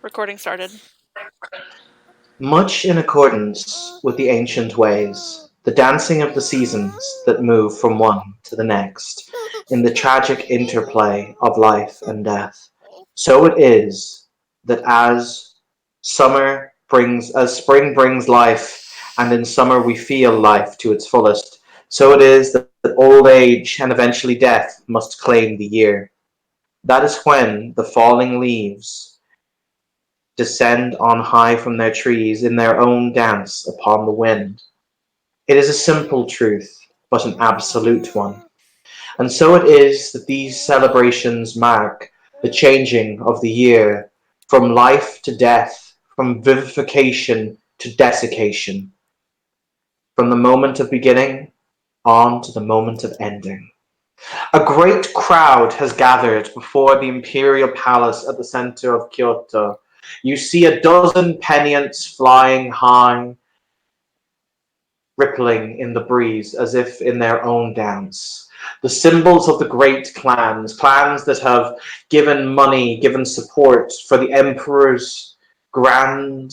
Recording started. Much in accordance with the ancient ways, the dancing of the seasons that move from one to the next, in the tragic interplay of life and death, so it is that as spring brings life, and in summer we feel life to its fullest, so it is that old age and eventually death must claim the year. That is when the falling leaves descend on high from their trees in their own dance upon the wind. It is a simple truth, but an absolute one. And so it is that these celebrations mark the changing of the year from life to death, from vivification to desiccation, from the moment of beginning on to the moment of ending. A great crowd has gathered before the imperial palace at the center of Kyoto. You see a dozen pennants flying high, rippling in the breeze as if in their own dance. The symbols of the great clans, clans that have given money, given support for the emperor's grand,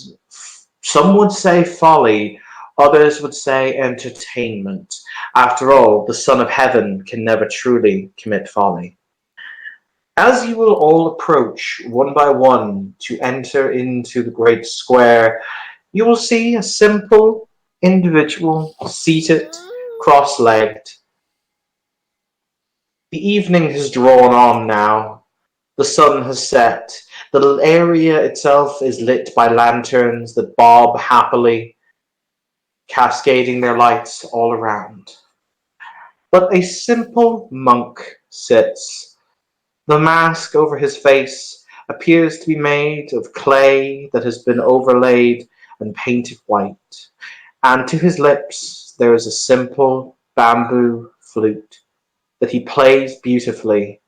some would say folly, others would say entertainment. After all, the Son of Heaven can never truly commit folly. As you will all approach one by one to enter into the great square, you will see a simple individual seated, cross-legged. The evening has drawn on now. The sun has set. The area itself is lit by lanterns that bob happily, cascading their lights all around. But a simple monk sits. The mask over his face appears to be made of clay that has been overlaid and painted white, and to his lips there is a simple bamboo flute that he plays beautifully,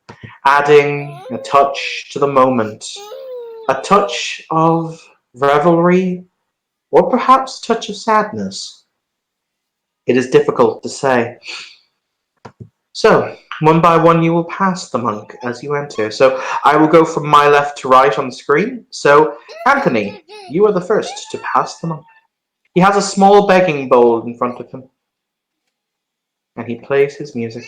adding a touch to the moment, a touch of revelry, or perhaps a touch of sadness. It is difficult to say. So, one by one you will pass the monk as you enter. So I will go from my left to right on the screen. So, Anthony, you are the first to pass the monk. He has a small begging bowl in front of him, and he plays his music.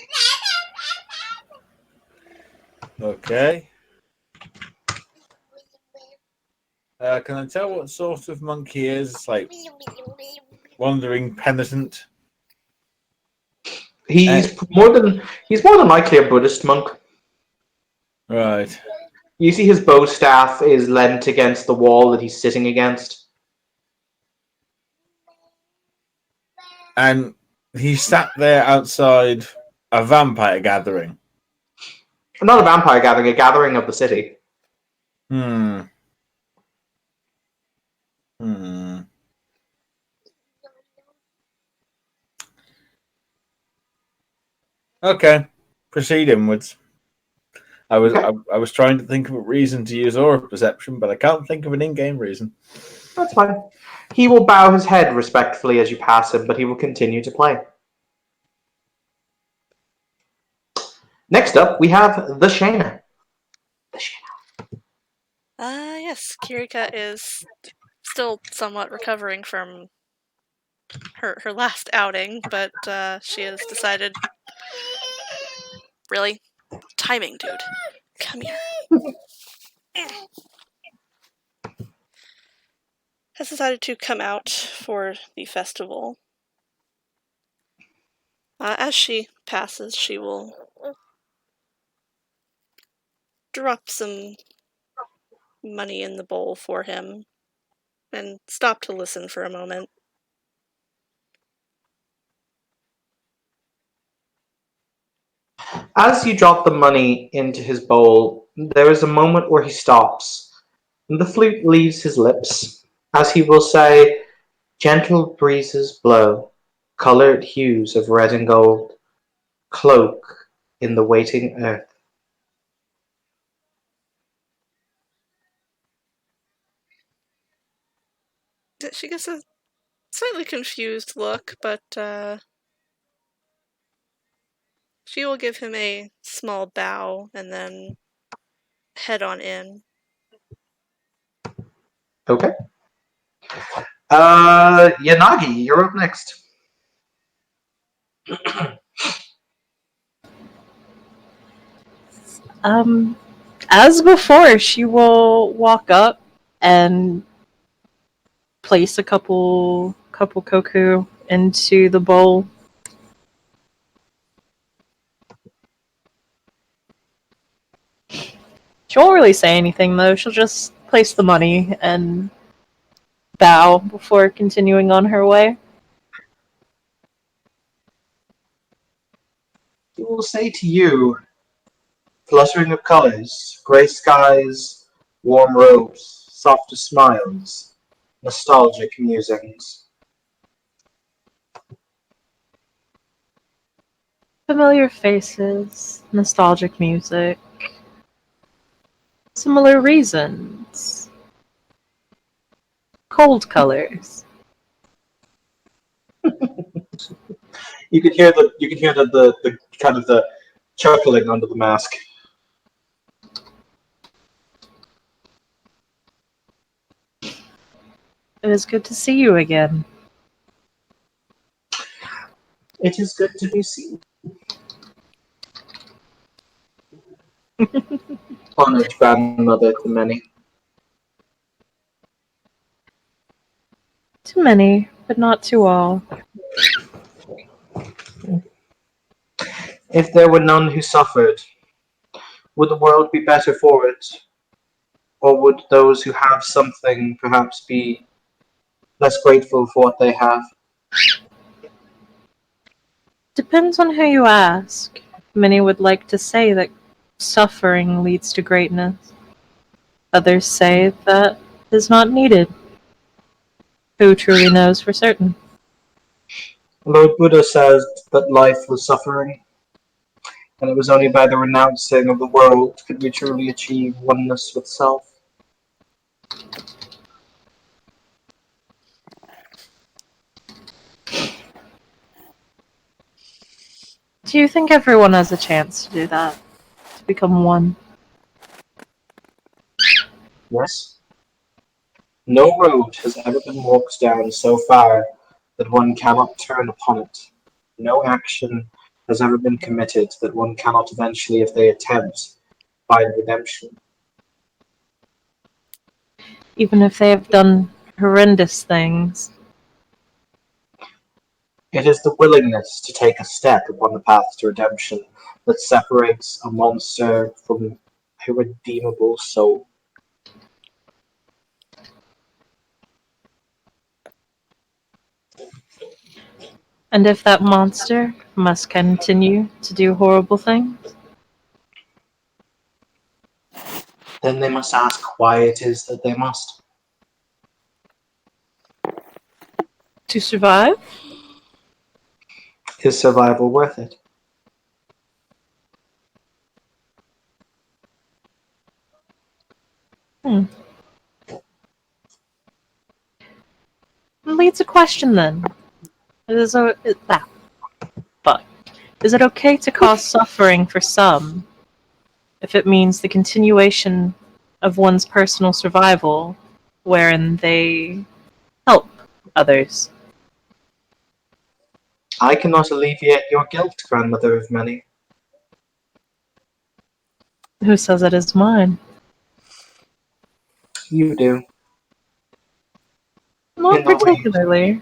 Okay. Can I tell what sort of monk he is? Like wandering penitent? He's he's more than likely a Buddhist monk. Right. You see his bow staff is leant against the wall that he's sitting against. And he sat there outside a vampire gathering. Not a vampire gathering, a gathering of the city. Hmm. Okay. Proceed inwards. I was trying to think of a reason to use aura perception, but I can't think of an in-game reason. That's fine. He will bow his head respectfully as you pass him, but he will continue to play. Next up, we have the Shayna. Yes, Kirika is still somewhat recovering from her last outing, but she has decided... Really? Timing, dude. Come here. Has decided to come out for the festival. As she passes, she will drop some money in the bowl for him and stop to listen for a moment. As you drop the money into his bowl, there is a moment where he stops, and the flute leaves his lips, as he will say, "Gentle breezes blow, colored hues of red and gold, cloak in the waiting earth." She gets a slightly confused look, but she will give him a small bow and then head on in. Okay. Yanagi, you're up next. Um, as before, she will walk up and place a couple koku into the bowl. She won't really say anything though. She'll just place the money and bow before continuing on her way. He will say to you, fluttering of colors, grey skies, warm robes, softer smiles, nostalgic musings. Familiar faces, nostalgic music, similar reasons, cold colors. You can hear the kind of the chuckling under the mask. It is good to see you again. It is good to be seen. Honored grandmother to many. To many, but not to all. If there were none who suffered, would the world be better for it? Or would those who have something perhaps be less grateful for what they have? Depends on who you ask. Many would like to say that suffering leads to greatness. Others say that is not needed. Who truly knows for certain? Lord Buddha says that life was suffering, and it was only by the renouncing of the world could we truly achieve oneness with self. Do you think everyone has a chance to do that? To become one? Yes? No road has ever been walked down so far that one cannot turn upon it. No action has ever been committed that one cannot eventually, if they attempt, find redemption. Even if they have done horrendous things? It is the willingness to take a step upon the path to redemption that separates a monster from a redeemable soul. And if that monster must continue to do horrible things? Then they must ask why it is that they must. To survive? Is survival worth it? Hmm. Leads a question then. Is is it okay to cause suffering for some if it means the continuation of one's personal survival, wherein they help others? I cannot alleviate your guilt, grandmother of many. Who says it is mine? You do, Not in the way. particularly.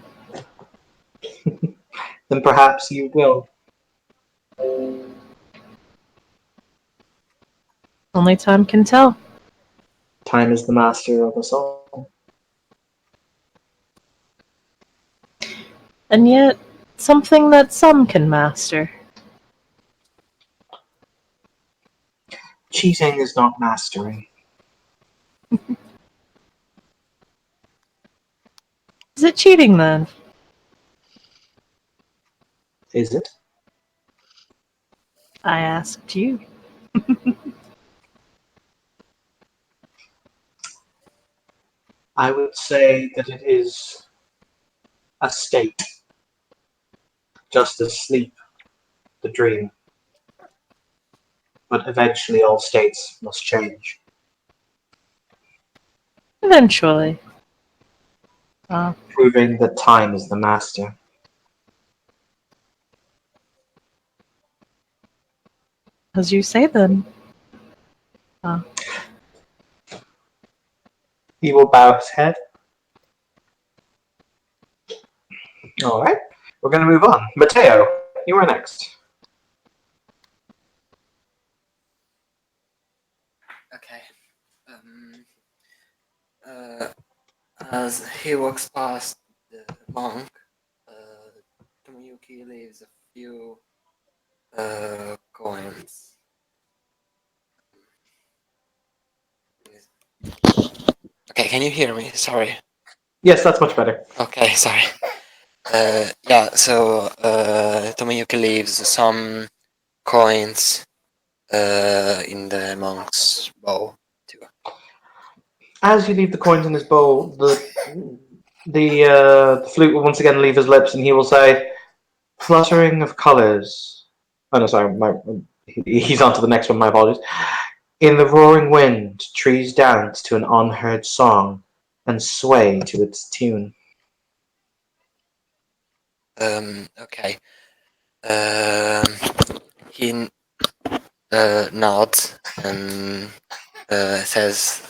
Then perhaps you will. Only time can tell. Time is the master of us all. And yet, something that some can master. Cheating is not mastering, Is it cheating then? is it? I asked you. I would say that it is a state, just as sleep, the dream. But eventually all states must change. Eventually. proving that time is the master. As you say, then. He will bow his head. All right, we're going to move on. Mateo, you are next. Okay. As he walks past the monk, Tomoyuki leaves a few coins. Okay, can you hear me? Sorry. Yes, that's much better. Okay, sorry. Yeah, so Tomoyuki leaves some coins in the monk's bowl too. As you leave the coins in his bowl, the flute will once again leave his lips, and he will say, "Fluttering of colors." Oh no, sorry, he's on to the next one. My apologies. In the roaring wind, trees dance to an unheard song and sway to its tune. Okay. He nods and says,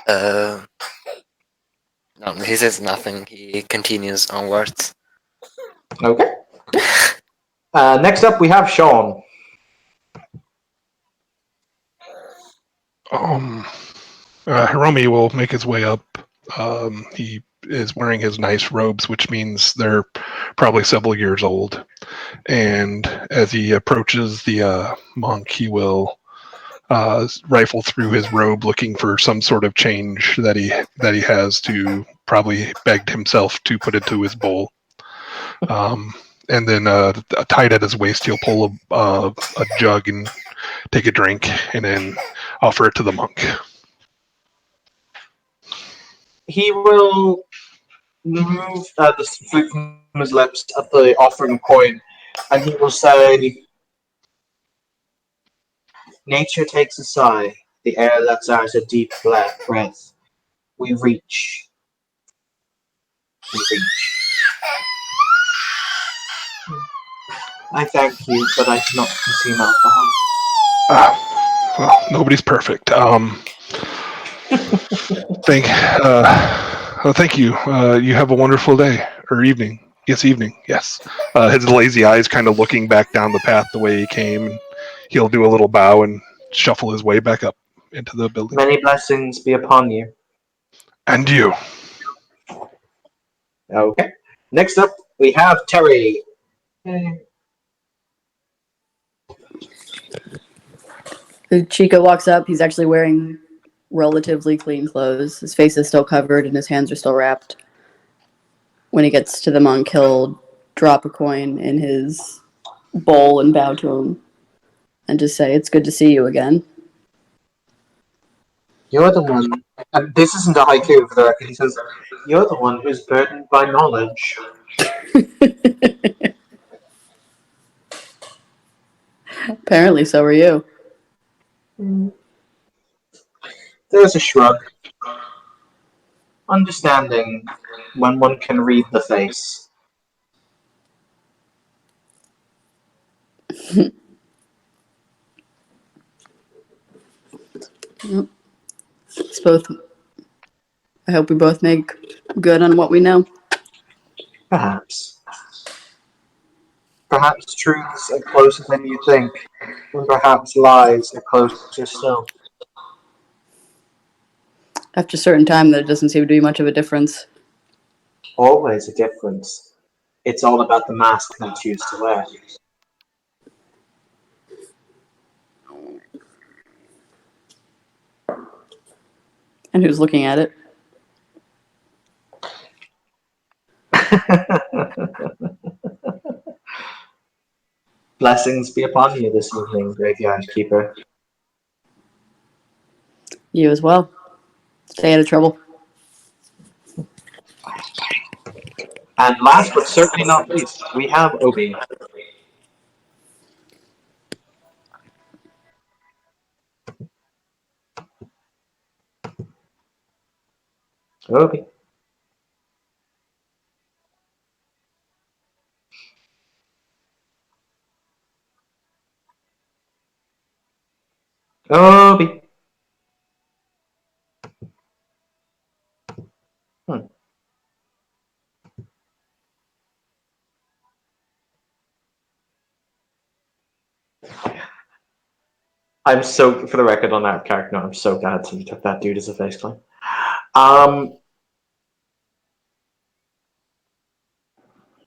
no, he says nothing. He continues onwards. Okay. Next up, we have Sean. Hiromi will make his way up. He is wearing his nice robes, which means they're probably several years old. And as he approaches the monk, he will rifle through his robe, looking for some sort of change that he has to probably begged himself to put into his bowl. And then tied at his waist, he'll pull a jug and take a drink, and then offer it to the monk. He will remove the flute from his lips at the offering of coin, and he will say, "Nature takes a sigh. The air lets out a deep breath. We reach. We reach. I thank you, but I cannot consume alcohol." Well, nobody's perfect. Thank you. You have a wonderful day or evening. Yes, evening. Yes. His lazy eyes kind of looking back down the path the way he came. And he'll do a little bow and shuffle his way back up into the building. Many blessings be upon you. And you. Okay. Next up, we have Terry. Chico walks up. He's actually wearing relatively clean clothes. His face is still covered and his hands are still wrapped. When he gets to the monk, he'll drop a coin in his bowl and bow to him and just say, "It's good to see you again." You're the one, and this isn't a haiku for the record. He says, "You're the one who's burdened by knowledge." Apparently, so are you. There's a shrug. Understanding when one can read the face. It's both. I hope we both make good on what we know. Perhaps. Perhaps truths are closer than you think, and perhaps lies are closer still. After a certain time, there doesn't seem to be much of a difference. Always a difference. It's all about the mask they choose to wear. And who's looking at it? Blessings be upon you this evening, Graveyard Keeper. You as well. Stay out of trouble. And last but certainly not least, we have Obi. Obi. Obi. I'm so, for the record on that character note, I'm so glad somebody took that dude as a face claim. Can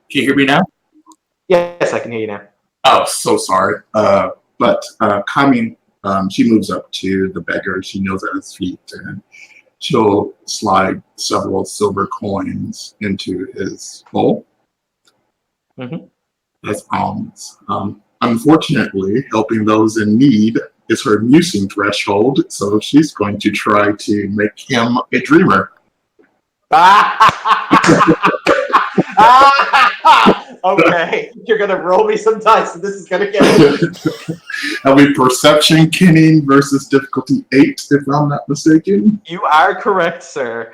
you hear me now? Yes, I can hear you now. Oh, so sorry. But Kami, she moves up to the beggar. She kneels at his feet, and she'll slide several silver coins into his bowl. Mm-hmm. As alms. Unfortunately, helping those in need is her musing threshold, so she's going to try to make him a dreamer. Okay, you're gonna roll me some dice, and this is gonna get. That'll be perception kenning versus difficulty 8, if I'm not mistaken. You are correct, sir.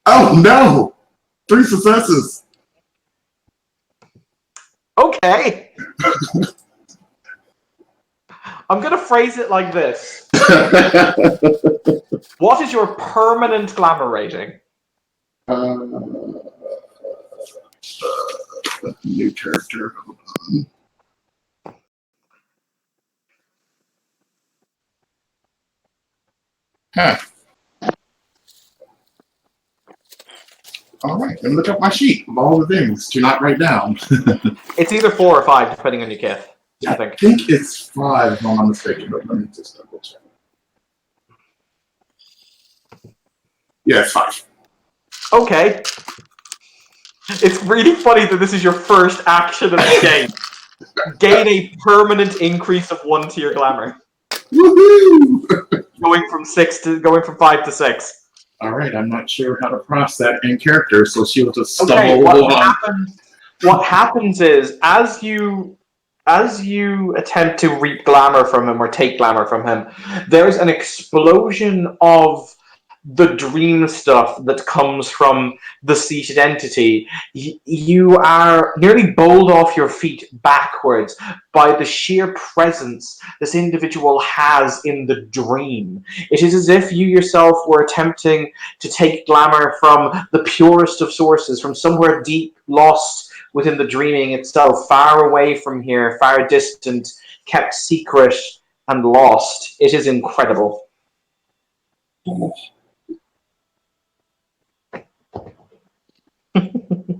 Oh no! 3 successes. Okay. I'm gonna phrase it like this. What is your permanent glamour rating? New character. Hold on. Huh. All right, let me look up my sheet of all the things to not write down. It's either 4 or 5, depending on your kith. I think it's 5, if I'm not mistaken, but let me just double check. Yeah, it's 5. Okay. It's really funny that this is your first action of the game. Gain a permanent increase of 1 to your glamour. Woohoo! Going from 5 to 6. All right, I'm not sure how to process that in character, so she'll just Okay, stumble along. what happens is as you attempt to reap glamour from him or take glamour from him, there's an explosion of the dream stuff that comes from the seated entity. You are nearly bowled off your feet backwards by the sheer presence this individual has in the dream. It is as if you yourself were attempting to take glamour from the purest of sources, from somewhere deep, lost within the dreaming itself, far away from here, far distant, kept secret and lost. It is incredible.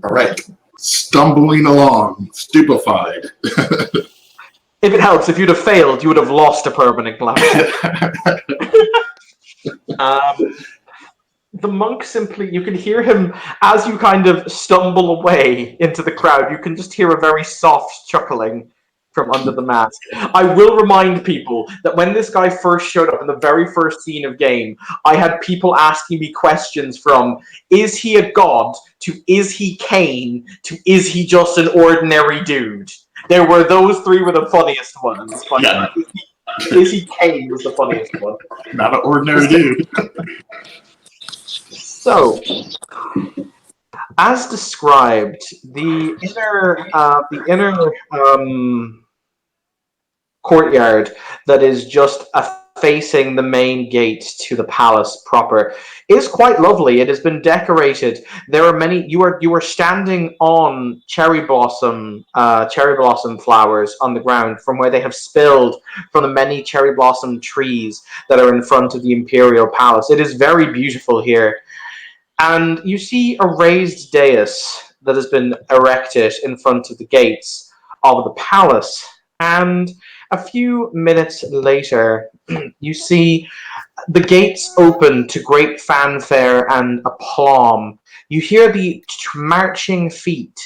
All right, stumbling along, stupefied. If it helps, if you'd have failed, you would have lost a permanent glamour. The monk simply, you can hear him as you kind of stumble away into the crowd. You can just hear a very soft chuckling from under the mask. I will remind people that when this guy first showed up in the very first scene of game, I had people asking me questions from, is he a god, to is he Cain, to is he just an ordinary dude? There were those 3 were the funniest ones. But Yeah. Is he Cain was the funniest one. Not an ordinary dude. So, as described, the inner courtyard that is just facing the main gate to the palace proper is quite lovely. It has been decorated. There are many. You are standing on cherry blossom flowers on the ground from where they have spilled from the many cherry blossom trees that are in front of the imperial palace. It is very beautiful here. And you see a raised dais that has been erected in front of the gates of the palace. And a few minutes later, you see the gates open to great fanfare and aplomb. You hear the marching feet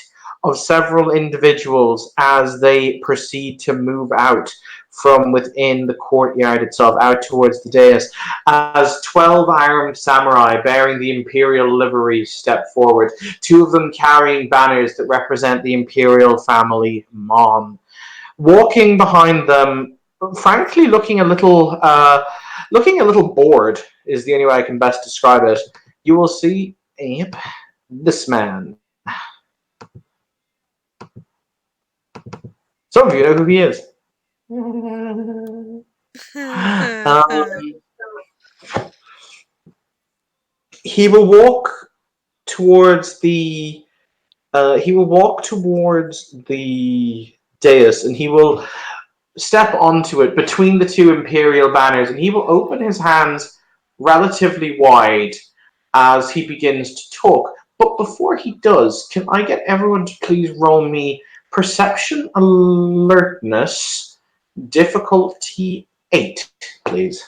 of several individuals as they proceed to move out from within the courtyard itself, out towards the dais, as 12 armed samurai bearing the imperial livery step forward, 2 of them carrying banners that represent the imperial family Mon. Walking behind them, frankly looking a little bored is the only way I can best describe it. You will see this man. Some of you know who he is. He will walk towards the. He will walk towards the dais, and he will step onto it between the two imperial banners, and he will open his hands relatively wide as he begins to talk. But before he does, can I get everyone to please roll me perception alertness, difficulty 8, please?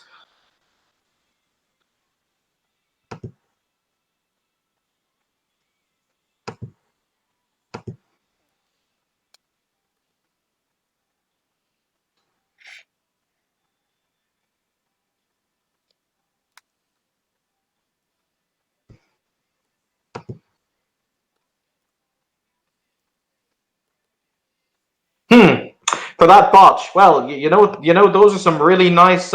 For that botch, well, those are some really nice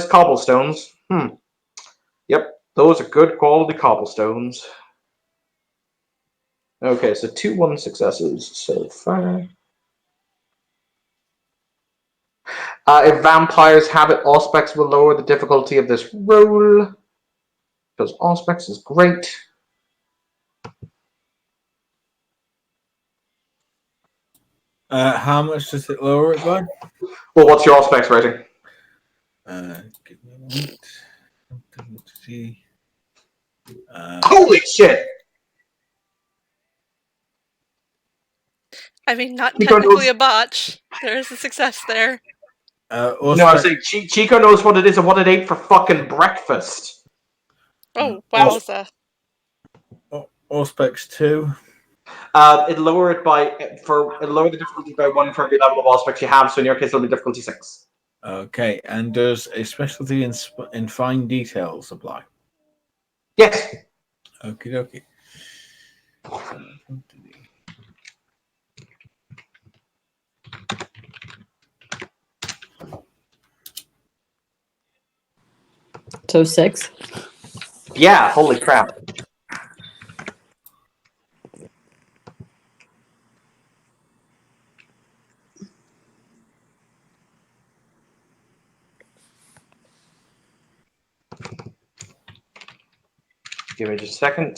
cobblestones. Yep, those are good quality cobblestones. Okay, so 2 successes so far. If vampires have it, Auspex will lower the difficulty of this roll, because Auspex is great. How much does it lower it by? Well, what's your Auspex rating? Give me a moment. Holy shit! I mean, not Chico technically knows. a botch. There is a success there. No, I was saying Chico knows what it is and what it ate for fucking breakfast. Oh, wowza. Auspex 2. It'll lower the difficulty by 1 for every level of Auspex you have. So in your case, it'll be difficulty 6. Okay, and does a specialty in fine details apply? Yes. Okie dokie. So 6. Yeah. Holy crap. Give me just a second.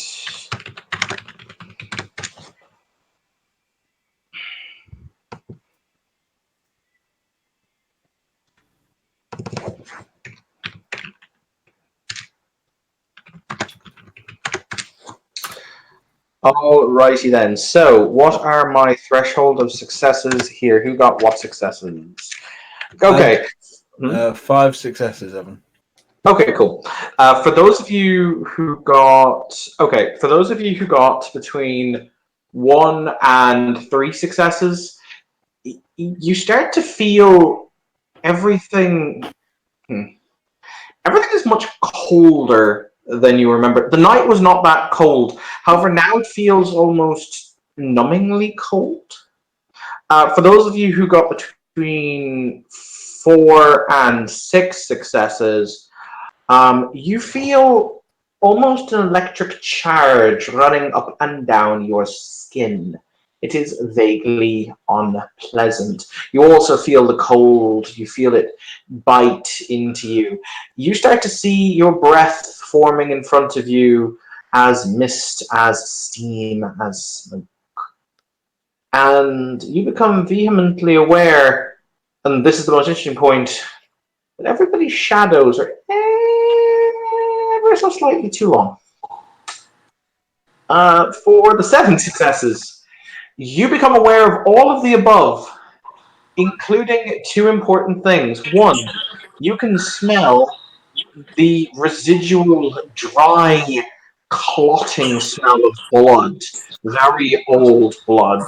Alrighty then. So, what are my threshold of successes here? Who got what successes? Okay. 5 successes, Evan. Okay, cool. For those of you who got between 1 and 3 successes, you start to feel everything. Everything is much colder than you remember. The night was not that cold. However, now it feels almost numbingly cold. For those of you who got between 4 and 6 successes, you feel almost an electric charge running up and down your skin. It is vaguely unpleasant. You also feel the cold. You feel it bite into you. You start to see your breath forming in front of you as mist, as steam, as smoke. And you become vehemently aware, and this is the most interesting point, that everybody's shadows are ever so slightly too long. For the 7 successes, you become aware of all of the above, including 2 important things. 1, you can smell the residual, dry, clotting smell of blood, very old blood.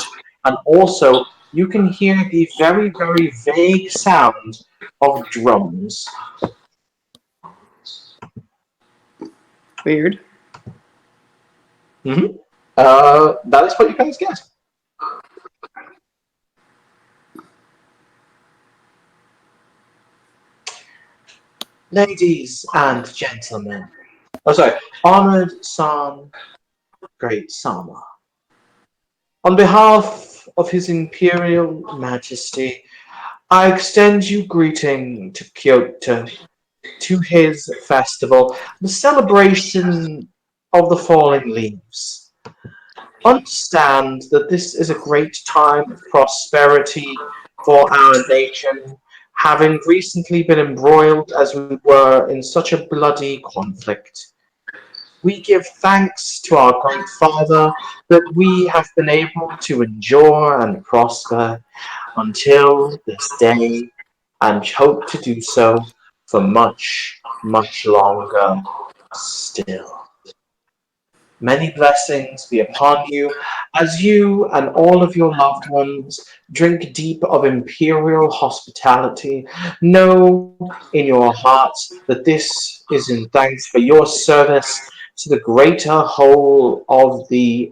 And also, you can hear the very, very vague sound of drums. Weird. That is what you guys get. Ladies and gentlemen. Oh, sorry. Honored San, Great Sama. On behalf of His Imperial Majesty, I extend you greeting to Kyoto, to his festival, the celebration of the falling leaves. Understand that this is a great time of prosperity for our nation, having recently been embroiled as we were in such a bloody conflict. We give thanks to our great Father that we have been able to endure and prosper until this day, and hope to do so for much, much longer still. Many blessings be upon you as you and all of your loved ones drink deep of imperial hospitality. Know in your hearts that this is in thanks for your service to the greater whole of the.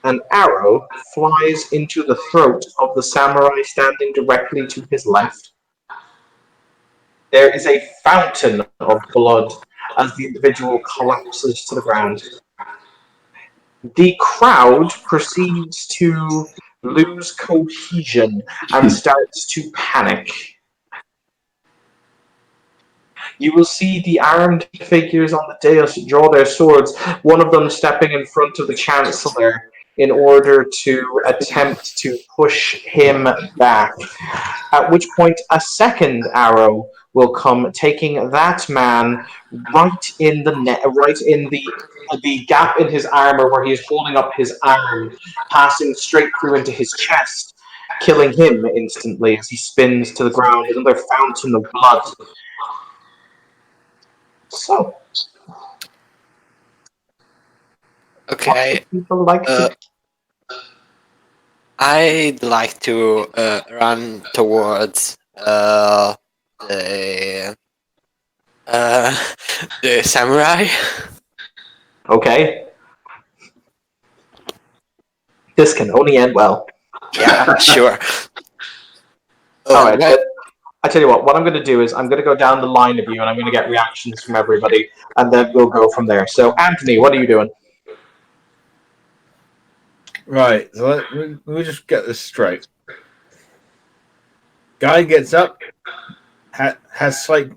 An arrow flies into the throat of the samurai standing directly to his left. There is a fountain of blood as the individual collapses to the ground. The crowd proceeds to lose cohesion and starts to panic. You will see the armed figures on the dais draw their swords, one of them stepping in front of the Chancellor in order to attempt to push him back. At which point a second arrow will come, taking that man right in the right in the gap in his armor where he is holding up his arm, passing straight through into his chest, killing him instantly as he spins to the ground. Another fountain of blood. So, Okay. what would people like to? I'd like to run towards the the samurai. Okay, this can only end well. Yeah, sure. All right. What? I tell you what I'm going to do is I'm going to go down the line of you and I'm going to get reactions from everybody and then we'll go from there. So, Anthony, what are you doing? Right, so let me just get this straight. Guy gets up, has slight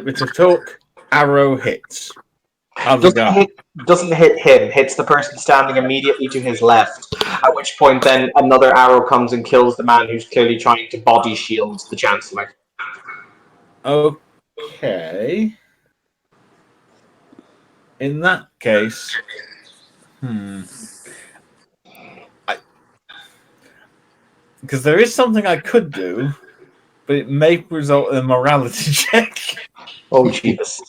bit of talk. Arrow hits. Other guy. Doesn't hit him, hits the person standing immediately to his left, at which point then another arrow comes and kills the man who's clearly trying to body shield the Chancellor. Okay. In that case, because there is something I could do, but it may result in a morality check. Oh, Jesus.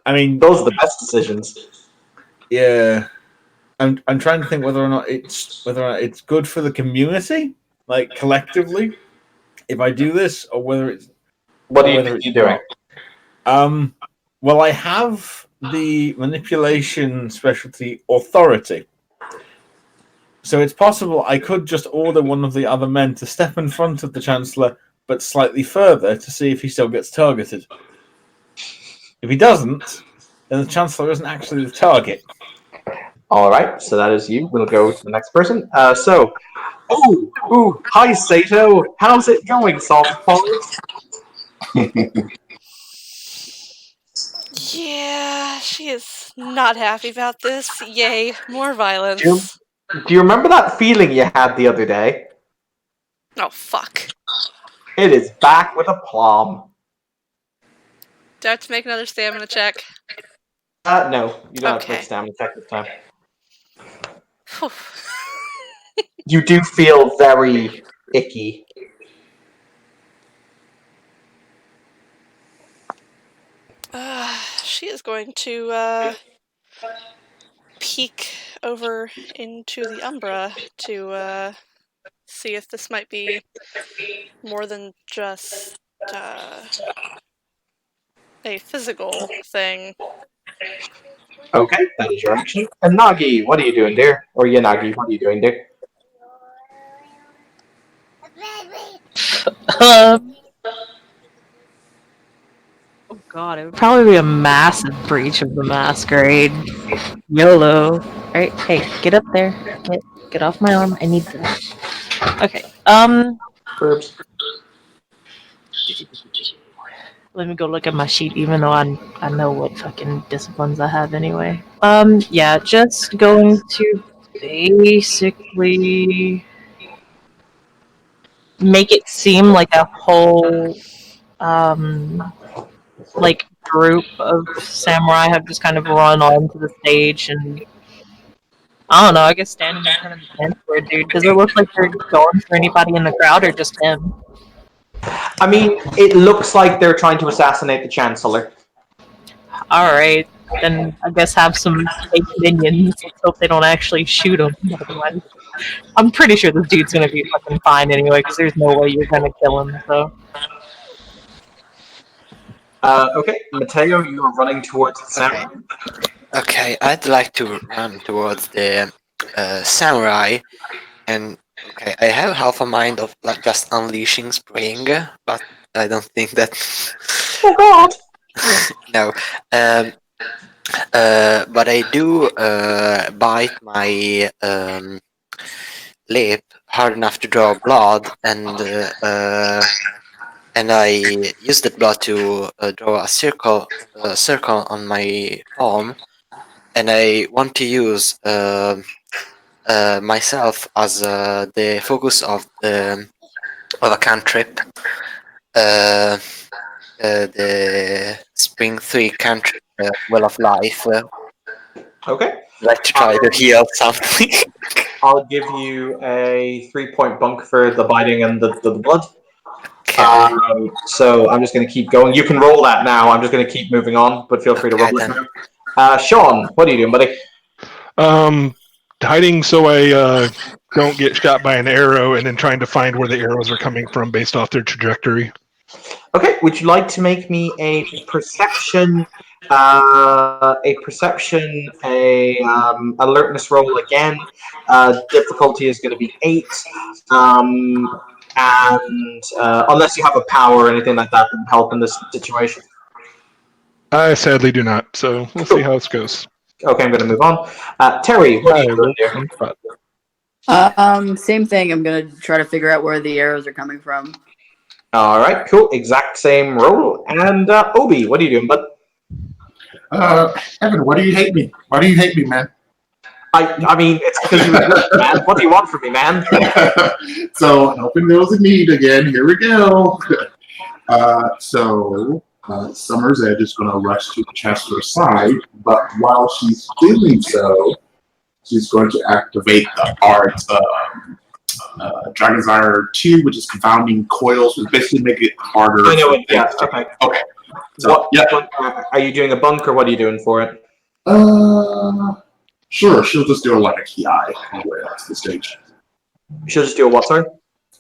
I mean, those are the best decisions. Yeah, I'm trying to think whether or not it's good for the community, like collectively, if I do this, or whether it's what are you doing? Well, I have the manipulation specialty authority. So it's possible I could just order one of the other men to step in front of the Chancellor, but slightly further to see if he still gets targeted. If he doesn't, then the Chancellor isn't actually the target. All right, so that is you. We'll go to the next person. Hi Sato. How's it going, Salt Falls? Yeah, she is not happy about this. Yay, more violence. Do you remember that feeling you had the other day? Oh, fuck. It is back with aplomb. Do I have to make another stamina check? No, you don't have to make a stamina check this time. You do feel very icky. She is going to peek over into the Umbra to see if this might be more than just a physical thing. Okay, that is your action. And Nagi, what are you doing, dear? Or Yanagi, what are you doing, dear? Oh god, it would probably be a massive breach of the masquerade. YOLO. Alright, hey, get up there. Get off my arm. I need this. Okay. Verbs. Let me go look at my sheet, even though I know what fucking disciplines I have anyway. Yeah, just going to basically make it seem like a whole like group of samurai have just kind of run onto the stage and I don't know, I guess standing there kind of dance for a dude. Does it look like they're going for anybody in the crowd or just him? I mean, it looks like they're trying to assassinate the Chancellor. Alright, then I guess have some fake minions. Let's hope they don't actually shoot him. Otherwise, I'm pretty sure this dude's gonna be fucking fine anyway, because there's no way you're gonna kill him, so. Okay, Mateo, you are running towards the samurai. Okay, I'd like to run towards the samurai, and okay, I have half a mind of like just unleashing spring, but I don't think that. Oh God! No, but I do bite my lip hard enough to draw blood, and I use that blood to draw a circle on my palm, and I want to use myself as the focus of a cantrip, the Spring 3 cantrip, Well of Life. Okay. I'd like to try to heal something. I'll give you a 3-point bunk for the biting and the blood. Okay. So I'm just going to keep going. You can roll that now. I'm just going to keep moving on, but feel free to Okay, roll it then. now. Sean, what are you doing, buddy? Hiding so I don't get shot by an arrow, and then trying to find where the arrows are coming from based off their trajectory. Okay, would you like to make me a perception, alertness roll again? Difficulty is going to be 8, and unless you have a power or anything like that would help in this situation. I sadly do not, so we'll see how this goes. Okay, I'm going to move on. Terry, what are you doing there? Same thing. I'm gonna try to figure out where the arrows are coming from. All right, cool. Exact same roll. And Obi, what are you doing, bud? Evan, why do you hate me? Why do you hate me, man? I mean, it's because you're good, man. What do you want from me, man? So, helping those in need again. Here we go. Summer's Edge is going to rush to the Chancellor's side, but while she's doing so, she's going to activate the art Dragon's Ire 2, which is confounding coils, which basically make it harder. I know it, yeah, okay. Okay. So, are you doing a bunk or what are you doing for it? Sure, she'll just do like a ki on the way out to the stage. She'll just do a what, sorry?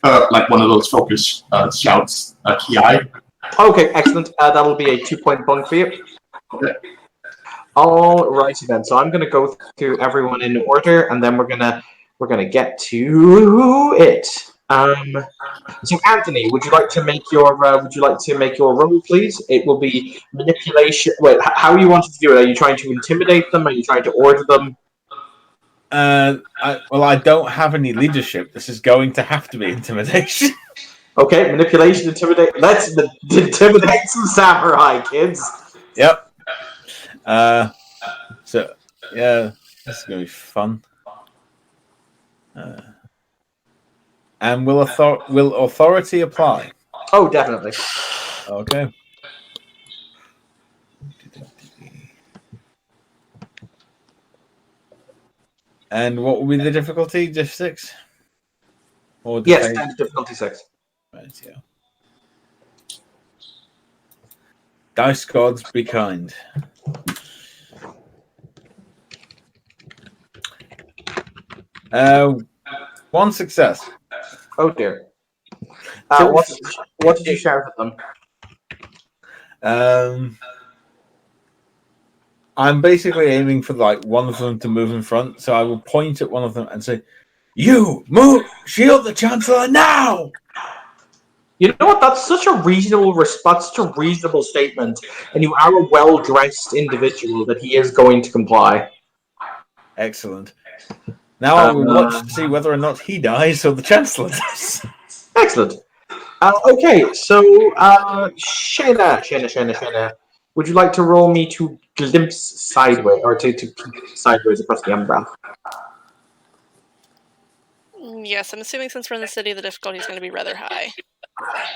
Like one of those focus shouts, ki. Okay, excellent. That'll be a 2-point bunk for you. Okay. Alrighty then. So I'm gonna go through everyone in order, and then we're gonna get to it. So Anthony, would you like to make your roll, please? It will be manipulation. Wait, how are you wanting to do it? Are you trying to intimidate them? Are you trying to order them? I don't have any leadership. This is going to have to be intimidation. Okay, manipulation, intimidate. Let's intimidate some samurai, kids. Yep. So yeah, this is gonna be fun. And will authority apply? Oh, definitely. Okay. And what will be the difficulty? Diff 6? Or yes, difficulty 6. Right, yeah. Dice gods, be kind. One success. Oh dear. What did you shout at them? I'm basically aiming for like one of them to move in front, so I will point at one of them and say, "You move, shield the Chancellor now!" You know what? That's such a reasonable such a reasonable statement, and you are a well-dressed individual that he is going to comply. Excellent. Now I will watch to see whether or not he dies or the Chancellor does. Excellent. Okay, so Shayna, would you like to roll me to glimpse sideways, or to peek sideways across the umbra? Yes, I'm assuming since we're in the city, the difficulty is going to be rather high.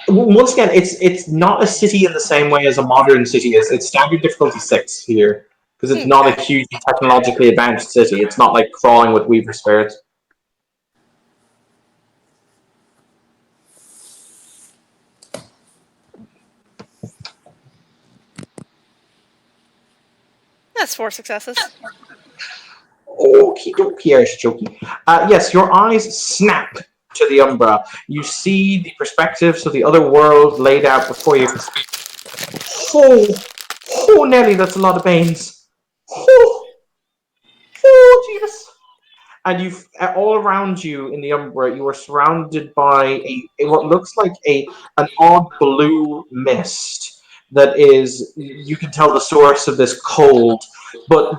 Once again, it's not a city in the same way as a modern city is. It's standard difficulty 6 here because it's not a hugely technologically advanced city. It's not like crawling with weaver spirits. That's 4 successes. Okie dokie, artichoke. Yes, your eyes snap to the umbra. You see the perspectives of the other world laid out before you. Oh, Nelly, that's a lot of veins. Oh, Jesus. And you, all around you in the umbra, you are surrounded by what looks like an odd blue mist that is. You can tell the source of this cold, but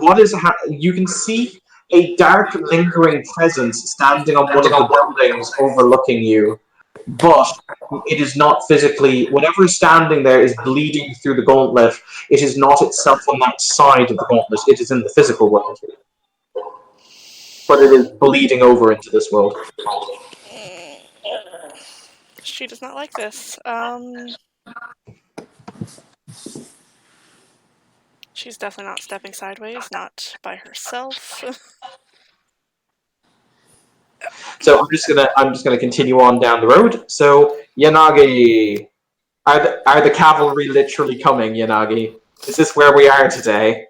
you can see a dark, lingering presence standing on one of the buildings overlooking you, but it is not physically. Whatever is standing there is bleeding through the gauntlet. It is not itself on that side of the gauntlet. It is in the physical world, but it is bleeding over into this world. She does not like this. She's definitely not stepping sideways, not by herself. So I'm just gonna continue on down the road. So Yanagi, are the cavalry literally coming, Yanagi? Is this where we are today?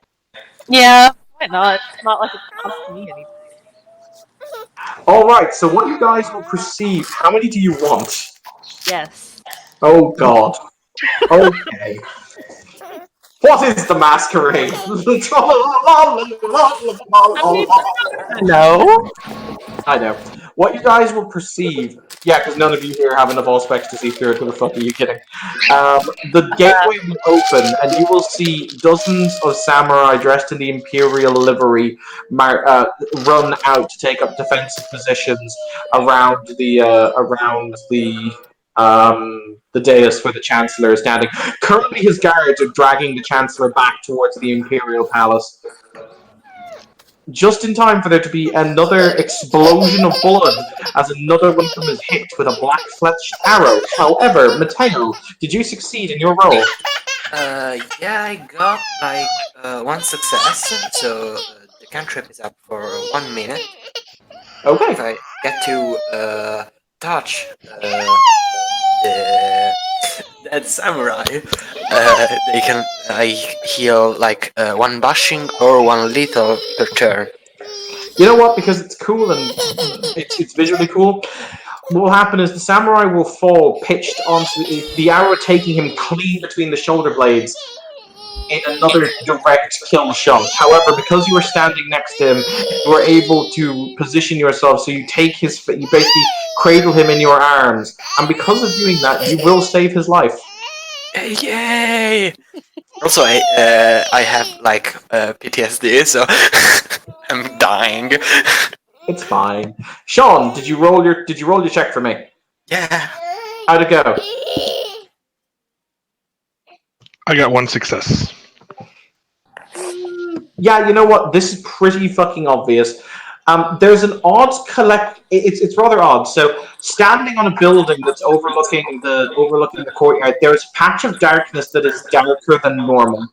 Yeah, why not? It's not like it costs me anything. All right. So what you guys will perceive? How many do you want? Yes. Oh God. Okay. What is the masquerade? No. I know. What you guys will perceive, yeah, because none of you here have enough specs to see through it. Who the fuck are you kidding? The gateway will open, and you will see dozens of samurai dressed in the imperial livery run out to take up defensive positions around the dais where the chancellor is standing. Currently, his guards are dragging the chancellor back towards the imperial palace, just in time for there to be another explosion of blood as another one of them is hit with a black-fletched arrow. However, Mateo, did you succeed in your roll? Yeah, I got like one success, so the cantrip is up for 1 minute. Okay. If I get to touch the dead samurai, they can I heal like one bashing or one lethal per turn. You know what? Because it's cool and it's visually cool. What will happen is the samurai will fall pitched onto the arrow, taking him clean between the shoulder blades in another direct kill shot. However, because you were standing next to him, you were able to position yourself so you basically cradle him in your arms, and because of doing that, you will save his life. Yay! Also, I have like PTSD, so I'm dying. It's fine. Sean, did you roll your check for me? Yeah. How'd it go? I got one success. Yeah, you know what? This is pretty fucking obvious. There's an odd It's rather odd. So, standing on a building that's overlooking the courtyard, there's a patch of darkness that is darker than normal.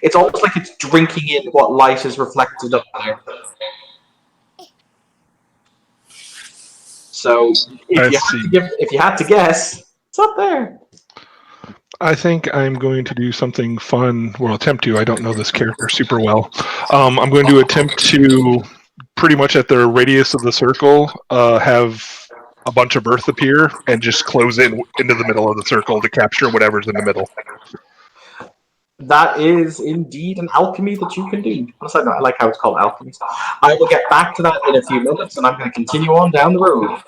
It's almost like it's drinking in what light is reflected up there. So, if you had to guess, it's up there. I think I'm going to do something fun. Well, attempt to. I don't know this character super well. I'm going to attempt to, pretty much at the radius of the circle, have a bunch of earth appear and just close in into the middle of the circle to capture whatever's in the middle. That is indeed an alchemy that you can do. I like how it's called alchemy. I will get back to that in a few minutes, and I'm going to continue on down the road.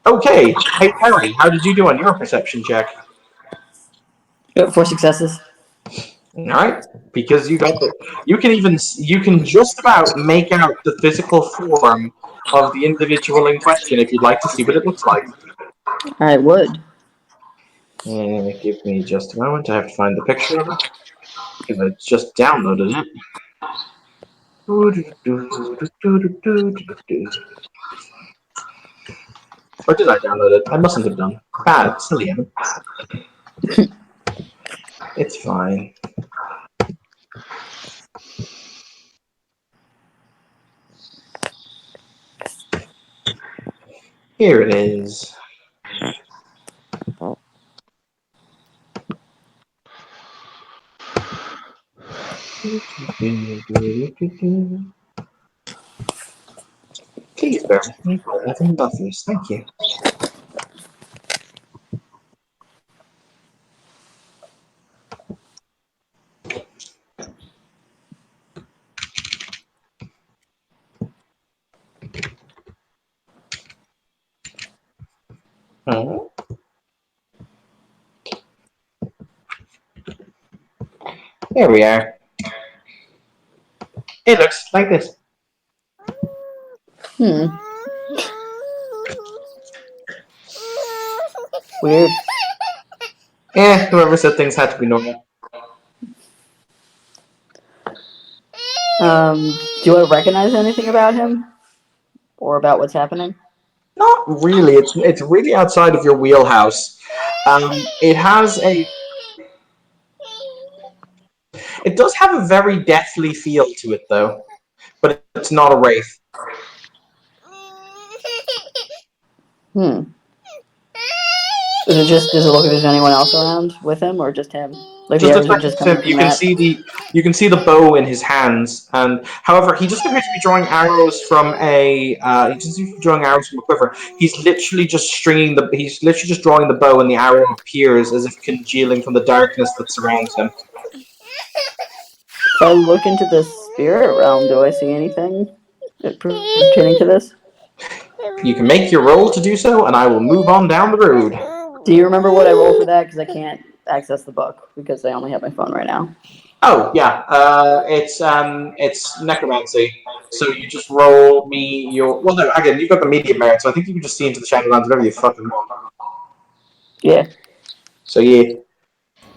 Okay, hey Perry, how did you do on your perception check? 4 successes. All right, because you can just about make out the physical form of the individual in question if you'd like to see what it looks like. I would. Give me just a moment. I have to find the picture of it. Because I just downloaded it. Or did I download it? I mustn't have done. Bad, silly Evan. It's fine. Here it is. Please bear with me for 11 buffers. Thank you. There we are. It looks like this. Weird. Whoever said things had to be normal. Do you want to recognize anything about him? Or about what's happening? Not really. It's really outside of your wheelhouse. It has a. It does have a very deathly feel to it, though. But it's not a wraith. Does it look like there's anyone else around with him, or just him? Like the Just arrows are just coming from you can that? you can see the bow in his hands, and however, he doesn't appear to be drawing arrows from a. He doesn't seem to be drawing arrows from a quiver. He's literally just stringing the. He's literally just drawing the bow, and the arrow appears as if congealing from the darkness that surrounds him. If I look into the spirit realm, do I see anything pertaining to this? You can make your roll to do so, and I will move on down the road. Do you remember what I rolled for that? Because I can't access the book because I only have my phone right now. Oh yeah, it's necromancy. So you just roll me your. Well, no, again, you've got the medium merit, so I think you can just see into the Shadowlands whatever you fucking want. Yeah. So yeah,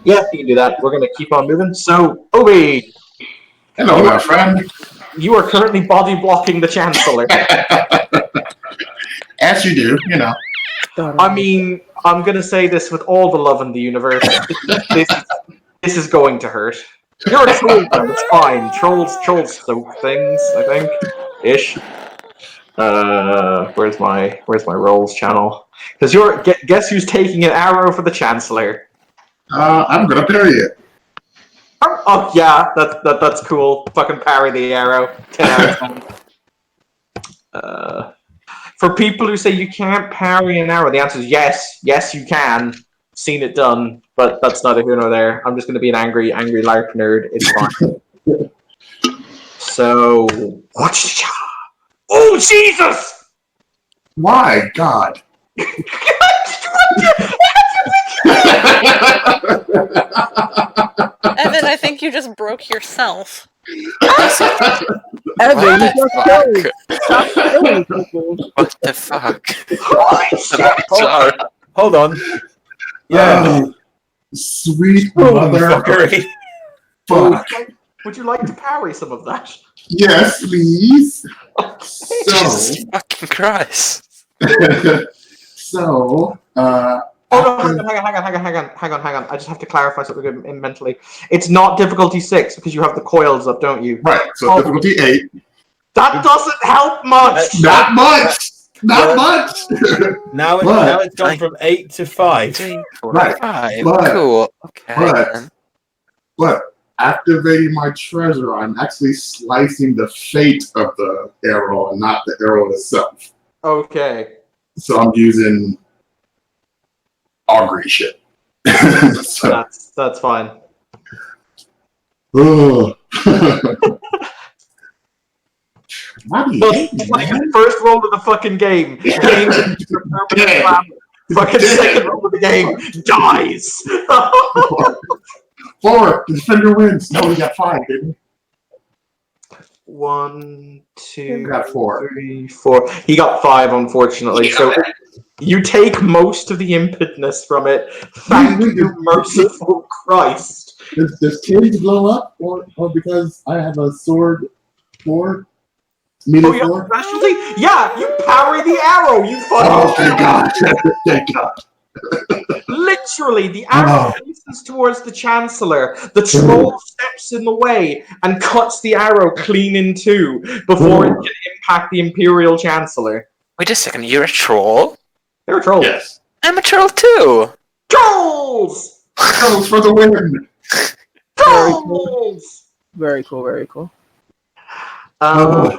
you can do that. We're gonna keep on moving. So Obi, Hello, my friend. you are currently body blocking the Chancellor. As you do, you know. I mean, I'm gonna say this with all the love in the universe. This is going to hurt. You're a troll, though. It's fine. Trolls soak things. I think, ish. Where's my rolls channel? Because guess who's taking an arrow for the Chancellor? I'm gonna parry it. Oh yeah, that's cool. Fucking parry the arrow. 10 out of 10. For people who say you can't parry an arrow, the answer is yes. Yes, you can. Seen it done, but that's neither here nor there. I'm just going to be an angry LARP nerd. It's fine. So, watch the job. Oh, Jesus! Why, God? Evan, I think you just broke yourself. Evan, What the fuck? Hold on. Yeah. Sweet Oh, mother. fuckery. Fuck. Would you like to parry some of that? Yes, please. Jesus fucking Christ. So, Oh no, hang on. I just have to clarify something mentally. It's not difficulty 6 because you have the coils up, don't you? right, so difficulty 8. That doesn't help much! Not much! Not much! Now it's gone from 8 to 5. 3, 4, Right. 5. But- Cool. Okay. But activating my treasure, I'm actually slicing the fate of the arrow and not the arrow itself. Okay. So I'm using augury shit. So, That's fine. ugh. Why do you Well, hate me, man? first roll of the fucking game. Fucking second roll of the game dies. 4. The defender wins. No, we got 5, didn't we? 1, 2, got 4. 3, 4. He got 5, unfortunately. So you take most of the impotence from it. Thank you, merciful Christ. Does Tilly blow up, or because I have a sword 4? Meter Oh, you have 4? a specialty? Yeah, you parry the arrow, you Oh, fucking. thank God. Thank God. Literally, the arrow Oh. faces towards the Chancellor. The troll steps in the way and cuts the arrow clean in two before it can impact the Imperial Chancellor. Wait a second, you're a troll? They're trolls. Yes. I'm a troll too! Trolls! Trolls for the win. Very cool. Trolls! Very cool. Very cool. Oh.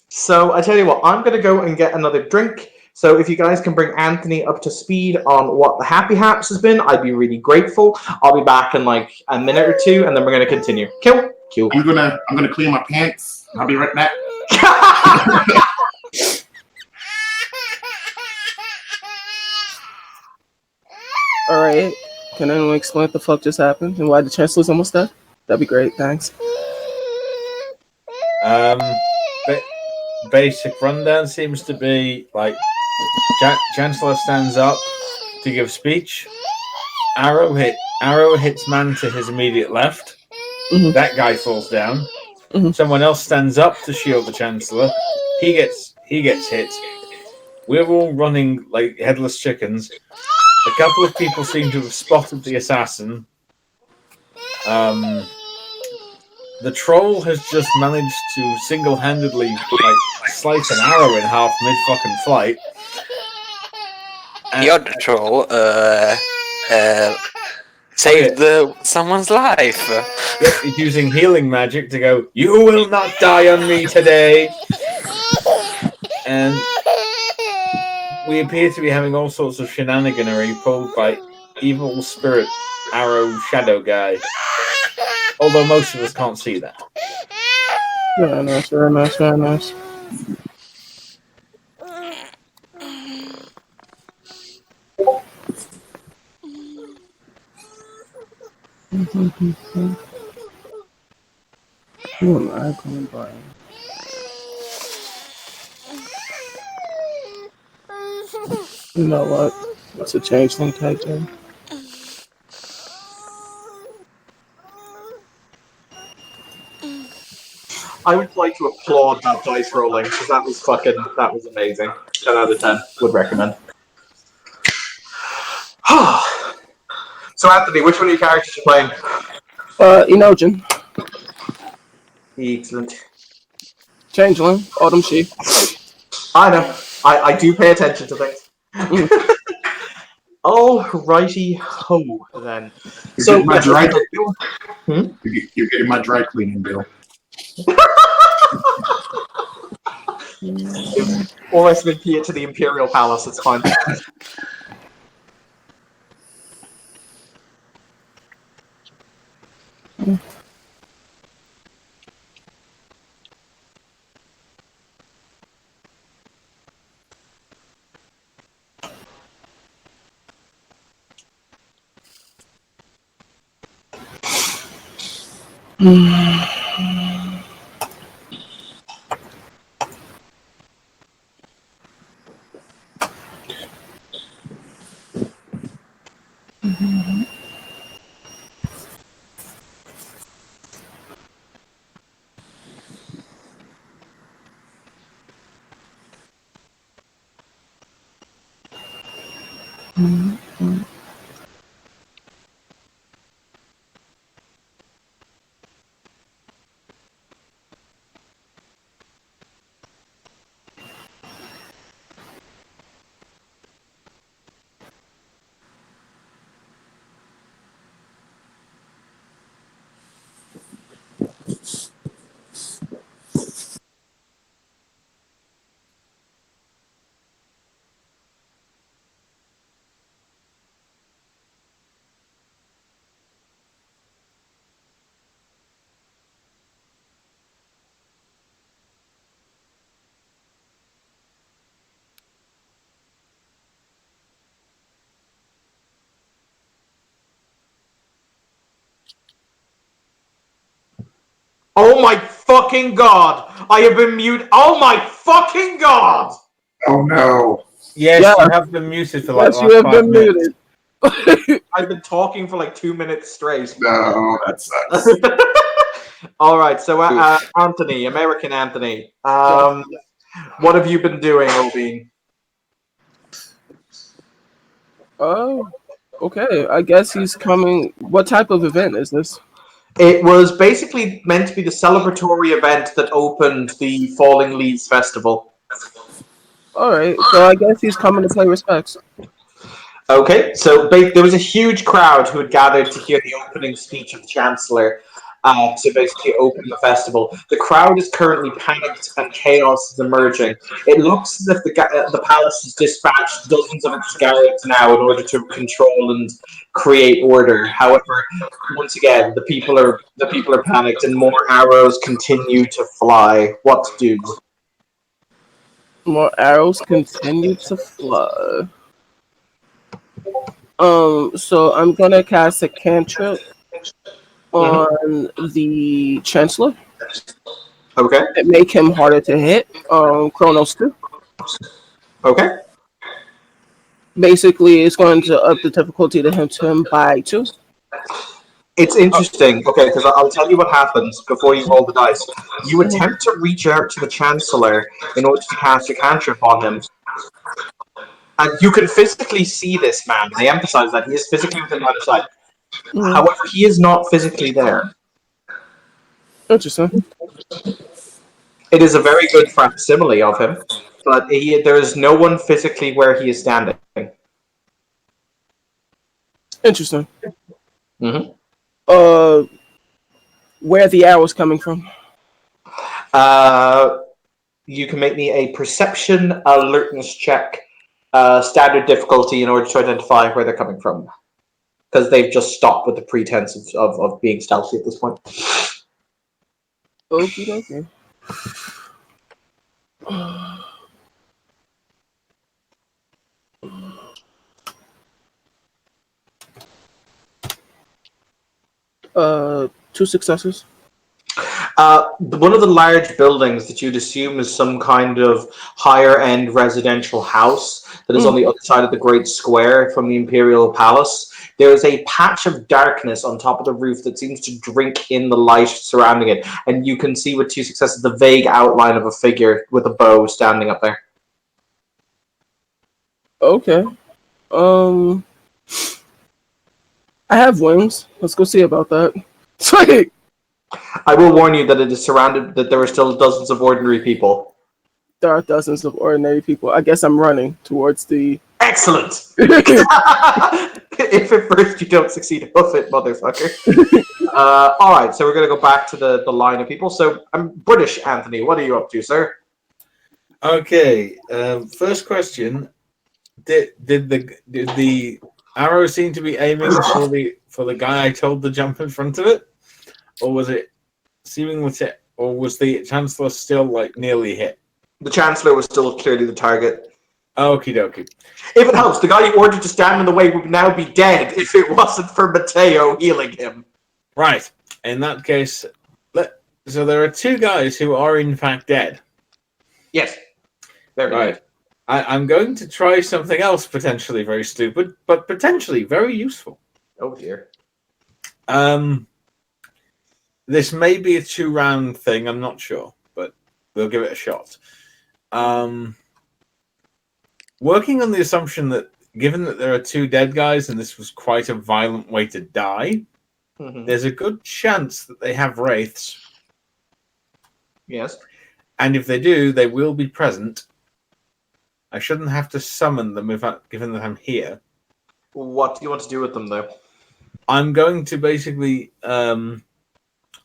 So I tell you what, I'm going to go and get another drink. So if you guys can bring Anthony up to speed on what the Happy Haps has been, I'd be really grateful. I'll be back in like a minute or two, and then we're going to continue. Kill. I'm gonna clean my pants. I'll be right back. All right. Can anyone explain what the fuck just happened and why the Chancellor's almost dead? That'd be great. Thanks. Basic rundown seems to be like Chancellor stands up to give speech. Arrow hits man to his immediate left. Mhm. That guy falls down. Mhm. Someone else stands up to shield the Chancellor. He gets hit. We're all running like headless chickens. A couple of people seem to have spotted the assassin. The troll has just managed to single-handedly like slice an arrow in half mid-fucking flight. The other troll saved someone's life. Yep, he's using healing magic to go, "You will not die on me today." And we appear to be having all sorts of shenaniganery pulled by evil spirit arrow shadow guy. Although most of us can't see that. Very nice. Very nice. Very nice. Who am I going by? You know what? It's a changeling type thing. I would like to applaud that dice rolling because that was amazing. 10 out of 10. Would recommend. So Anthony, which one of your characters are you playing? Enogen. Excellent. Changeling. Autumn She. I know. I do pay attention to things. Alrighty ho then. You're So getting my dry. Hmm? You're getting my dry cleaning bill. Almost been here to the Imperial Palace, it's fine. Oh my fucking god! I have been mute. Oh my fucking god! Oh no. Yes, Yeah. you have been muted for like Yes, the you last have 5 been minutes. muted. I've been talking for like 2 minutes straight. No, that sucks. All right, so Anthony, American Anthony, Yeah. what have you been doing, Obin? Oh, okay. I guess he's coming. What type of event is this? It was basically meant to be the celebratory event that opened the Falling Leaves Festival. All right. So I guess he's coming to pay respects. Okay, so there was a huge crowd who had gathered to hear the opening speech of the Chancellor to basically open the festival. The crowd is currently panicked and chaos is emerging. It looks as if the palace has dispatched dozens of its guards now in order to control and create order. However, once again, the people are panicked and more arrows continue to fly. What to do? More arrows continue to fly. So I'm gonna cast a cantrip on the Chancellor. Okay. It make him harder to hit. Chronos 2. Okay. Basically, it's going to up the difficulty to hit him by 2. It's interesting, okay, because I'll tell you what happens before you roll the dice. You attempt to reach out to the Chancellor in order to cast a cantrip on him. And you can physically see this man. They emphasize that he is physically within the other side. However, he is not physically there. Interesting. It is a very good facsimile of him, but there is no one physically where he is standing. Interesting. Mm-hmm. Where are the arrows coming from? You can make me a perception alertness check, standard difficulty, in order to identify where they're coming from. Because they've just stopped with the pretense of being stealthy at this point. Okie dokie. Two successes. One of the large buildings that you'd assume is some kind of higher end residential house that is on the other side of the Great Square from the Imperial Palace. There is a patch of darkness on top of the roof that seems to drink in the light surrounding it, and you can see with 2 successes the vague outline of a figure with a bow standing up there. Okay. I have wings. Let's go see about that. Sweet. I will warn you that it is surrounded, that there are still dozens of ordinary people. There are dozens of ordinary people. I guess I'm running towards the. Excellent! If at first you don't succeed, hoof it, motherfucker. Alright, so we're going to go back to the line of people. So, I'm British, Anthony. What are you up to, sir? Okay, first question. Did the arrow seem to be aiming for the guy I told to jump in front of it? Or was it seemingly hit? Or was the Chancellor still like nearly hit? The Chancellor was still clearly the target. Okie dokie. If it helps, the guy you ordered to stand in the way would now be dead if it wasn't for Matteo healing him. Right. In that case, so there are 2 guys who are in fact dead. Yes. Very right. good. I'm going to try something else potentially very stupid, but potentially very useful. Oh dear. This may be a 2-round thing, I'm not sure, but we'll give it a shot. Working on the assumption that given that there are 2 dead guys and this was quite a violent way to die, there's a good chance that they have wraiths. Yes. And if they do, they will be present. I shouldn't have to summon them given that I'm here. What do you want to do with them, though? I'm going to basically...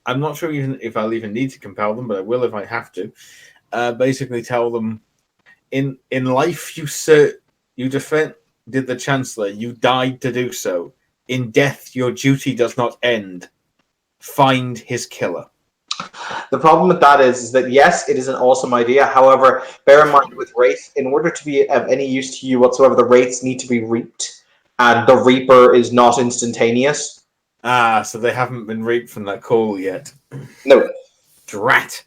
I'm not sure even if I'll even need to compel them, but I will if I have to. Basically tell them, in life you defended the Chancellor. You died to do so. In death, your duty does not end. Find his killer. The problem with that is that yes, it is an awesome idea. However, bear in mind with Wraith, in order to be of any use to you whatsoever, the Wraiths need to be reaped, and the Reaper is not instantaneous. So they haven't been reaped from that call yet. No. Drat.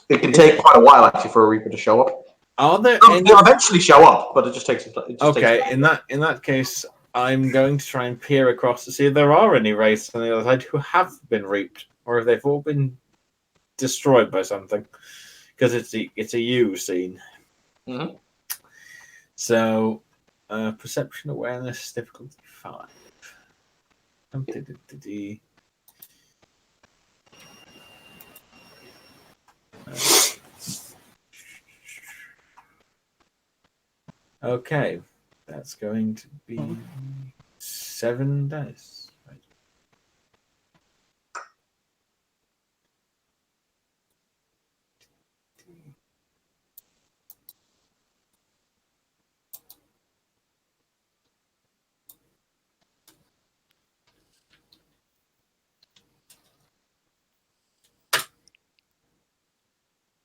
It can take quite a while actually for a Reaper to show up. Are there any? They'll eventually show up, but it just takes. Okay, in that case, I'm going to try and peer across to see if there are any wraiths on the other side who have been reaped, or if they've all been destroyed by something. Because it's a U scene. Mm-hmm. So, perception awareness difficulty 5. Okay, that's going to be 7 dice. Right.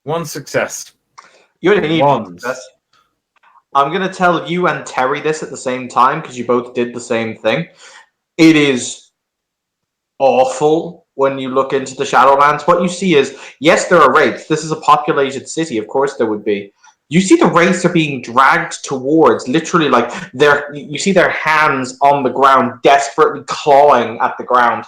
One success. You only need one Wands. success. I'm going to tell you and Terry this at the same time because you both did the same thing. It is awful when you look into the Shadowlands. What you see is, yes, there are wraiths. This is a populated city. Of course there would be. You see the wraiths are being dragged towards, literally like you see their hands on the ground, desperately clawing at the ground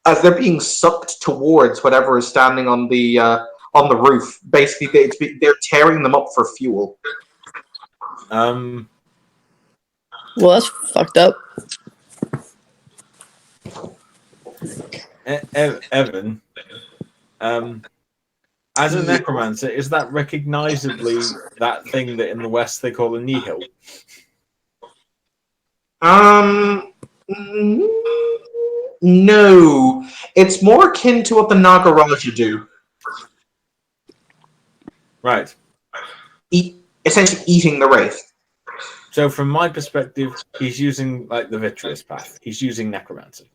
as they're being sucked towards whatever is standing on the roof. Basically, they're tearing them up for fuel. Well, that's fucked up. Evan, as a necromancer, is that recognizably that thing that in the West they call a nihil? No. It's more akin to what the Nagaraja do. Right. Essentially eating the wraith. So from my perspective, he's using like the vitreous path. He's using necromancy.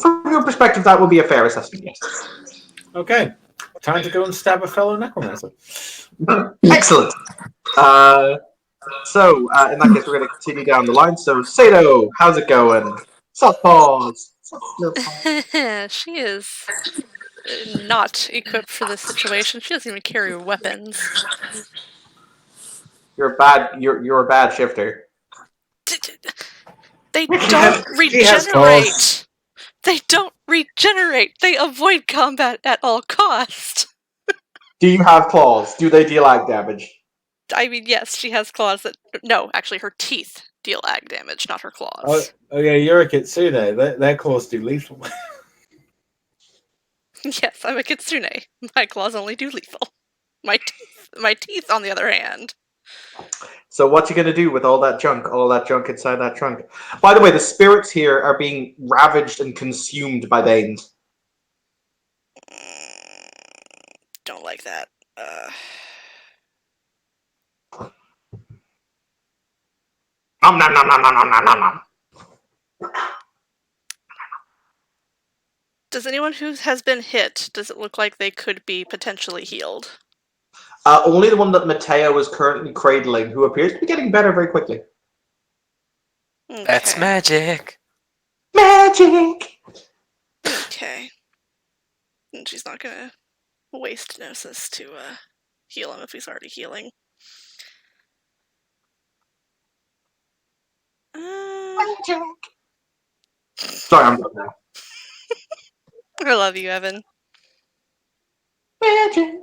From your perspective, that would be a fair assessment, yes. Okay. Time to go and stab a fellow necromancer. Excellent. So, in that case, we're going to continue down the line. So, Sato, how's it going? Soft paws. She is not equipped for this situation. She doesn't even carry weapons. You're a bad shifter. They don't regenerate. They don't regenerate. They avoid combat at all cost. Do you have claws? Do they deal ag damage? I mean, yes, she has claws that... No, actually, her teeth deal ag damage, not her claws. Oh yeah, you're a kitsune. Their claws do lethal. Yes, I'm a kitsune. My claws only do lethal. My teeth, on the other hand. So what you gonna do with all that junk inside that trunk? By the way, the spirits here are being ravaged and consumed by Banes. Don't like that. Nom nom nom nom nom nom nom nom. Does anyone who has been hit, does it look like they could be potentially healed? Only the one that Mateo is currently cradling, who appears to be getting better very quickly. Okay. That's magic. Magic! Okay. And she's not gonna waste Gnosis to heal him if he's already healing. Magic! Sorry, I'm done now. I love you, Evan. Magic!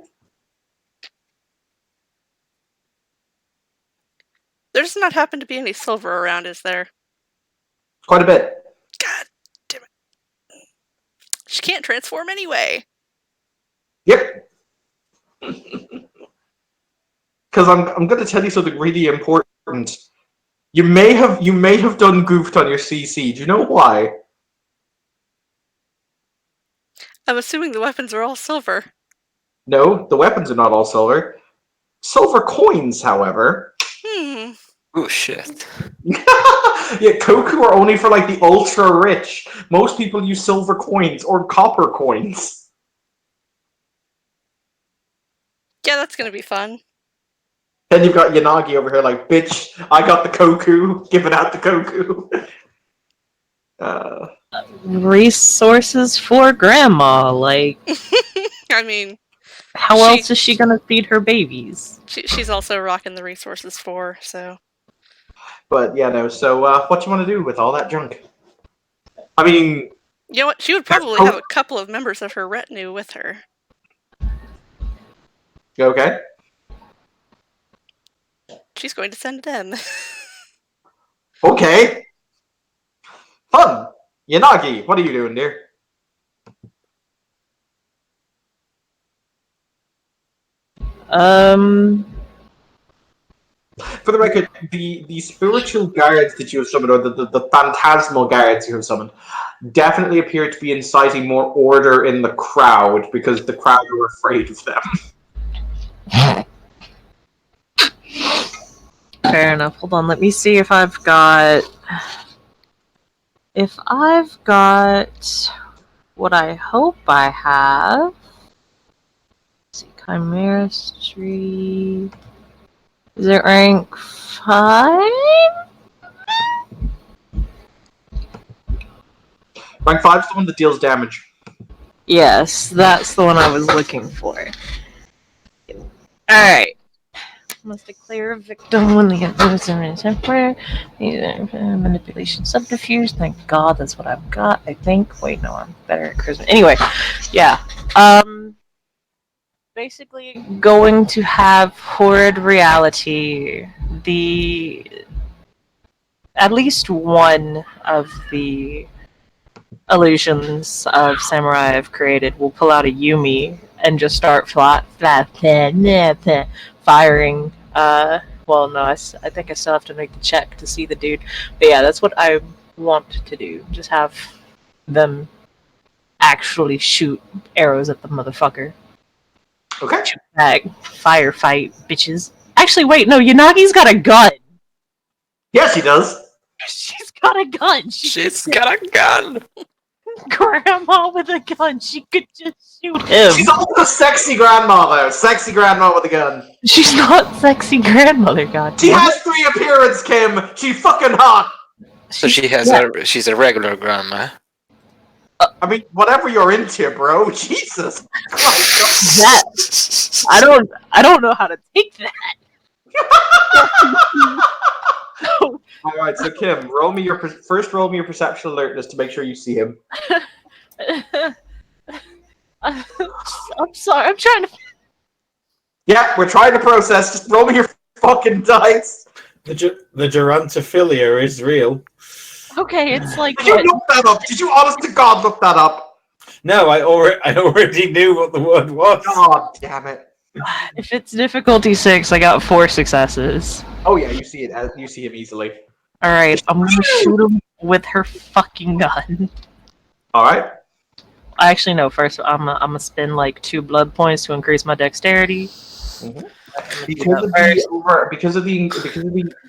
There does not happen to be any silver around, is there? Quite a bit. God damn it. She can't transform anyway. Yep. Because I'm going to tell you something really important. You may have done goofed on your CC. Do you know why? I'm assuming the weapons are all silver. No, the weapons are not all silver. Silver coins, however. Oh shit. Yeah, Koku are only for like the ultra rich. Most people use silver coins or copper coins. Yeah, that's gonna be fun. Then you've got Yanagi over here like, bitch, I got the Koku, giving out the Koku. Resources for grandma, like. I mean, How else is she gonna feed her babies? she's also rocking the resources for, so. But yeah, no. So what you want to do with all that junk? I mean, You know what? She would probably have a couple of members of her retinue with her. okay. She's going to send them. Okay. Fun. Yanagi, what are you doing, dear? For the record, the spiritual guards that you have summoned, or the phantasmal guards you have summoned, definitely appear to be inciting more order in the crowd because the crowd are afraid of them. Fair enough. Hold on, let me see if I've got... If I've got what I hope I have... Let's see, Chimera Street... Is it rank 5? Rank 5 is the one that deals damage. Yes, that's the one I was looking for. Alright. Must declare a victim when the adversary is temporary. Manipulation, subterfuge. Thank God that's what I've got, I think. Wait, no, I'm better at charisma. Anyway, yeah. Basically going to have horrid reality. At least one of the illusions of samurai I've created will pull out a Yumi and just start firing. Well, no, I think I still have to make the check to see the dude. But yeah, that's what I want to do. Just have them actually shoot arrows at the motherfucker. Okay. Firefight, bitches. Actually, wait, no, Yanagi's got a gun. Yes, he does. She's got a gun. She's got a gun. Grandma with a gun. She could just shoot him. She's also a sexy grandmother. Sexy grandma with a gun. She's not sexy grandmother, god. She has 3 appearance, Kim. She's fucking hot. So she's a regular grandma. I mean, whatever you're into, bro. Jesus. That I don't know how to take that. All right, so Kim, roll me your perception alertness to make sure you see him. I'm sorry. I'm trying to. Yeah, we're trying to process. Just roll me your fucking dice. The gerontophilia is real. Okay, it's like. Did you look that up? Did you, honest to God, look that up? No, I already knew what the word was. God damn it! If it's difficulty 6, I got 4 successes. Oh yeah, you see it. You see him easily. All right, I'm gonna shoot him with her fucking gun. All right. Actually, no. First, I'm gonna spend like 2 blood points to increase my dexterity. Mm-hmm. Because of the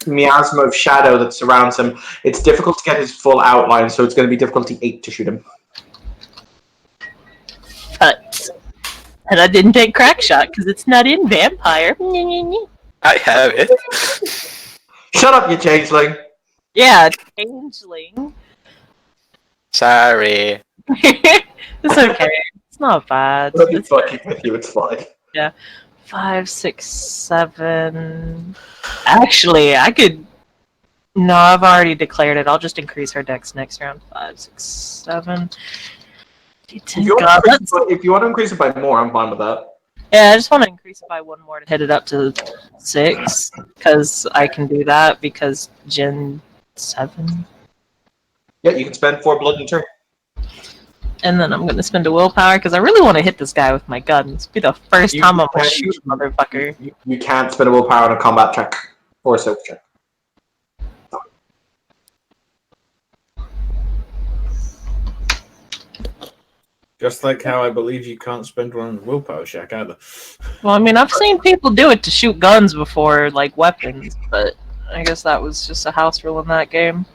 miasma of shadow that surrounds him, it's difficult to get his full outline. So it's going to be difficulty 8 to shoot him. But and I didn't take crack shot because it's not in vampire. I have it. Shut up, you changeling. Yeah, changeling. Sorry. It's okay. It's not bad. It's fucking with you. It's fine. Yeah. 5, 6, 7. Actually, I could. No, I've already declared it. I'll just increase her dex next round. 5, 6, 7. If you want to increase it by more, I'm fine with that. Yeah, I just want to increase it by 1 more to hit it up to 6. Because I can do that because Gen 7. Yeah, you can spend 4 blood in turn. And then I'm going to spend a willpower because I really want to hit this guy with my gun. This will be the first time I'm going to shoot a motherfucker. You can't spend a willpower on a combat check or a soap check. Just like how I believe you can't spend one on a willpower check either. Well, I mean, I've seen people do it to shoot guns before, like weapons, but I guess that was just a house rule in that game.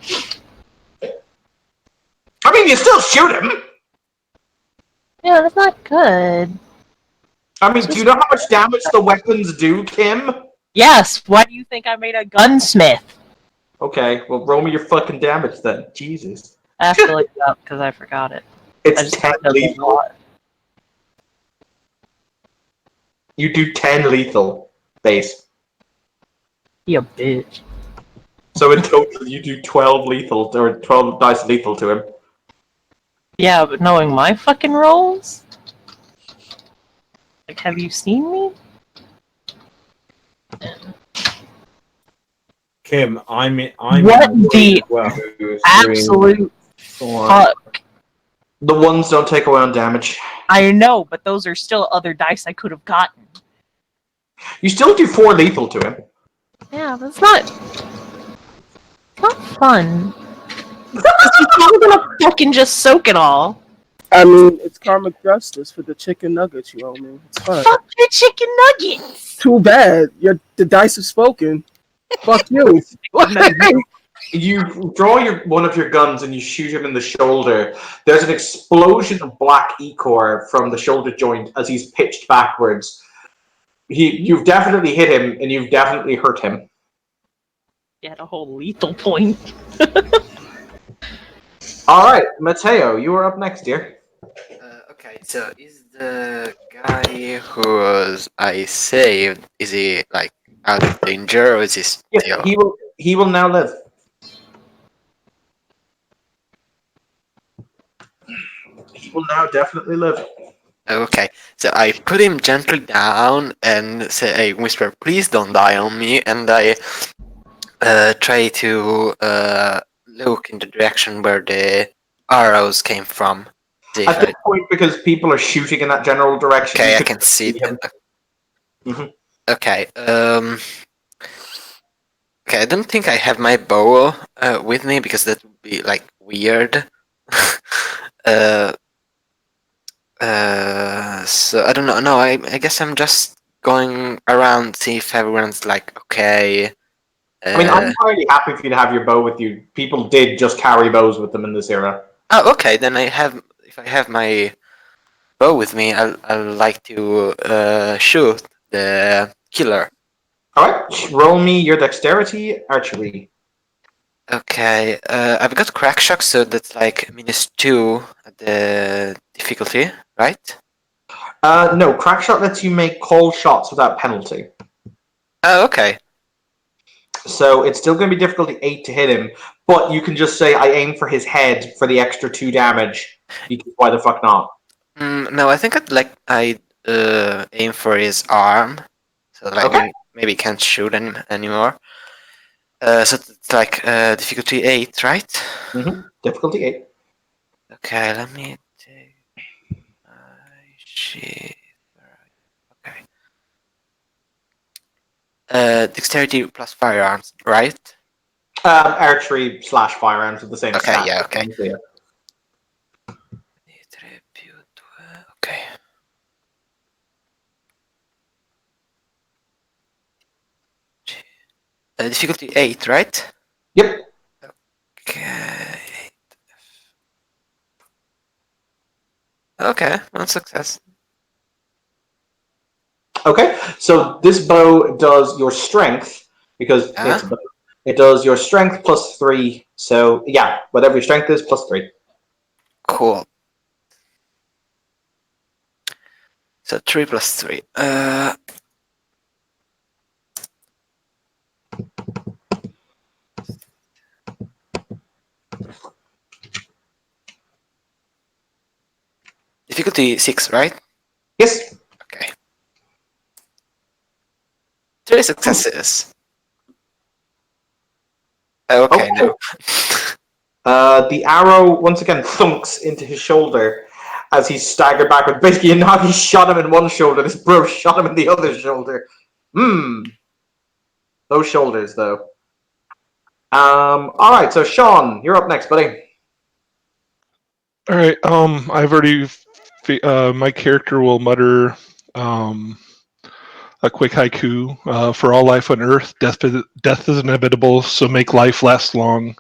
I mean, you still shoot him! Yeah, that's not good. I mean, do you know how much damage the weapons do, Kim? Yes, why do you think I made a gunsmith? Okay, well, roll me your fucking damage then. Jesus. I have to look it up because I forgot it. It's 10 lethal. You do 10 lethal base. You bitch. So in total, you do 12 lethal, or 12 dice lethal to him. Yeah, but knowing my fucking rolls? Like, have you seen me? Kim, I'm What in the well. 2, 3, absolute 4. fuck? The ones don't take away on damage. I know, but those are still other dice I could have gotten. You still do 4 lethal to him. Yeah, but it's not fun. Because he's probably gonna fucking just soak it all. I mean, it's karmic justice for the chicken nuggets you owe me. It's fine. Fuck your chicken nuggets! Too bad. The dice have spoken. Fuck you. You draw one of your guns and you shoot him in the shoulder. There's an explosion of black ichor from the shoulder joint as he's pitched backwards. You've definitely hit him and you've definitely hurt him. You had a whole lethal point. Alright, Mateo, you are up next, dear. Okay, so is the guy who I saved, is he like out of danger or is he still? Yes, he will now live. He will now definitely live. Okay, so I put him gently down and say, "Hey, whisper, please don't die on me." And I try to look in the direction where the arrows came from. At this point, because people are shooting in that general direction, Okay, you I could can see him. them. Okay. Okay, I don't think I have my bow with me because that would be like weird. So I don't know. No, I guess I'm just going around see if everyone's like okay. I mean, I'm entirely happy for you to have your bow with you. People did just carry bows with them in this era. Oh, okay. Then if I have my bow with me, I'll like to shoot the killer. Alright, roll me your dexterity archery. Okay, I've got crack shock, so that's like -2 at the difficulty, right? No, crack shot lets you make cold shots without penalty. Oh, okay. So it's still going to be difficulty 8 to hit him, but you can just say, I aim for his head for the extra 2 damage, because why the fuck not? No, I think I'd aim for his arm, so like Okay. maybe can't shoot anymore. So it's like difficulty 8, right? Mm-hmm. Difficulty 8. Okay, let me take my shit. Okay. Dexterity plus firearms, right? Archery / firearms with the same Okay, stat. yeah, okay. Yeah. Okay. Difficulty 8, right? Yep. Okay. Okay, one success. Okay, so this bow does your strength, because it does your strength plus 3. So, yeah, whatever your strength is, plus 3. Cool. So 3 plus 3. Difficulty 6, right? Yes. Okay. 3 successes. Okay, no. The arrow once again thunks into his shoulder as he's staggered backward. Basically, Inagi shot him in one shoulder, this bro shot him in the other shoulder. Those shoulders, though. Alright, so Sean, you're up next, buddy. All right. I've already. My character will mutter a quick haiku. For all life on Earth, death is inevitable. So make life last long.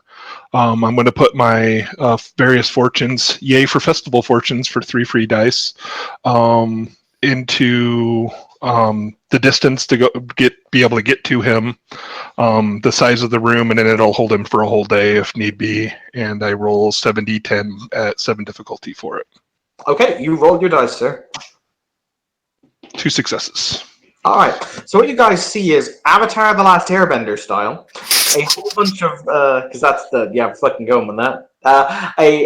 I'm going to put my various fortunes, yay for festival fortunes for 3 free dice, into the distance to be able to get to him, the size of the room, and then it'll hold him for a whole day if need be. And I roll 7d10 at 7 difficulty for it. Okay, you rolled your dice, sir. 2 successes. Alright, so what you guys see is Avatar The Last Airbender style. A whole bunch of, because that's the, yeah, I'm fucking going with that.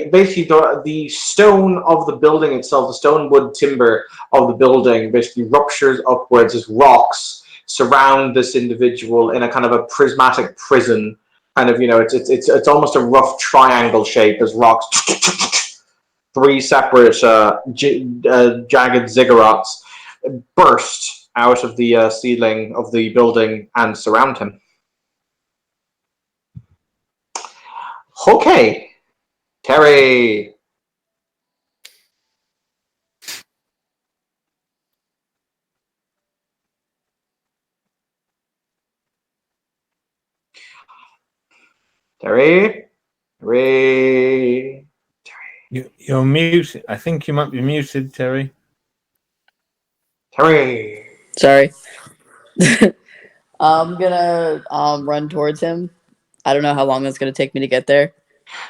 Basically, the stone of the building itself, the stone wood timber of the building basically ruptures upwards as rocks surround this individual in a kind of a prismatic prison. Kind of, it's almost a rough triangle shape as rocks, three separate jagged ziggurats burst out of the ceiling of the building and surround him. Okay, Terry. Terry. Terry. You're muted. I think you might be muted, Terry. Terry. Sorry. I'm gonna run towards him. I don't know how long it's gonna take me to get there.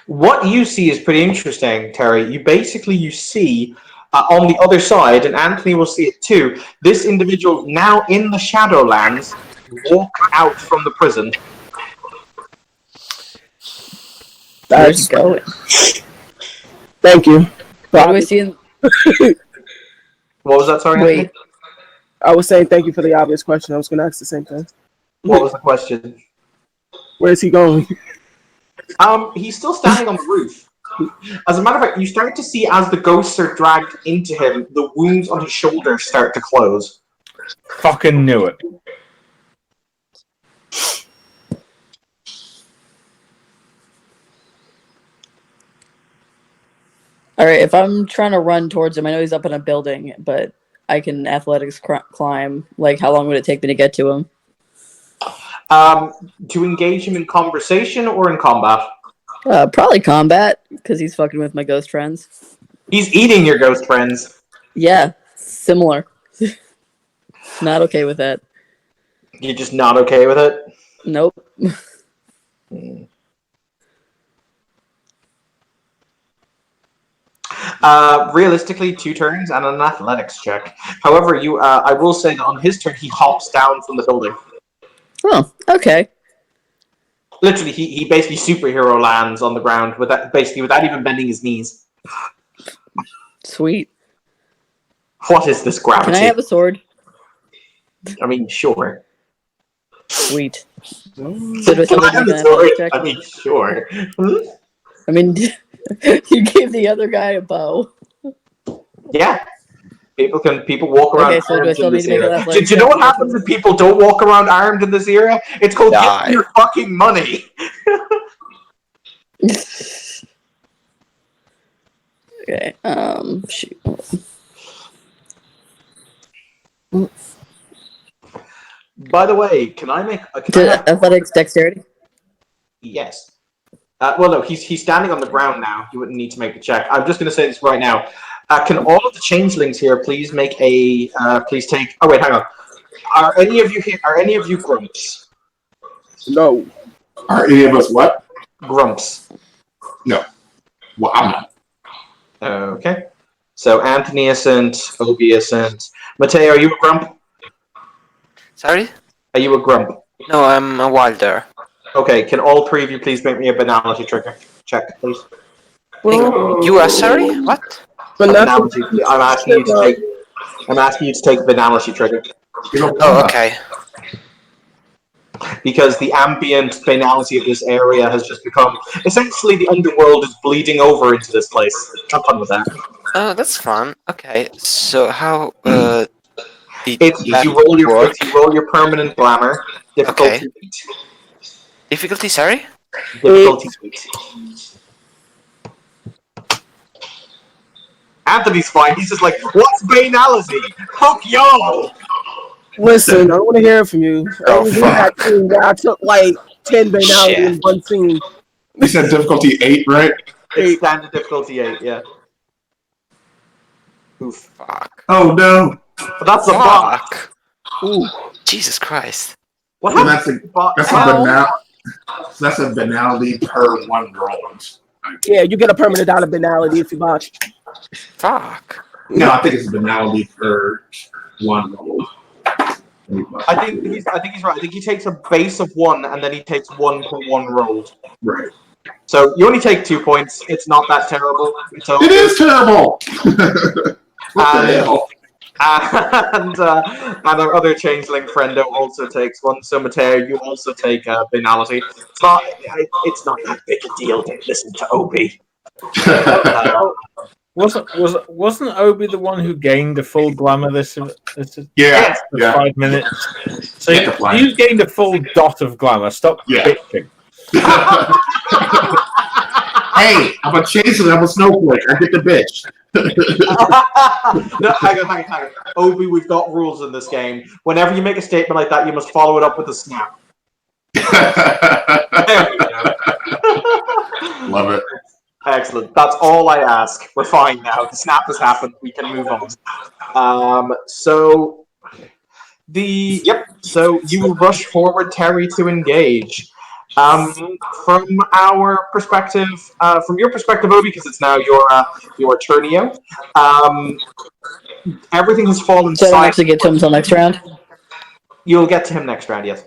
What you see is pretty interesting, Terry. You see on the other side, and Anthony will see it too, this individual now in the Shadowlands walk out from the prison. Where's he going? Thank you. What do we see in... What was that, sorry? Wait. Anthony? I was saying thank you for the obvious question. I was going to ask the same thing. What was the question? Where is he going? He's still standing on the roof. As a matter of fact, you start to see as the ghosts are dragged into him, the wounds on his shoulders start to close. Fucking knew it. Alright, if I'm trying to run towards him, I know he's up in a building, but I can athletics climb. Like, how long would it take me to get to him? To engage him in conversation or in combat? Probably combat, because he's fucking with my ghost friends. He's eating your ghost friends. Yeah, similar. Not okay with that. You're just not okay with it? Nope. Realistically, 2 turns and an athletics check. However, I will say that on his turn, he hops down from the building. Oh, okay. Literally, he basically superhero lands on the ground without even bending his knees. Sweet. What is this gravity? Can I have a sword? I mean, sure. Sweet. So do I Can still I need to have make a an sword? athletics check? I mean, sure. I mean, you gave the other guy a bow. Yeah. People walk around Okay, so do I armed still in need this to make an era. athletics Do you know check what to get to happens him? if people don't walk around armed in this era? It's called Die. get your fucking money. Okay, shoot. By the way, can I have... Athletics dexterity? Yes. Well, no, he's standing on the ground now. You wouldn't need to make the check. I'm just going to say this right now. Can all of the changelings here please make a... please take... Oh, wait, hang on. Are any of you here... Are any of you grumps? No. Are any of us what? Grumps. No. Well, I'm not. Okay. So Anthony isn't, Obi isn't. Mateo, are you a grump? Sorry? Are you a grump? No, I'm a wilder. Okay, can all 3 of you please make me a banality check, please? You are sorry? What? Banality. I'm asking you to take banality trigger. Oh, okay. Because the ambient banality of this area has just become... Essentially, the underworld is bleeding over into this place. Have fun with that. Oh, that's fun. Okay, so how did If you work? roll your permanent glamour, difficulty Okay. Difficulty, sorry? difficulty 8. Anthony's fine. He's just like, what's banality? Fuck y'all! Listen, I want to hear it from you. Oh, I did fuck. that scene where I took like 10 banality in Shit. one scene. You said difficulty 8, right? It's standard difficulty 8, yeah. Oof. Fuck. Oh no. But that's a box. Fuck. Ooh. Jesus Christ. What Well, happened? that's a banality per 1 roll. Yeah, you get a permanent dollar banality if you botch. Fuck. No, I think it's banality per 1 roll. I think he's right. I think he takes a base of 1, and then he takes 1 per 1 rolled. Right. So you only take 2 points. It's not that terrible. It is terrible. What the hell? And our other changeling friendo also takes 1. So Mateo, you also take banality. It's not that big a deal. Don't listen to Obi. Wasn't Obi the one who gained a full glamour this Yeah. 5 minutes? So Yeah, you gained a full dot of glamour. Stop bitching. Hey, I'm a chaser. I'm a snowflake. I get the bitch. No, hang on. Obi, we've got rules in this game. Whenever you make a statement like that, you must follow it up with a snap. There we go. Love it. Excellent. That's all I ask. We're fine now. The snap has happened. We can move on. So you rush forward, Terry, to engage. From our perspective, from your perspective, Obi, because it's now your turnio, everything has fallen So I don't silent. actually get to him until next round? You'll get to him next round, yes.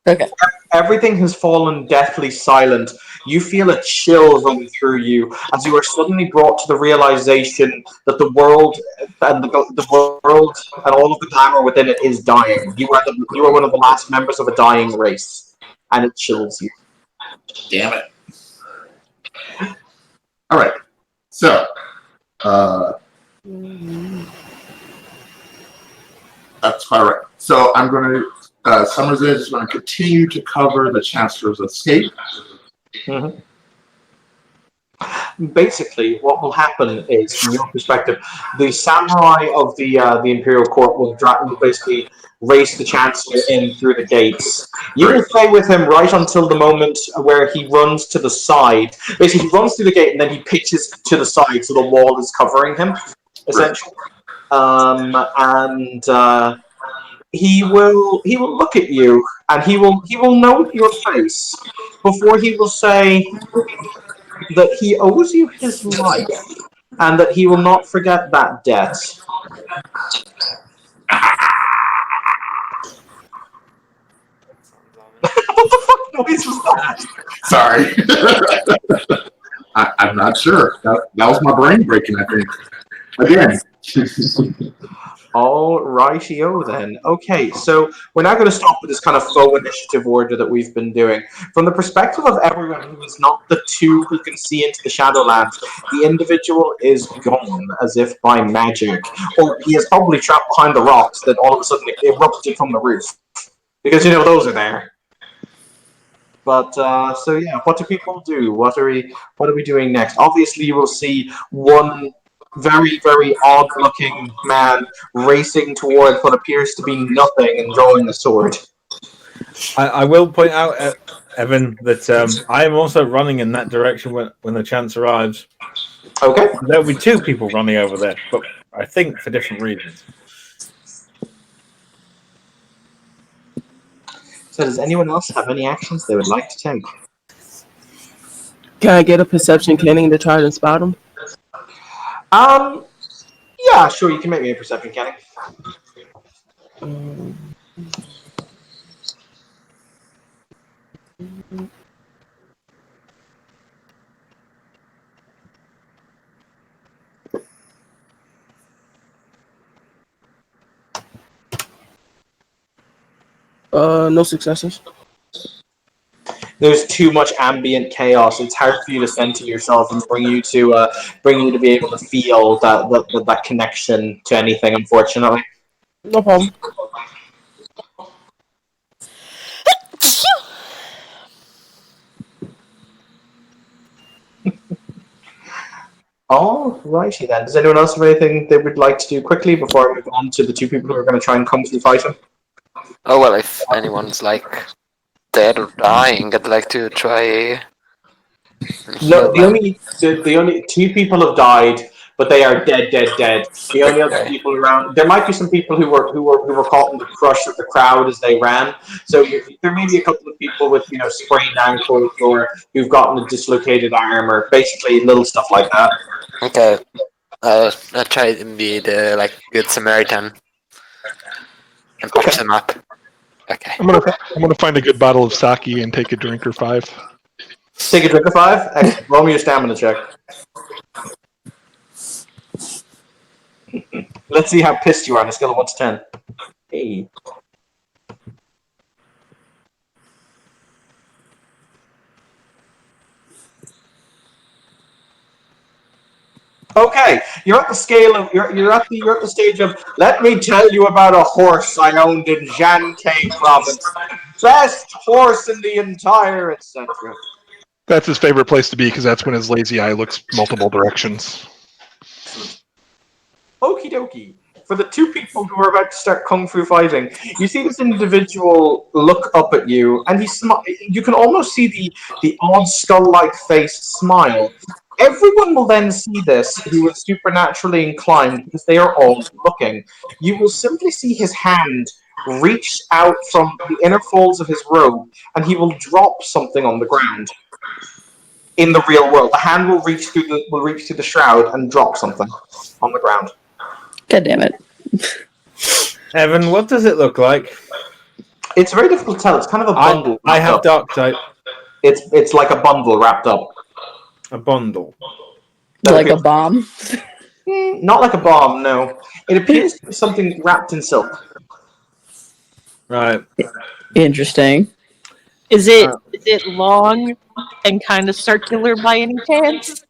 Okay. Everything has fallen deathly silent. You feel a chill run through you as you are suddenly brought to the realization that the world and the world and all of the glamour within it is dying. You are one of the last members of a dying race, and it chills you. Damn it. All right. So, that's quite right. So I'm going to. Summer's Edge is going to continue to cover the Chancellor's escape. Mm-hmm. Basically, what will happen is, from your perspective, the samurai of the Imperial Court will basically race the Chancellor in through the gates. You will stay with him right until the moment where he runs to the side. Basically, he runs through the gate and then he pitches to the side, so the wall is covering him, essentially. He will look at you and he will note your face before he will say that he owes you his life and that he will not forget that debt. What the fuck noise was that? Sorry. I'm not sure. That was my brain breaking, I think. Again. All rightio then. Okay, so we're now going to stop with this kind of faux initiative order that we've been doing. From the perspective of everyone who is not the two who can see into the Shadowlands, the individual is gone as if by magic. Or he is probably trapped behind the rocks that all of a sudden erupted from the roof. Because, those are there. But, so yeah, what do people do? What are we doing next? Obviously, you will see one very, very odd-looking man racing towards what appears to be nothing and drawing a sword. I will point out, Evan, that I am also running in that direction when the chance arrives. Okay. There'll be 2 people running over there, but I think for different reasons. So does anyone else have any actions they would like to take? Can I get a perception canning to try to spot him? Yeah, sure, you can make me a perception canning. No successes. There's too much ambient chaos. It's hard for you to center yourself and bring you to be able to feel that connection to anything. Unfortunately. No problem. Alrighty then. Does anyone else have anything they would like to do quickly before I move on to the 2 people who are going to try and come through fight him? Oh well, if anyone's dead or dying, I'd like to try. No, the only 2 people have died, but they are dead. The only other people around, there might be some people who were caught in the crush of the crowd as they ran. So there may be a couple of people with sprained ankles or who've gotten a dislocated arm or basically little stuff like that. Okay, I'll try and be the good Samaritan. and pops them up. Okay. I'm gonna find a good bottle of sake and take a drink or 5. Take a drink of 5. Excellent. Roll me your stamina check. Let's see how pissed you are on a scale of 1 to 10. Hey. Okay, you're at the scale of you're at the stage of let me tell you about a horse I owned in Jankei province. Best horse in the entire etc. That's his favorite place to be because that's when his lazy eye looks multiple directions. Excellent. Okie dokie. For the 2 people who are about to start kung fu fighting, you see this individual look up at you, and you can almost see the odd skull-like face smile. Everyone will then see this who is supernaturally inclined because they are all looking. You will simply see his hand reach out from the inner folds of his robe, and he will drop something on the ground. In the real world, the hand will reach through the shroud and drop something on the ground. God damn it. Evan, what does it look like? It's very difficult to tell. It's kind of a bundle. I have up. dark type. It's like a bundle wrapped up. A bundle. Like a bomb? Not like a bomb, no. It appears to be something wrapped in silk. Right. Interesting. Is it long and kind of circular by any chance?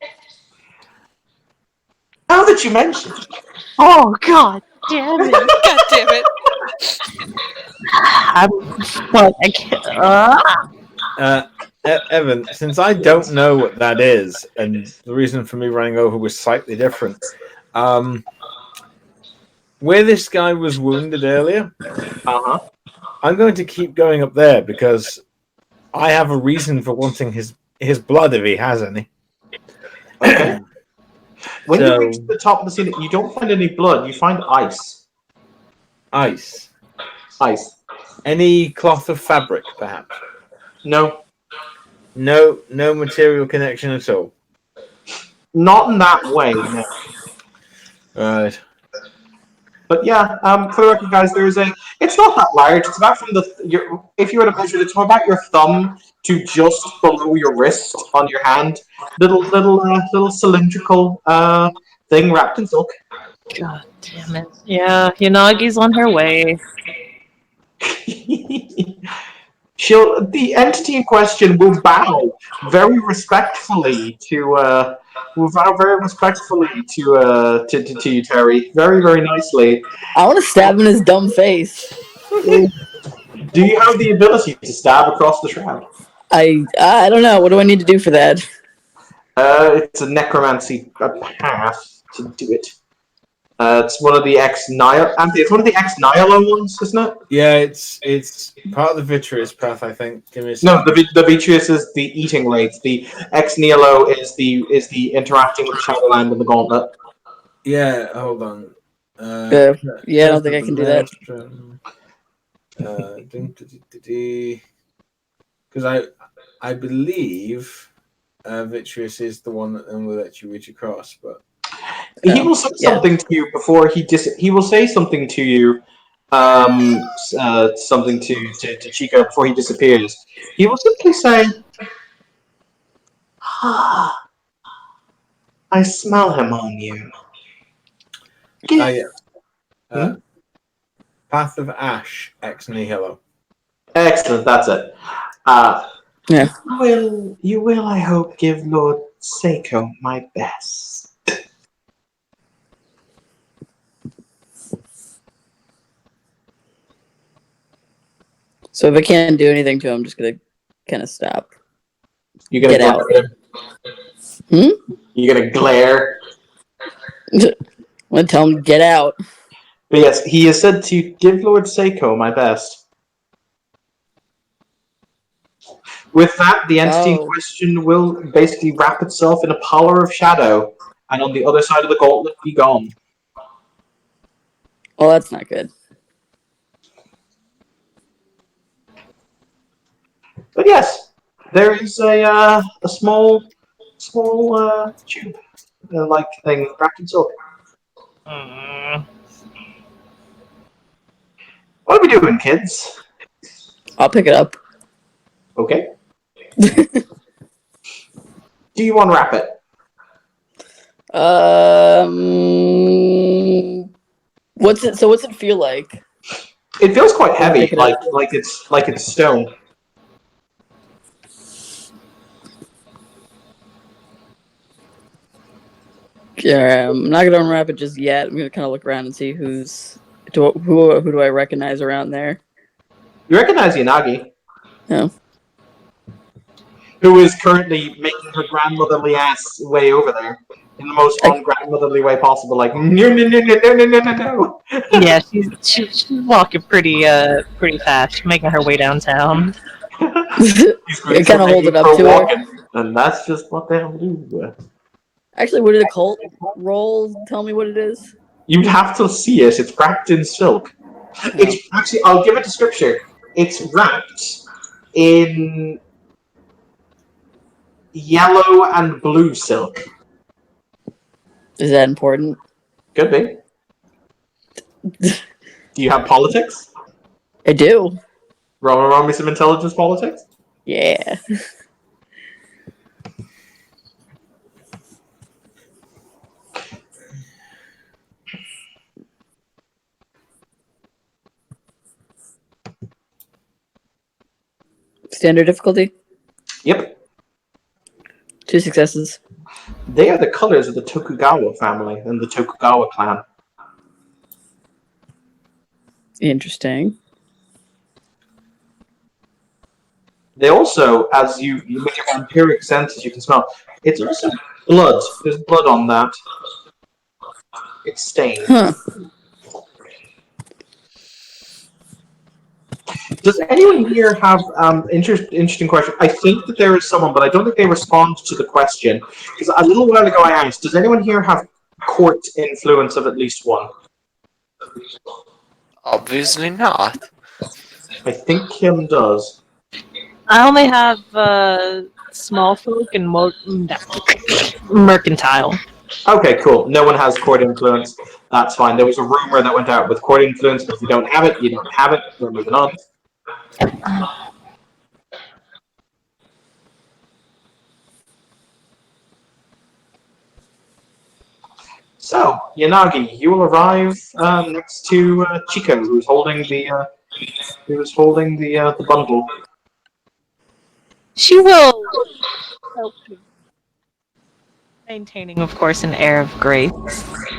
Now that you mention it. Oh god damn it! God damn it. I can't. Evan, since I don't know what that is, and the reason for me running over was slightly different, where this guy was wounded earlier, I'm going to keep going up there because I have a reason for wanting his blood if he has any. Okay. When you reach the top of the scene, you don't find any blood. You find ice. Ice. Ice. Any cloth of fabric, perhaps? No. No material connection at all. Not in that way, no. Right. But yeah, for the record, guys, it's not that large. It's about if you were to measure it, it's about your thumb to just below your wrist on your hand. Little cylindrical thing wrapped in silk. God damn it. Yeah, Yanagi's on her way. The entity in question will bow very respectfully to you, Terry. Very, very nicely. I want to stab him in his dumb face. Do you have the ability to stab across the shroud? I don't know. What do I need to do for that? It's a necromancy path to do it. It's one of the It's one of the ex-Nihilo ones, isn't it? Yeah, it's part of the Vitreous path, I think. Give me a No, second. the Vitreous is the eating rates. The ex-Nihilo is the interacting with the Shadowland and the Gauntlet. Yeah, hold on. Yeah, I don't think I can do that. Because I believe Vitreous is the one that then will let you reach across, but He will say something to you before he will say something to you, something to Chico before he disappears. He will simply say, I smell him on you. yeah. Path of Ash, ex nihilo. Excellent, that's it. Yeah. You will, I hope, give Lord Seiko my best. So if I can't do anything to him, I'm just gonna kind of stop. You're gonna Get out. You're gonna glare. I'm gonna tell him get out. But yes, he has said to give Lord Seiko my best. With that, the entity in question will basically wrap itself in a pallor of shadow, and on the other side of the gauntlet be gone. Well, that's not good. But yes, there is a small tube like thing wrapped in silk. What are we doing, kids? I'll pick it up. Okay. Do you unwrap it? What's it? So what's it feel like? It feels quite When I heavy, pick it up? like it's stone. Yeah, I'm not gonna unwrap it just yet. I'm gonna kind of look around and see who do I recognize around there. You recognize Yanagi, No. who is currently making her grandmotherly ass way over there in the most ungrandmotherly way possible. Like no no no no no no no no no. Yeah, she's walking pretty fast, making her way downtown. I kind of hold it up to her. Walking, and that's just what they'll do. Actually, what did a cult roll tell me what it is? You'd have to see it. It's wrapped in silk. It's actually, I'll give it a scripture. It's wrapped in yellow and blue silk. Is that important? Could be. Do you have politics? I do. Roll me some intelligence politics. Yeah. Standard difficulty? Yep. 2 successes. They are the colors of the Tokugawa family and the Tokugawa clan. Interesting. They also, as you with your vampiric senses, you can smell. It's also blood. There's blood on that. It's stained. Huh. Does anyone here have interesting question? I think that there is someone, but I don't think they respond to the question. Because a little while ago I asked, does anyone here have court influence of at least one? Obviously not. I think Kim does. I only have small folk and mercantile. Okay, cool. No one has court influence. That's fine. There was a rumor that went out with court influence, but if you don't have it, you don't have it. We're moving on. So, Yanagi, you will arrive next to Chico, who's holding the the bundle. She will help you. Maintaining, of course, an air of grace.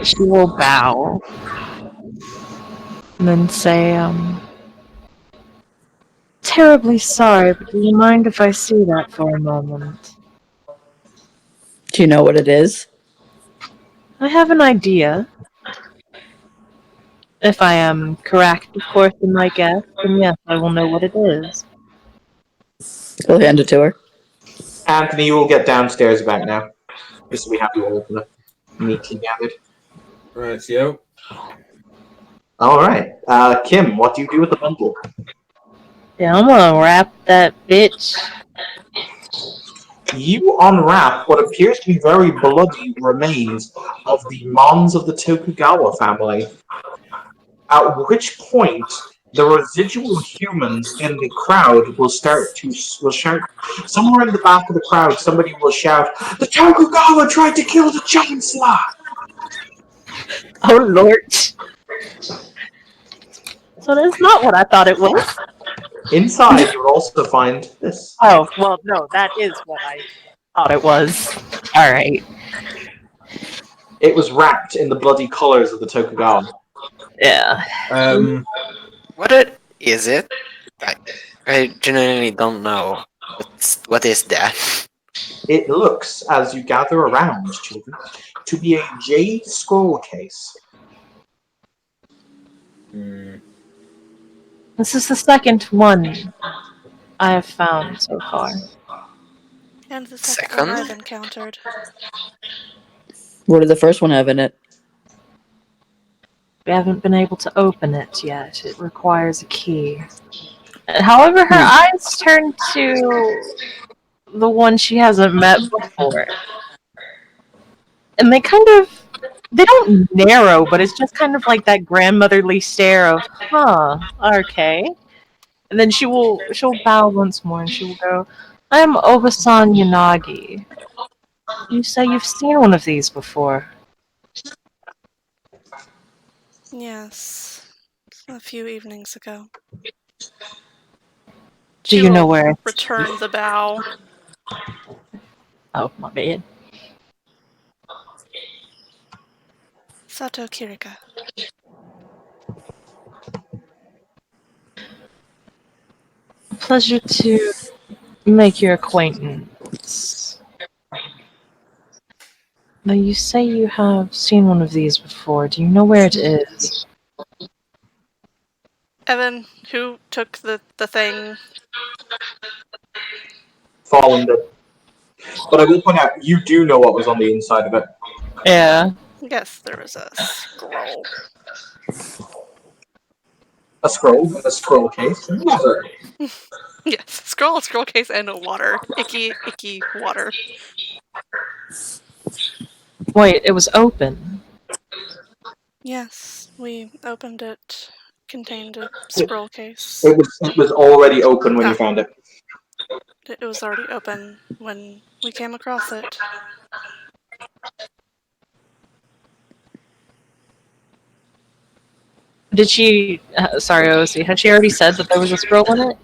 She will bow and then say, terribly sorry, but do you mind if I see that for a moment? Do you know what it is? I have an idea. If I am correct, of course, in my guess, then yes, I will know what it is. I'll hand it to her. Anthony, you will get downstairs back now. Just so we have you all neatly gathered. Right, yo. Alright. Kim, what do you do with the bundle? Yeah, I'm gonna wrap that bitch. You unwrap what appears to be very bloody remains of the Mons of the Tokugawa family. At which point, the residual humans in the crowd will shout. Somewhere in the back of the crowd, somebody will shout, "The Tokugawa tried to kill the Chancellor!" Oh lord. So that's not what I thought it was. Inside, you will also find this. Oh, well, no, that is what I thought it was. Alright. It was wrapped in the bloody colors of the Tokugawa. Yeah. Is it? I genuinely don't know. What is that? It looks, as you gather around, children, to be a jade scroll case. This is the second one I have found so far. And the second one I've encountered. What did the first one have in it? We haven't been able to open it yet. It requires a key. However, her eyes turn to the one she hasn't met before. And they kind of They don't narrow, but it's just kind of like that grandmotherly stare of, huh, okay. And then she'll bow once more and she will go, I am Obasan Yanagi. You say you've seen one of these before. Yes, a few evenings ago. Do She you know will where? return the bow. Oh, my bad. Sato Kirika. Pleasure to make your acquaintance. Now, you say you have seen one of these before. Do you know where it is? Evan, who took the thing? Fallen did. But I will point out, you do know what was on the inside of it. Yeah. Yes, there was a scroll. A scroll in a scroll case. Water. Yes, scroll case, and a water. Icky water. Wait, it was open. Yes, we opened it. Contained a scroll case. It was already open when you Ah. found it. It was already open when we came across it. Did she? Sorry, OC. Had she already said that there was a scroll in it?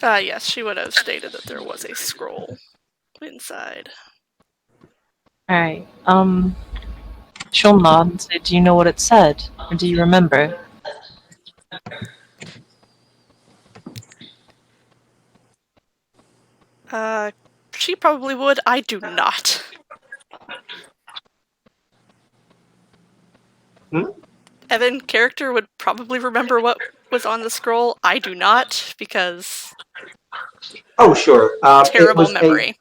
Yes, she would have stated that there was a scroll inside. Alright. She'll nod and say, do you know what it said? Or do you remember? She probably would. I do not. Evan, character, would probably remember what was on the scroll. I do not, because Oh, sure. It terrible was memory.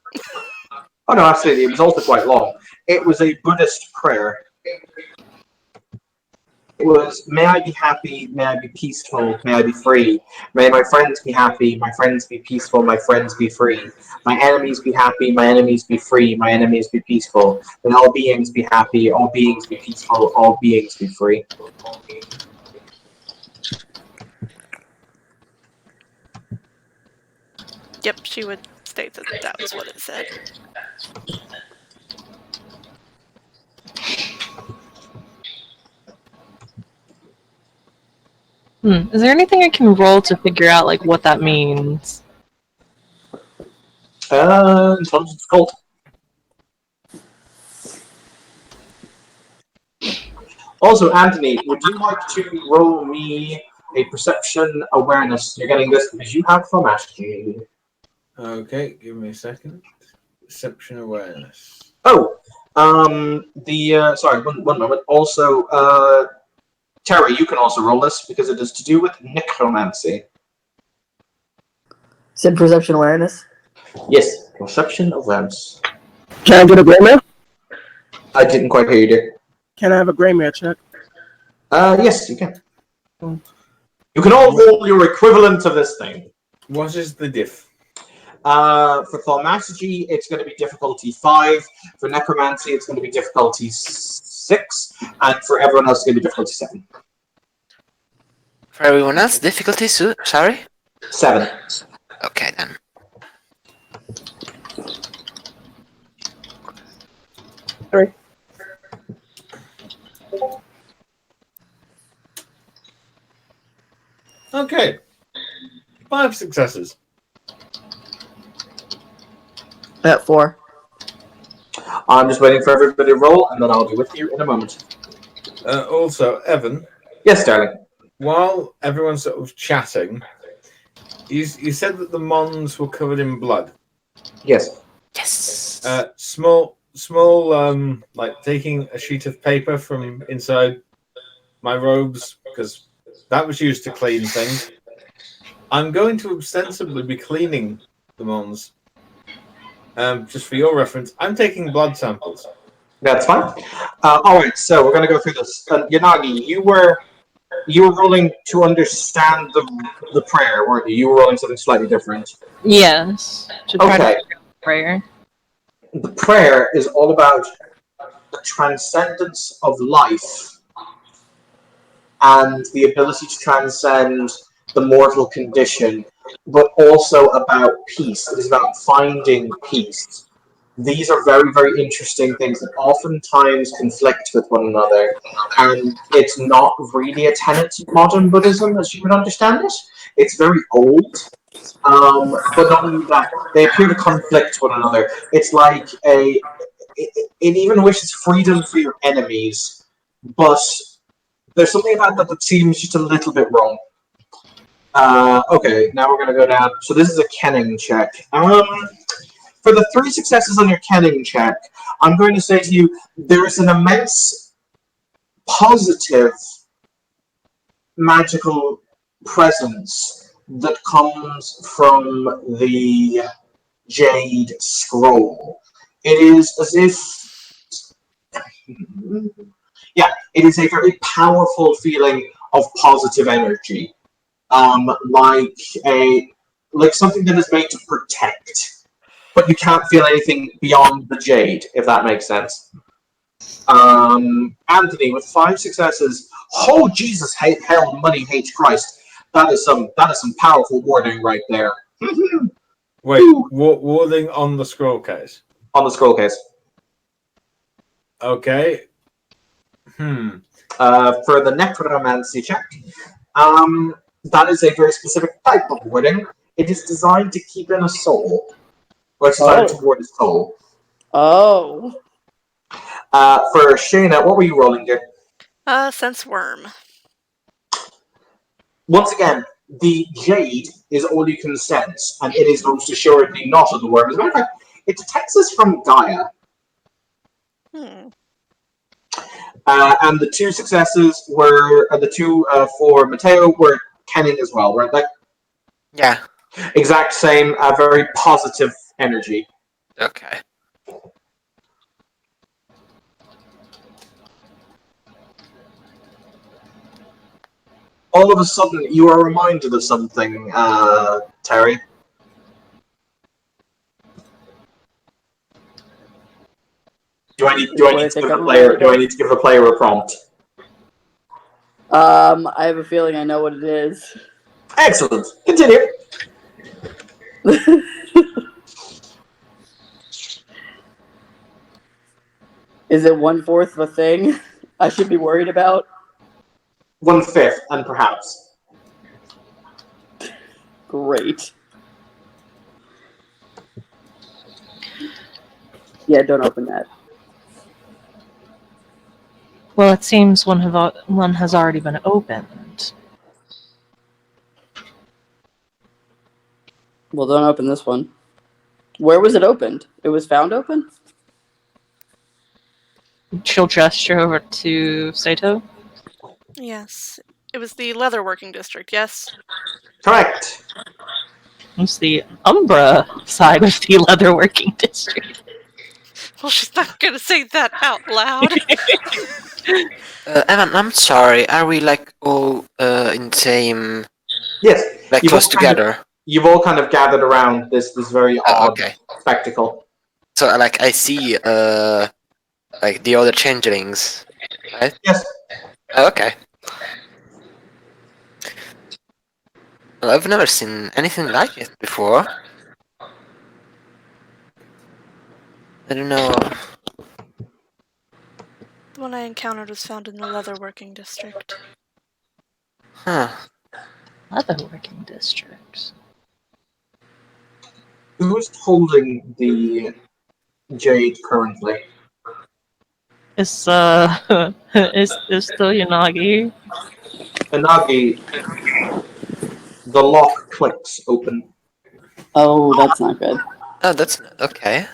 Oh, no, absolutely. It was also quite long. It was a Buddhist prayer. It was, may I be happy, may I be peaceful, may I be free. May my friends be happy, my friends be peaceful, my friends be free. My enemies be happy, my enemies be free, my enemies be peaceful. May all beings be happy, all beings be peaceful, all beings be free. Yep, she would state that that was what it said. Is there anything I can roll to figure out like what that means? Intelligence cult. Also, Anthony, would you like to roll me a perception awareness? You're getting this because you have Thaumaturgy. Okay, give me a second. Perception awareness. Oh, sorry, one moment. Also, Terry, you can also roll this because it is to do with necromancy. Said perception awareness. Yes, perception awareness. Can I get a Greymare? I didn't quite hear you, dear. Can I have a Greymare check? Yes, you can. You can all roll your equivalent of this thing. What is the diff? For Thaumaturgy, it's going to be difficulty 5. For Necromancy, it's going to be difficulty 6. And for everyone else, it's going to be difficulty 7. For everyone else, difficulty, sorry? 7. Okay, then. Three. Okay. 5 successes. At 4. I'm just waiting for everybody to roll, and then I'll be with you in a moment. Also, Evan. Yes, darling. While everyone's sort of chatting, you said that the Mons were covered in blood. Yes. Yes. Small, like taking a sheet of paper from inside my robes, because that was used to clean things. I'm going to ostensibly be cleaning the Mons. Just for your reference, I'm taking blood samples. That's fine. All right, so we're going to go through this. Yanagi, you were rolling to understand the prayer, weren't you? You were rolling something slightly different. Yes. To try to Okay. figure out the prayer. The prayer is all about the transcendence of life and the ability to transcend the mortal condition, but also about peace. It is about finding peace. These are very, very interesting things that oftentimes conflict with one another, and it's not really a tenet of modern Buddhism as you would understand it. It's very old, but not only that, they appear to conflict one another. It's like it even wishes freedom for your enemies, but there's something about that that seems just a little bit wrong. Okay, now we're going to go down. So this is a kenning check. For the 3 successes on your kenning check, I'm going to say to you, there's an immense positive magical presence that comes from the Jade Scroll. It is as if, yeah, it is a very powerful feeling of positive energy, like a like something that is made to protect, but you can't feel anything beyond the jade, if that makes sense. Anthony with 5 successes. Oh Jesus, hell, money hates Christ. That is some powerful warding right there. Wait, warding on the scroll case? On the scroll case. Okay. For the necromancy check, that is a very specific type of warding. It is designed to keep in a soul. Or it's designed to ward a soul. Oh. For Shayna, what were you rolling here? Sense worm. Once again, the jade is all you can sense, and it is most assuredly not of the worm. As a matter of fact, it detects us from Gaia. And the 2 successes were the 2 for Mateo were kenning as well, right? Like, Yeah. exact same, very positive energy. Okay. All of a sudden, you are reminded of something, Terry. Do I need to give the player a prompt? I have a feeling I know what it is. Excellent. Continue. Is it 1/4 of a thing I should be worried about? 1/5, and perhaps. Great. Yeah, don't open that. Well, it seems one has already been opened. Well, don't open this one. Where was it opened? It was found open? She'll gesture over to Sato. Yes. It was the leatherworking district, yes? Correct. It's the Umbra side of the leatherworking district. Well, she's not gonna say that out loud. Evan, I'm sorry. Are we like all in the same? Yes. Like close together. You've all kind of gathered around this very odd spectacle. So like I see like the other changelings, right? Yes. Okay. Well, I've never seen anything like it before. I don't know. The one I encountered was found in the leatherworking district. Huh. Leatherworking district. Who's holding the jade currently? Is still Yanagi? Inagi, the lock clicks open. Oh, that's not good. Oh, that's okay.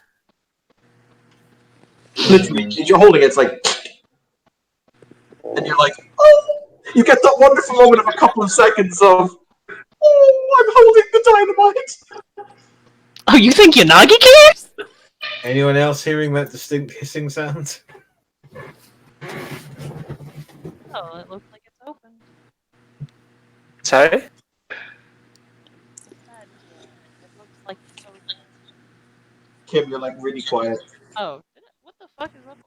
Literally, you're holding it, it's like, and you're like, oh! You get that wonderful moment of a couple of seconds of, oh, I'm holding the dynamite! Oh, you think Yanagi cares? Anyone else hearing that distinct hissing sound? Oh, it looks like it's open. Sorry? It looks like it's open. Kim, you're like really quiet. Oh, what the fuck is up?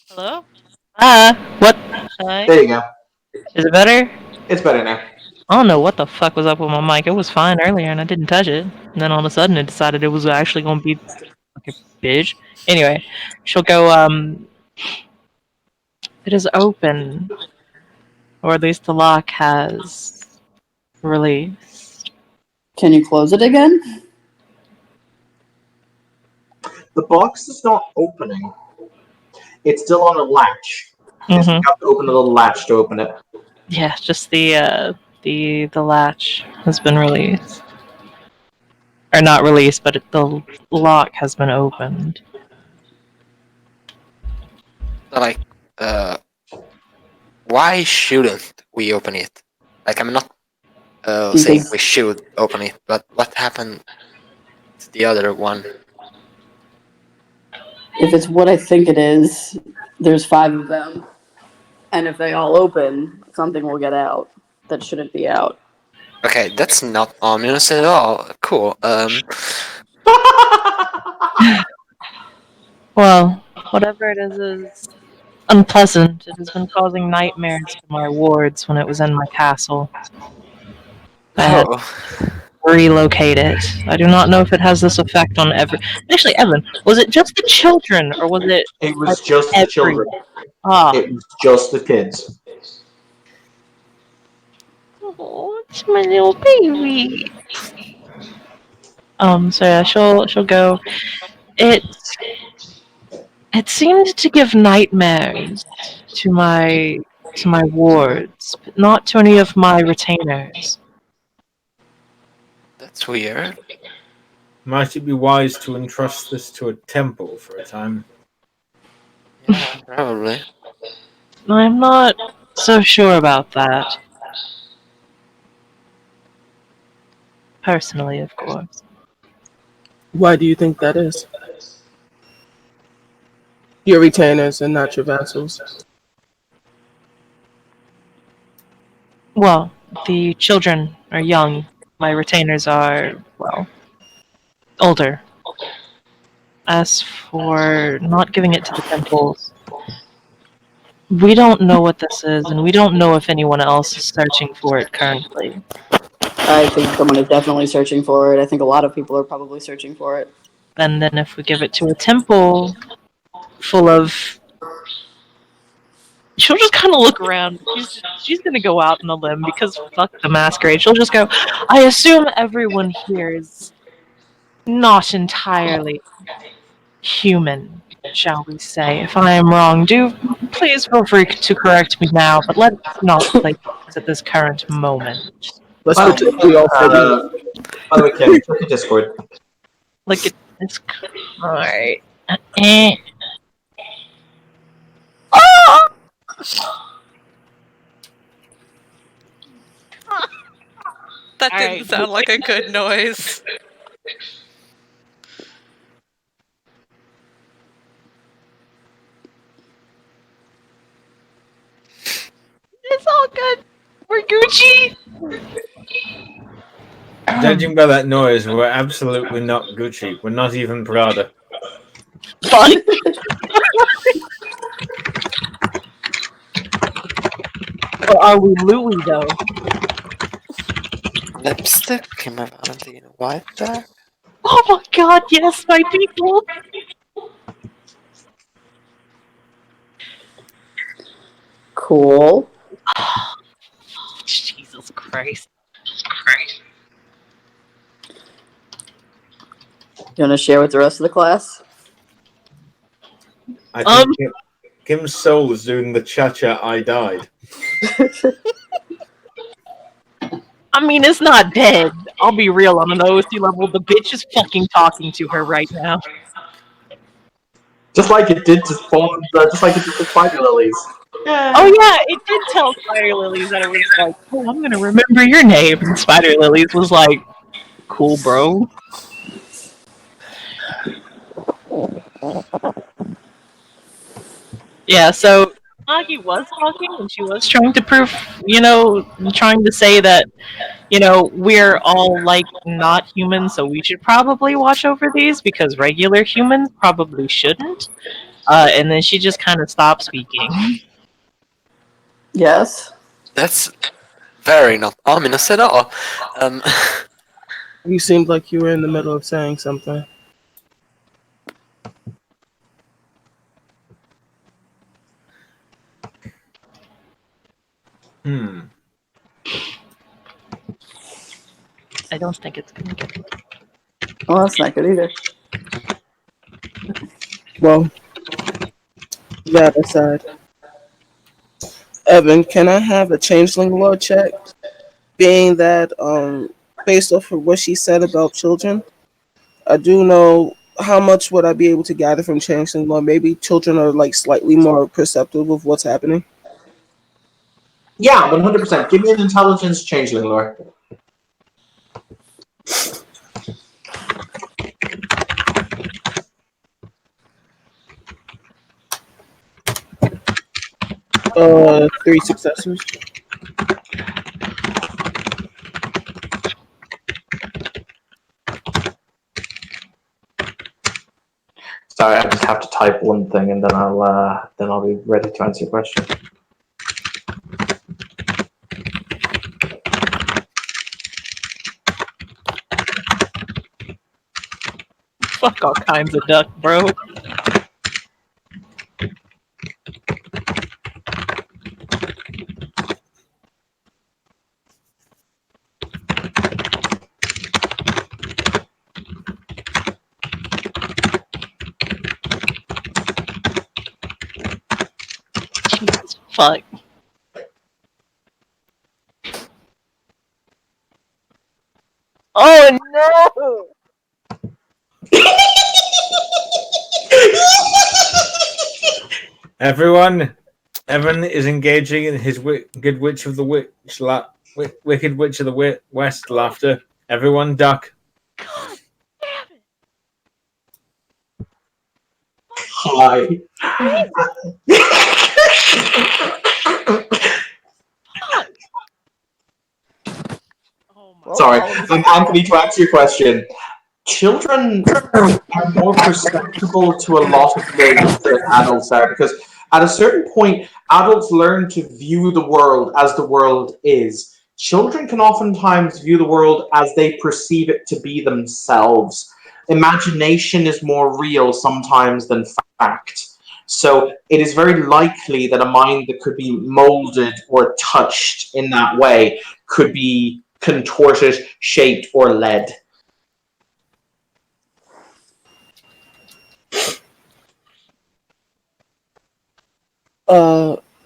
Hello? What? Hi. There you go. Is it better? It's better now. I don't know what the fuck was up with my mic. It was fine earlier and I didn't touch it. And then all of a sudden it decided it was actually gonna be like a bitch. Anyway, she'll go, it is open. Or at least the lock has released. Can you close it again? The box is not opening. It's still on a latch. You Mm-hmm. have to open the little latch to open it. Yeah, just the latch has been released. Or not released, but the lock has been opened. Like, why shouldn't we open it? Like, I'm not saying Because we should open it, but what happened to the other one? if it's what I think it is, there's 5 of them. And if they all open, something will get out that shouldn't be out. Okay, that's not ominous at all. Cool. Well, whatever it is unpleasant. It has been causing nightmares to my wards when it was in my castle. I had to Oh, relocate it. I do not know if it has this effect on every. Actually, Evan, was it just the children, or was it It like was just the children. Ah, It was just the kids. oh, it's my little baby. So yeah, she'll go. It seemed to give nightmares to my wards, but not to any of my retainers. that's weird. Might it be wise to entrust this to a temple for a time? Yeah, probably. I'm not so sure about that. Personally, of course. Why do you think that is? Your retainers and not your vassals. Well, the children are young. My retainers are, well, older. As for not giving it to the temples, we don't know what this is, and we don't know if anyone else is searching for it currently. I think someone is definitely searching for it. I think a lot of people are probably searching for it. And then if we give it to a temple full of... She'll just kind of look around. She's going to go out on a limb because fuck the masquerade. She'll just go, I assume everyone here is not entirely human, shall we say. If I am wrong, do please feel free to correct me now, but let's not play games at this current moment. Let's By pretend we all said you. the way, Kim, check the Discord. Like, it's... Alright. Eh. Ah! That didn't Alright. sound like a good noise. It's all good. We're Gucci. Judging by that noise, we're absolutely not Gucci. We're not even Prada. Fun. Or are we Louis, though? Lipstick? Am I Valentine White there? Oh my god, yes, my people! Cool. Jesus Christ. You want to share with the rest of the class? I think Kim's soul is doing the cha-cha I died. I mean, it's not dead. I'll be real on an OC level. The bitch is fucking talking to her right now. Just like it did to Pomp, just like it did to Spider Lilies. Oh yeah, it did tell Spider Lilies that it was like, oh, I'm gonna remember your name. And Spider Lilies was like, cool, bro. Yeah, so Nagi was talking and she was trying to prove, trying to say that, we're all like not humans, so we should probably watch over these because regular humans probably shouldn't. and then she just kind of stopped speaking. Yes. That's very not ominous at all. You seemed like you were in the middle of saying something. I don't think it's gonna get. Well, that's not good either. Well, that aside, Evan, can I have a changeling lore check? Being that, based off of what she said about children, I do know how much would I be able to gather from changeling lore. Maybe children are like slightly more perceptive of what's happening. Yeah, 100%. Give me an intelligence changeling lore. Three successors. Sorry, I just have to type one thing and then I'll be ready to answer your question. Fuck all kinds of duck, bro. Jesus fuck. Oh no! Everyone, Evan is engaging in his good witch of the wicked witch of the west laughter. Everyone, duck. God damn it! Hi. Fuck! Oh my. Sorry, Anthony, to answer your question, children are more perceptible to a lot of things than adults are because at a certain point, adults learn to view the world as the world is. Children can oftentimes view the world as they perceive it to be themselves. Imagination is more real sometimes than fact. So it is very likely that a mind that could be molded or touched in that way could be contorted, shaped, or led.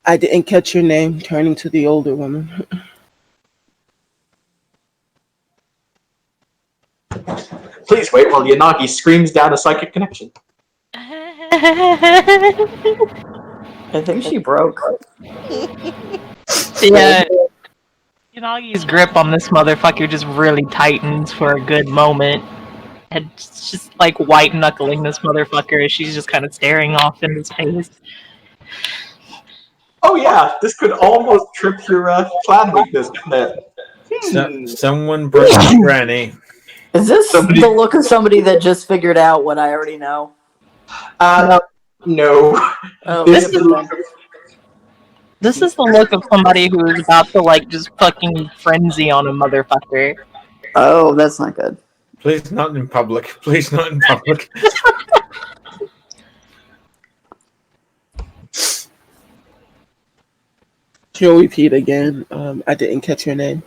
I didn't catch your name, turning to the older woman. Please wait while Yanagi screams down a psychic connection. I think she broke. Yeah. Yanagi's grip on this motherfucker just really tightens for a good moment. And it's just like white knuckling this motherfucker as she's just kind of staring off into space. Oh yeah, this could almost trip your clan weakness, couldn't it? Someone bring Granny. Is this the look of somebody that just figured out what I already know? No. Oh, This is the look of somebody who is about to like just fucking frenzy on a motherfucker. Oh, that's not good. Please not in public. Please not in public. She'll repeat again. I didn't catch your name.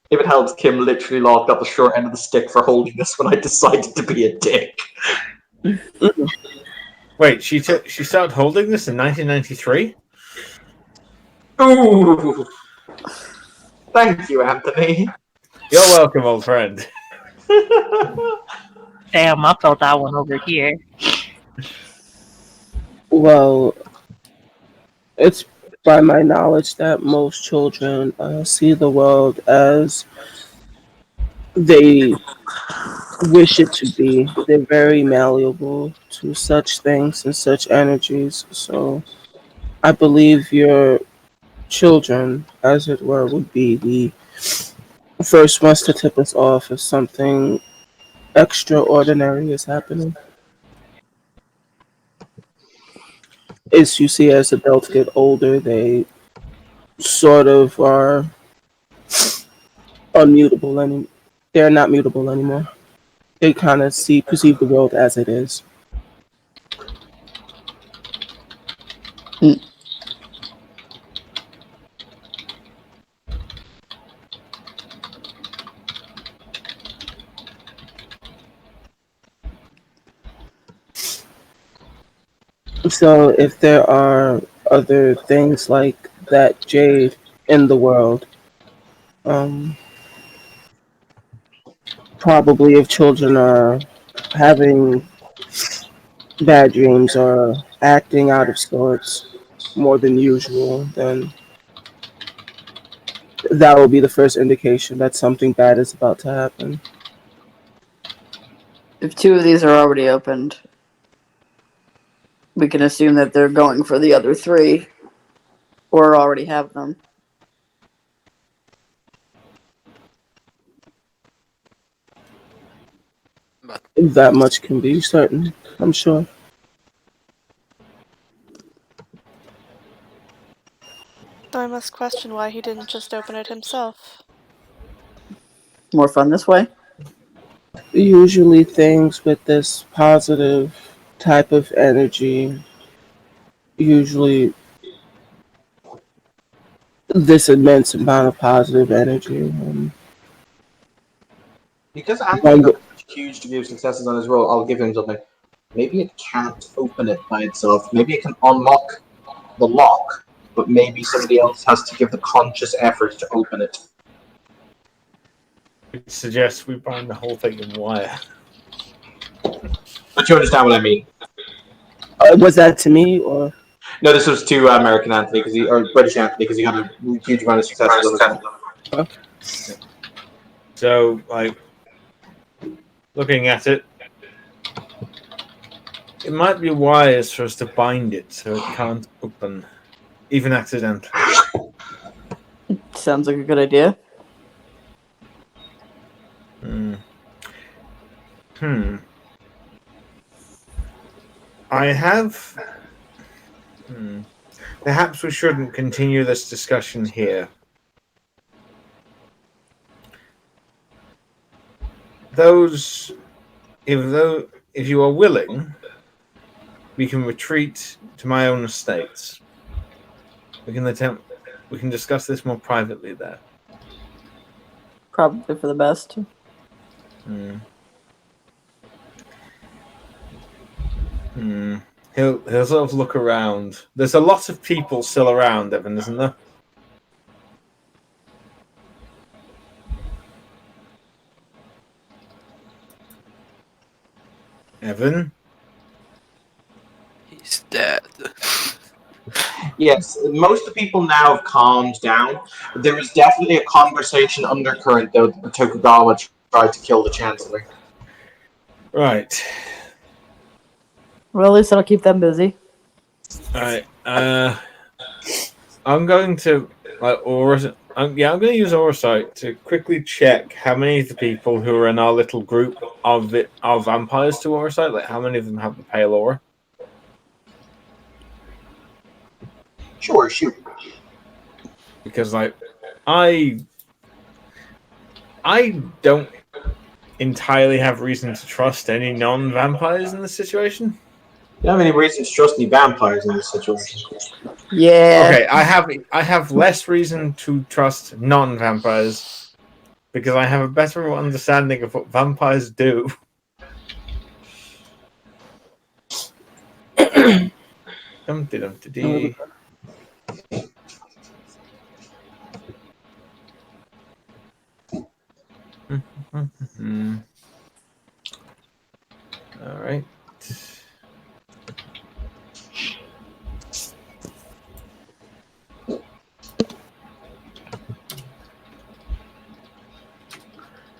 If it helps, Kim literally locked up the short end of the stick for holding this when I decided to be a dick. Wait, she started holding this in 1993? Ooh. Thank you, Anthony. You're welcome, old friend. Damn, I felt that one over here. Well, it's by my knowledge that most children see the world as they wish it to be. They're very malleable to such things and such energies. So I believe your children, as it were, would be the first wants to tip us off if something extraordinary is happening. As you see, as adults get older, they sort of are unmutable any they're not mutable anymore. They kind of see perceive the world as it is. Mm. So if there are other things like that jade in the world, um, probably if children are having bad dreams or acting out of sorts more than usual, then that will be the first indication that something bad is about to happen. If two of these are already opened, we can assume that they're going for the other three or already have them. But That much can be certain, I'm sure. I must question why he didn't just open it himself. More fun this way? Usually, things with this positive type of energy, usually this immense amount of positive energy. Because Anthony One, got such a huge degree of successes on his roll, I'll give him something. Maybe it can't open it by itself. Maybe it can unlock the lock, but maybe somebody else has to give the conscious effort to open it. Which suggests we bind the whole thing in wire. But you understand what I mean. was that to me or? No, this was to American Anthony or British Anthony because he got a huge amount of successes on his roll. So, like, looking at it, it might be wise for us to bind it so it can't open, even accidentally. Sounds like a good idea. Hmm. I have. Perhaps we shouldn't continue this discussion here. Those, if you are willing, we can retreat to my own estates. We can discuss this more privately there. Probably for the best. He'll sort of look around. There's a lot of people still around, Evan, isn't there? Evan? he's dead. Yes, most of the people now have calmed down. There is definitely a conversation undercurrent, though, that the Tokugawa tried to kill the Chancellor. Right. Well, at least that'll keep them busy. Alright. I'm going to I'm going to use Orasight to quickly check how many of the people who are in our little group are vampires to Orasight. Like, how many of them have the pale aura? Sure, shoot. Because, like, I don't entirely have reason to trust any non-vampires in this situation. You don't have any reason to trust any vampires in this situation. Yeah. Okay, I have less reason to trust non-vampires because I have a better understanding of what vampires do. Dum-de-dum-de-dee. All right.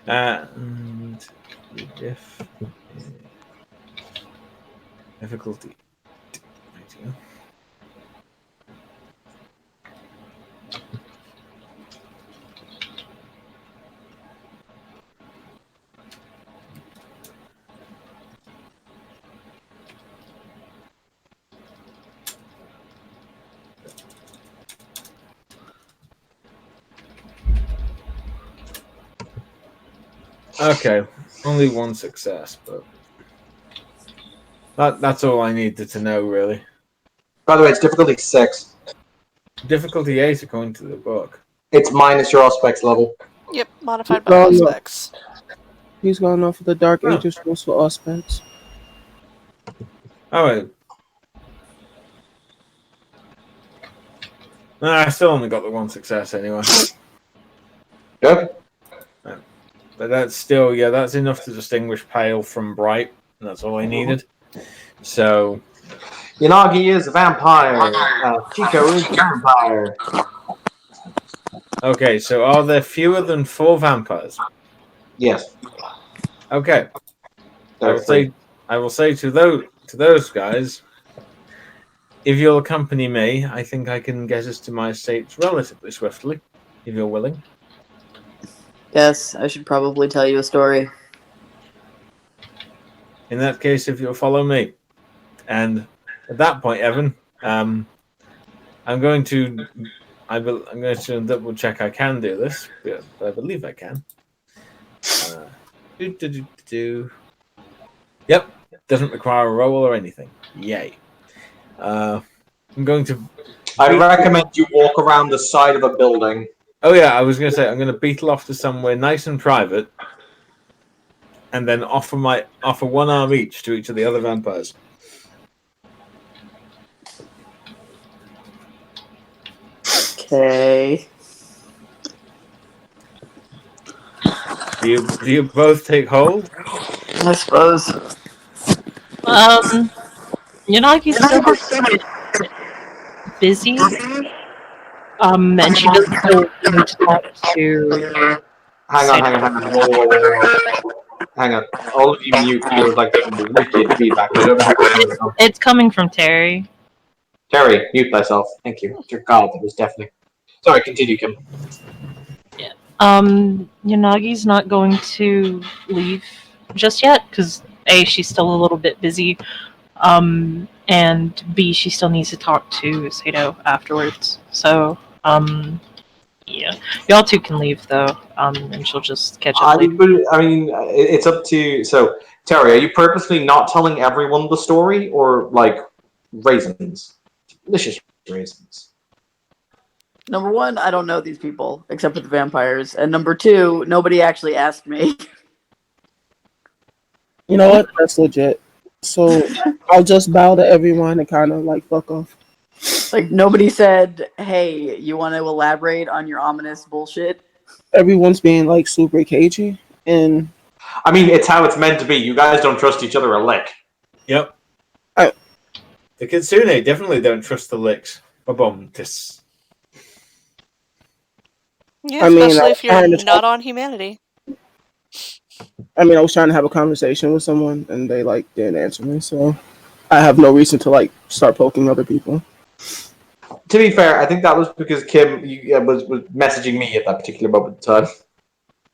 And the difficulty. Okay, only one success, but that's all I needed to know, really. By the way, it's difficulty 6. Difficulty 8 according to the book. It's minus your Auspex level. Yep, modified by No, no. Auspex. He's going off of the Dark Oh. Ages rules for aspects. All right. Nah, I still only got the one success anyway. Good. But that's still, that's enough to distinguish pale from bright. And that's all I needed. So, Yanagi is a vampire. Chico is a vampire. okay, so are there fewer than 4 vampires? Yes. Okay. There are 3. I will say to those guys, if you'll accompany me, I think I can get us to my estates relatively swiftly, if you're willing. Yes, I should probably tell you a story. In that case, if you'll follow me. And at that point, Evan, I'm going to double check I can do this, but I believe I can. Yep, doesn't require a roll or anything. Yay. I'm going to... I recommend you walk around the side of a building. Oh yeah, I was going to say, I'm going to beetle off to somewhere nice and private, and then offer one arm each to each of the other vampires. Okay. Do you both take hold? I suppose. Yanagi's still a bit busy. And she does still need to talk to. Hang on. Whoa. Hang on. All of you mute. There's like wicked feedback. I don't know how to It's coming from Terry. Terry, mute thyself. Thank you. Dear God, that was definitely... Sorry, continue, Kim. Yanagi's not going to leave just yet because A, she's still a little bit busy, and B, she still needs to talk to Sato afterwards. So, yeah, y'all two can leave though, and she'll just catch up later. I mean, it's up to... So, Terry, are you purposely not telling everyone the story, or, like, raisins? Delicious raisins. Number one, I don't know these people except for the vampires, and number two, nobody actually asked me. You know what? That's legit. So I'll just bow to everyone and kind of like fuck off. Like nobody said, "Hey, you want to elaborate on your ominous bullshit?" Everyone's being like super cagey, and I mean, it's how it's meant to be. You guys don't trust each other a lick. Yep. The Kitsune definitely don't trust the licks. This. Yeah, I mean, especially if you're I'm trying to not on humanity. I mean, I was trying to have a conversation with someone, and they like didn't answer me, so I have no reason to like start poking other people. To be fair, I think that was because Kim was messaging me at that particular moment in time.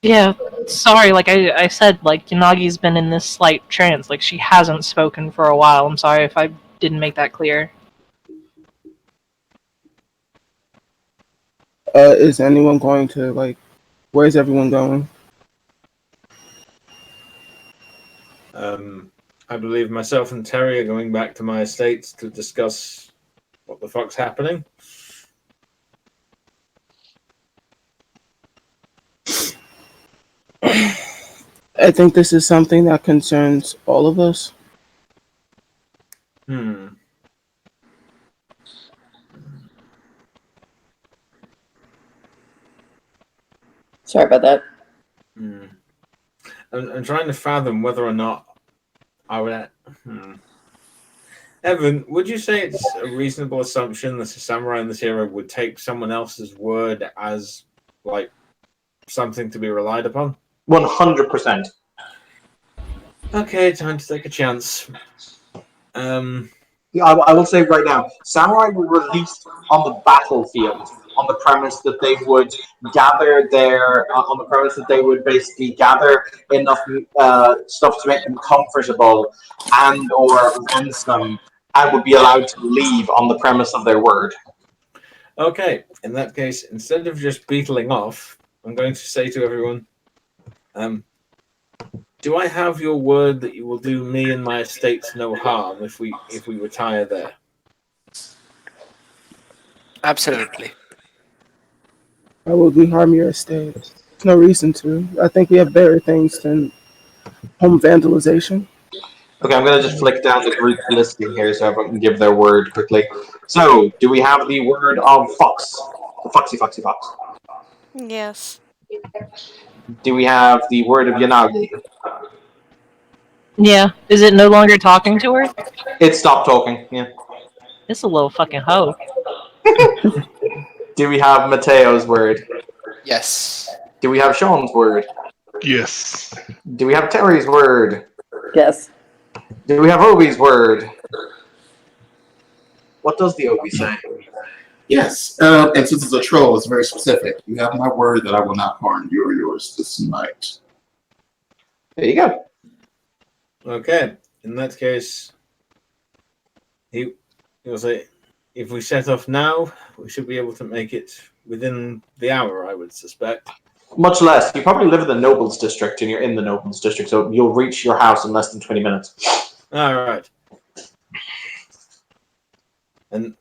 Yeah, sorry, like I said, like Yanagi's been in this slight trance, like she hasn't spoken for a while. I'm sorry if I didn't make that clear. Is anyone going to like? Where's everyone going? I believe myself and Terry are going back to my estates to discuss what the fuck's happening. I think this is something that concerns all of us. Sorry about that. I'm trying to fathom whether or not I would. Evan, would you say it's a reasonable assumption that a samurai in this era would take someone else's word as like something to be relied upon? 100%. Okay, time to take a chance. I will say right now, samurai were released on the battlefield on the premise that they would gather on the premise that they would basically gather enough stuff to make them comfortable and or ransom and would be allowed to leave on the premise of their word. Okay, in that case, instead of just beetling off, I'm going to say to everyone, Do I have your word that you will do me and my estates no harm if we retire there? Absolutely. Why would we harm your estate? There's no reason to. I think we have better things than home vandalization. Okay, I'm going to just flick down the group listing here so everyone can give their word quickly. So, do we have the word of fox? The foxy, foxy, fox. Yes. Do we have the word of Yanagi? Yeah. Is it no longer talking to her? It stopped talking, yeah. It's a little fucking hoe. Do we have Mateo's word? Yes. Do we have Sean's word? Yes. Do we have Terry's word? Yes. Do we have Obi's word? What does the Obi say? Yes, and since it's a troll, it's very specific. You have my word that I will not harm you or yours this night. There you go. Okay. In that case, he will say, if we set off now, we should be able to make it within the hour, I would suspect. Much less. You probably live in the Nobles District and you're in the Nobles District, so you'll reach your house in less than 20 minutes. All right. And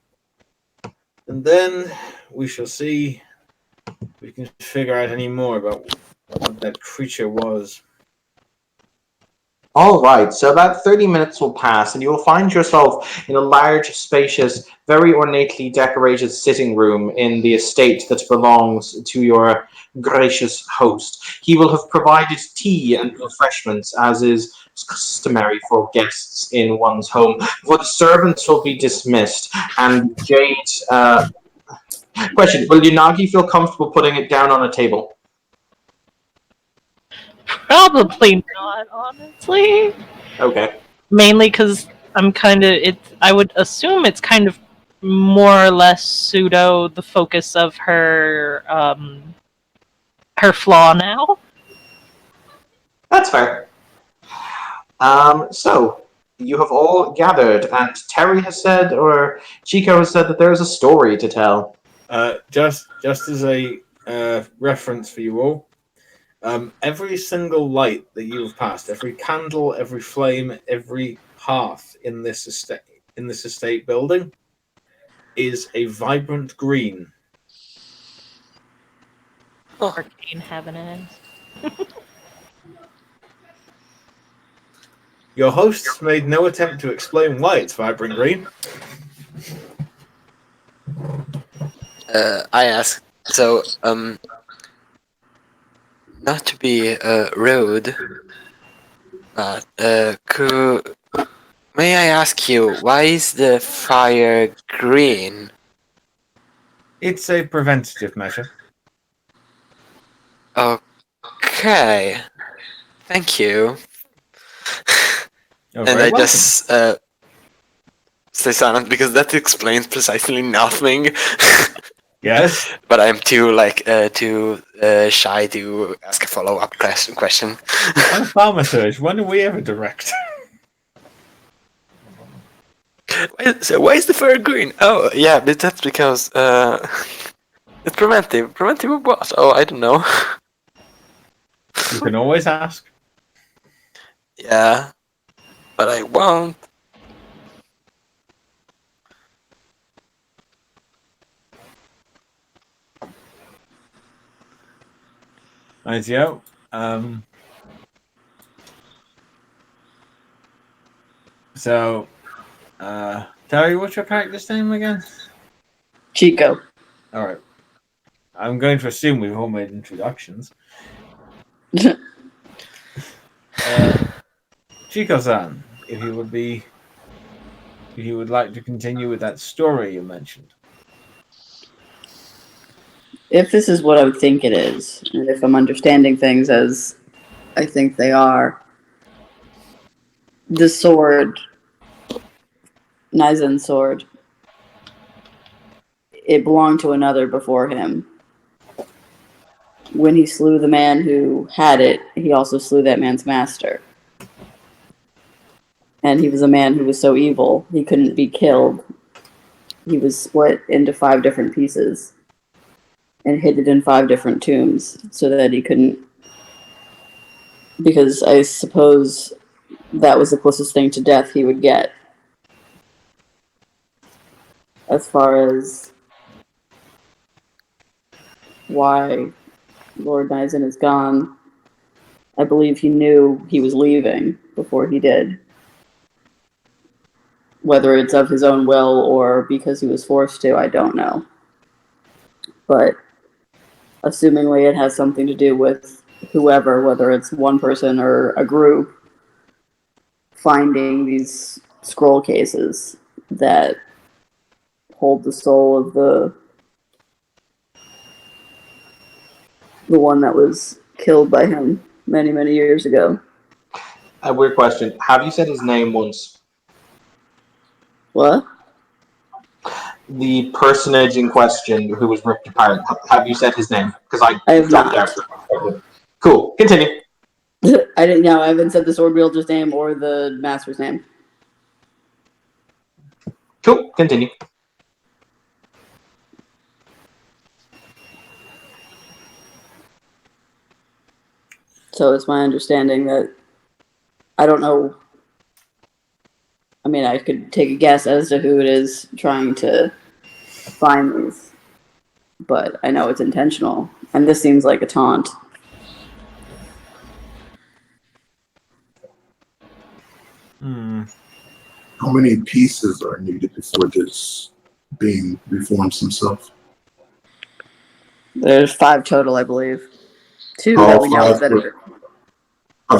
then we shall see if we can figure out any more about what that creature was. All right, so about 30 minutes will pass, and you will find yourself in a large, spacious, very ornately decorated sitting room in the estate that belongs to your gracious host. He will have provided tea and refreshments, as is customary for guests in one's home, for the servants will be dismissed, and Jade... question, will Yunagi feel comfortable putting it down on a table? Probably not, honestly. Okay. Mainly because I'm kind of I would assume it's kind of more or less pseudo the focus of her flaw now. That's fair. So, you have all gathered, and Terry has said, or Chico has said, that there is a story to tell. Just as a reference for you all, every single light that you have passed, every candle, every flame, every hearth in this estate building is a vibrant green. Arcane heaven is. Your hosts made no attempt to explain why it's vibrant green. I asked, so, not to be rude, but may I ask you, why is the fire green? It's a preventative measure. Okay, thank you. You're And very I welcome. just stay silent because that explains precisely nothing. Yes. But I'm too shy to ask a follow-up question. I'm thaumaturge. When do we ever direct? Why is the fire green? Oh yeah, but that's because it's preventive. Preventive of what? Oh, I don't know. You can always ask. Yeah, but I won't. Rightio. So, Terry, what's your character's name again? Chico. All right. I'm going to assume we've all made introductions. Chico-san, if you would like to continue with that story you mentioned. If this is what I would think it is, and if I'm understanding things as I think they are, the sword, Nizen's sword, it belonged to another before him. When he slew the man who had it, he also slew that man's master. And he was a man who was so evil, he couldn't be killed. He was split into 5 different pieces and hid it in 5 different tombs so that he couldn't Because I suppose that was the closest thing to death he would get. As far as why Lord Nizen is gone, I believe he knew he was leaving before he did. Whether it's of his own will or because he was forced to, I don't know. But assumingly it has something to do with whoever, whether it's one person or a group, finding these scroll cases that hold the soul of the one that was killed by him many, many years ago. A weird question. Have you said his name once? What? The personage in question who was ripped apart, have you said his name? Because I have jumped not. out. Cool. Continue. I didn't know. I haven't said the sword wielder's name or the master's name. Cool. Continue. So it's my understanding that I don't know. I mean, I could take a guess as to who it is trying to find these, but I know it's intentional, and this seems like a taunt. How many pieces are needed before this being reforms himself? There's 5 total, I believe. 2 that All we know of 5 that were, are.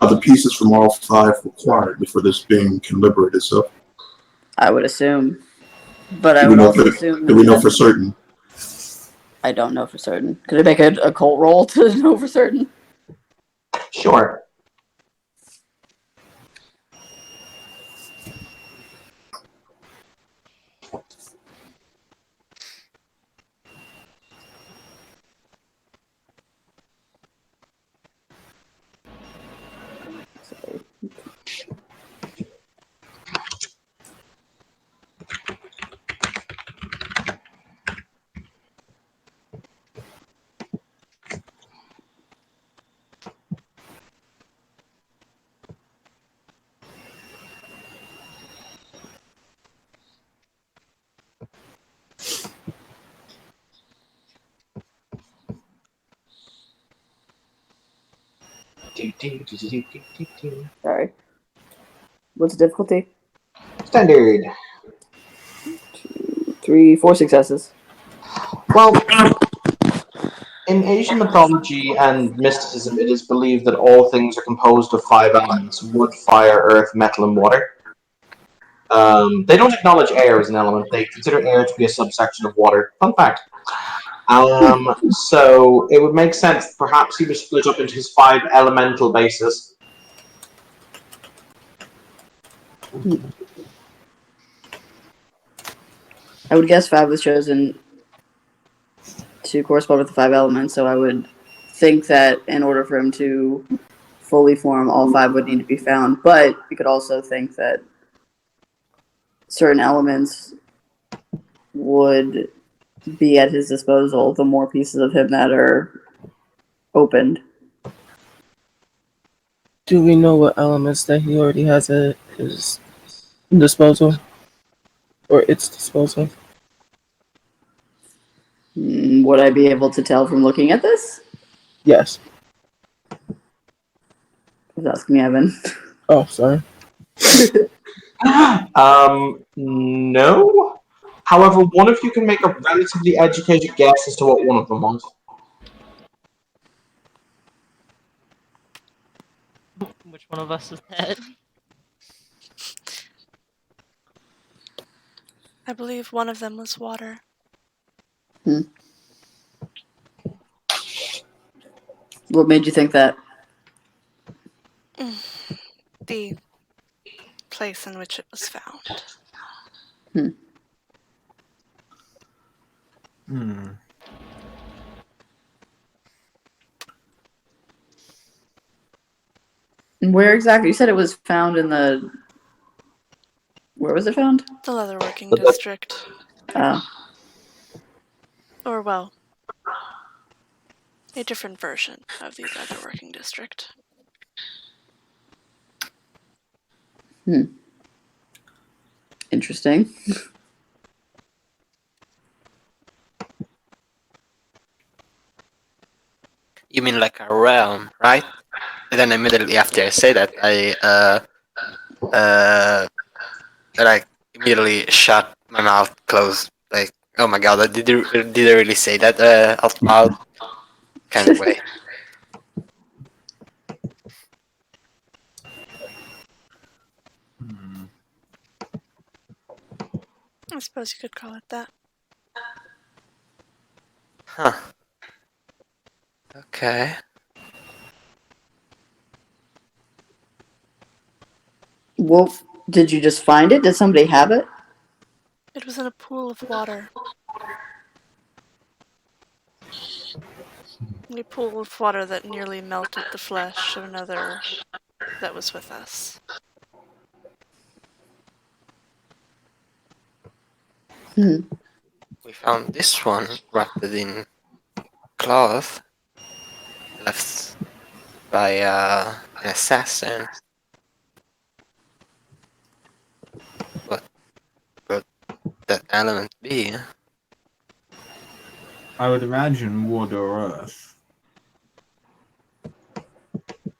are the pieces from all 5 required before this being can liberate itself? I would assume, but I Do we would know also assume do we know that for certain? I don't know for certain. Could I make a cult roll to know for certain? Sure. Sorry. What's the difficulty? Standard. 2, 3, 4 successes. Well, in Asian mythology and mysticism, it is believed that all things are composed of 5 elements: wood, fire, earth, metal, and water. They don't acknowledge air as an element. They consider air to be a subsection of water. Fun fact. So it would make sense. Perhaps he was split up into his 5 elemental bases. I would guess 5 was chosen to correspond with the 5 elements, so I would think that in order for him to fully form, all 5 would need to be found. But you could also think that certain elements would be at his disposal the more pieces of him that are opened. Do we know what elements that he already has at his disposal? Or its disposal? Would I be able to tell from looking at this? Yes. I was asking Evan. Oh, sorry. No. However, one of you can make a relatively educated guess as to what one of them was. Which one of us is dead? I believe one of them was water. What made you think that? The place in which it was found. Where exactly? You said it was found in the. Where was it found? The leatherworking district. Oh. Or, well, a different version of the leatherworking district. Interesting. You mean like a realm, right? And then immediately after I say that, like immediately shut my mouth closed. Like, oh my god, did I really say that out loud? Kind of way. I suppose you could call it that. Huh. Okay. Wolf, did you just find it? Did somebody have it? It was in a pool of water. A pool of water that nearly melted the flesh of another that was with us. Hmm. We found this one wrapped in cloth left by an assassin. What could that element be? I would imagine wood or earth.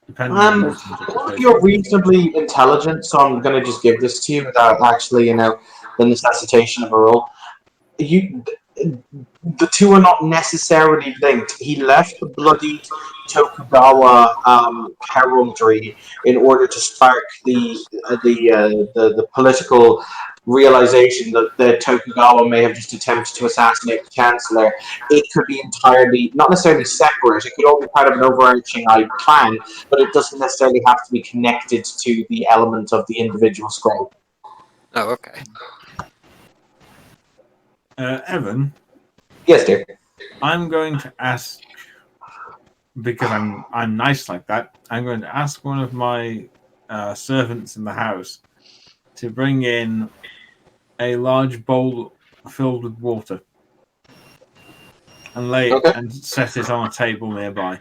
Depending on Well, Morton's interpretation. you're reasonably intelligent, so I'm going to just give this to you without actually, the necessitation of a roll. The two are not necessarily linked. He left the bloodied Tokugawa heraldry in order to spark the political realization that the Tokugawa may have just attempted to assassinate the chancellor. It could be entirely, not necessarily separate. It could all be part of an overarching plan, but it doesn't necessarily have to be connected to the element of the individual scroll. Oh, okay. Evan, Yes, dear. I'm going to ask, because I'm nice like that. I'm going to ask one of my servants in the house to bring in a large bowl filled with water and lay it Okay. and set it on a table nearby.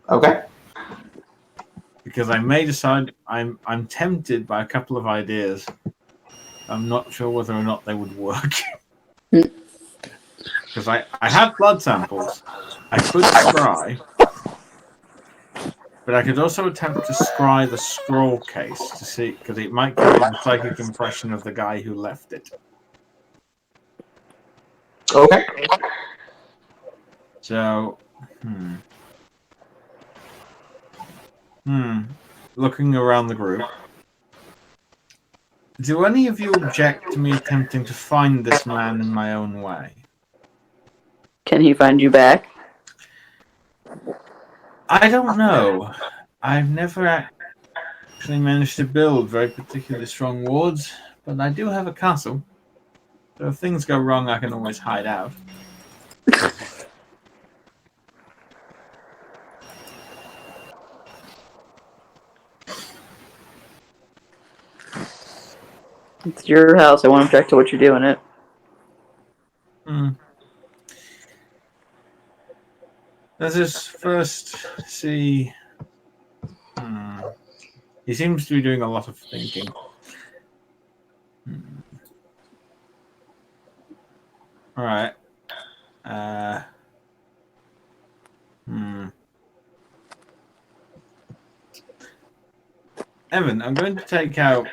Okay. Because I may decide I'm tempted by a couple of ideas. I'm not sure whether or not they would work. Because I have blood samples. I could scry, but I could also attempt to scry the scroll case to see, because it might give me the psychic impression of the guy who left it. Okay. So, looking around the group, do any of you object to me attempting to find this man in my own way? Can he find you back? I don't know. I've never actually managed to build very particularly strong wards, but I do have a castle. So if things go wrong, I can always hide out. It's your house. I won't object to what you're doing it. Let's just first see. He seems to be doing a lot of thinking. All right. Evan, I'm going to take out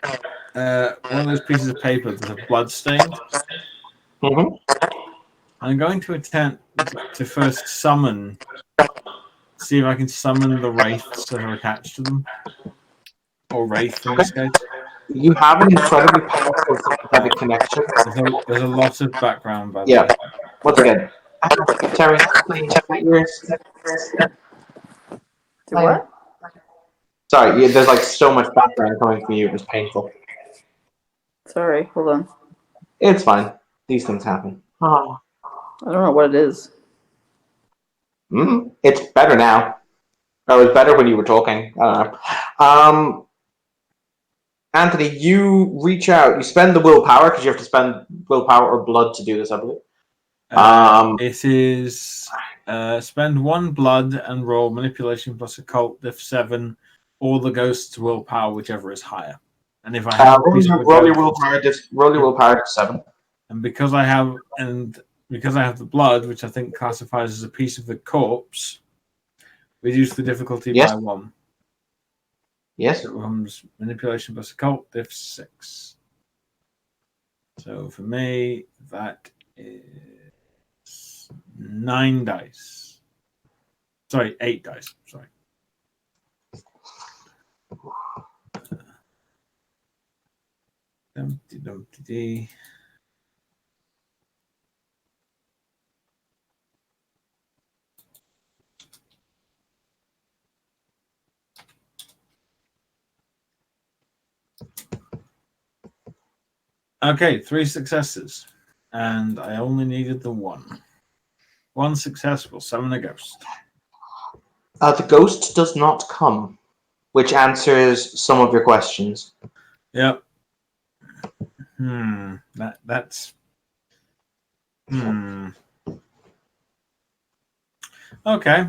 one of those pieces of paper that are blood-stained. I'm going to attempt to first summon, see if I can summon the wraiths that are attached to them. Or wraith in this case. You have an incredibly powerful sympathetic connection. There's a lot of background, by the Yeah. way. Once again, Terry, yours. Do what? Sorry, there's like so much background coming from you. It was painful. Sorry, hold on. It's fine. These things happen. Oh. I don't know what it is. It's better now. Or it was better when you were talking. I don't know. Anthony, you reach out. You spend the willpower because you have to spend willpower or blood to do this, I believe. It is spend 1 blood and roll manipulation plus occult diff 7, or the ghost's willpower, whichever is higher. And if I have a piece of wood Roll going, your willpower. Roll your willpower to 7. and because I have the blood, which I think classifies as a piece of the corpse, reduce the difficulty Yes. by 1. Yes. It becomes manipulation plus occult, diff 6. So for me, that is 9 dice. Sorry, 8 dice. Sorry. Dumpty dumpty dee. Okay, 3 successes. And I only needed the 1. 1 success will summon a ghost. The ghost does not come, which answers some of your questions. Yep. That's. Okay.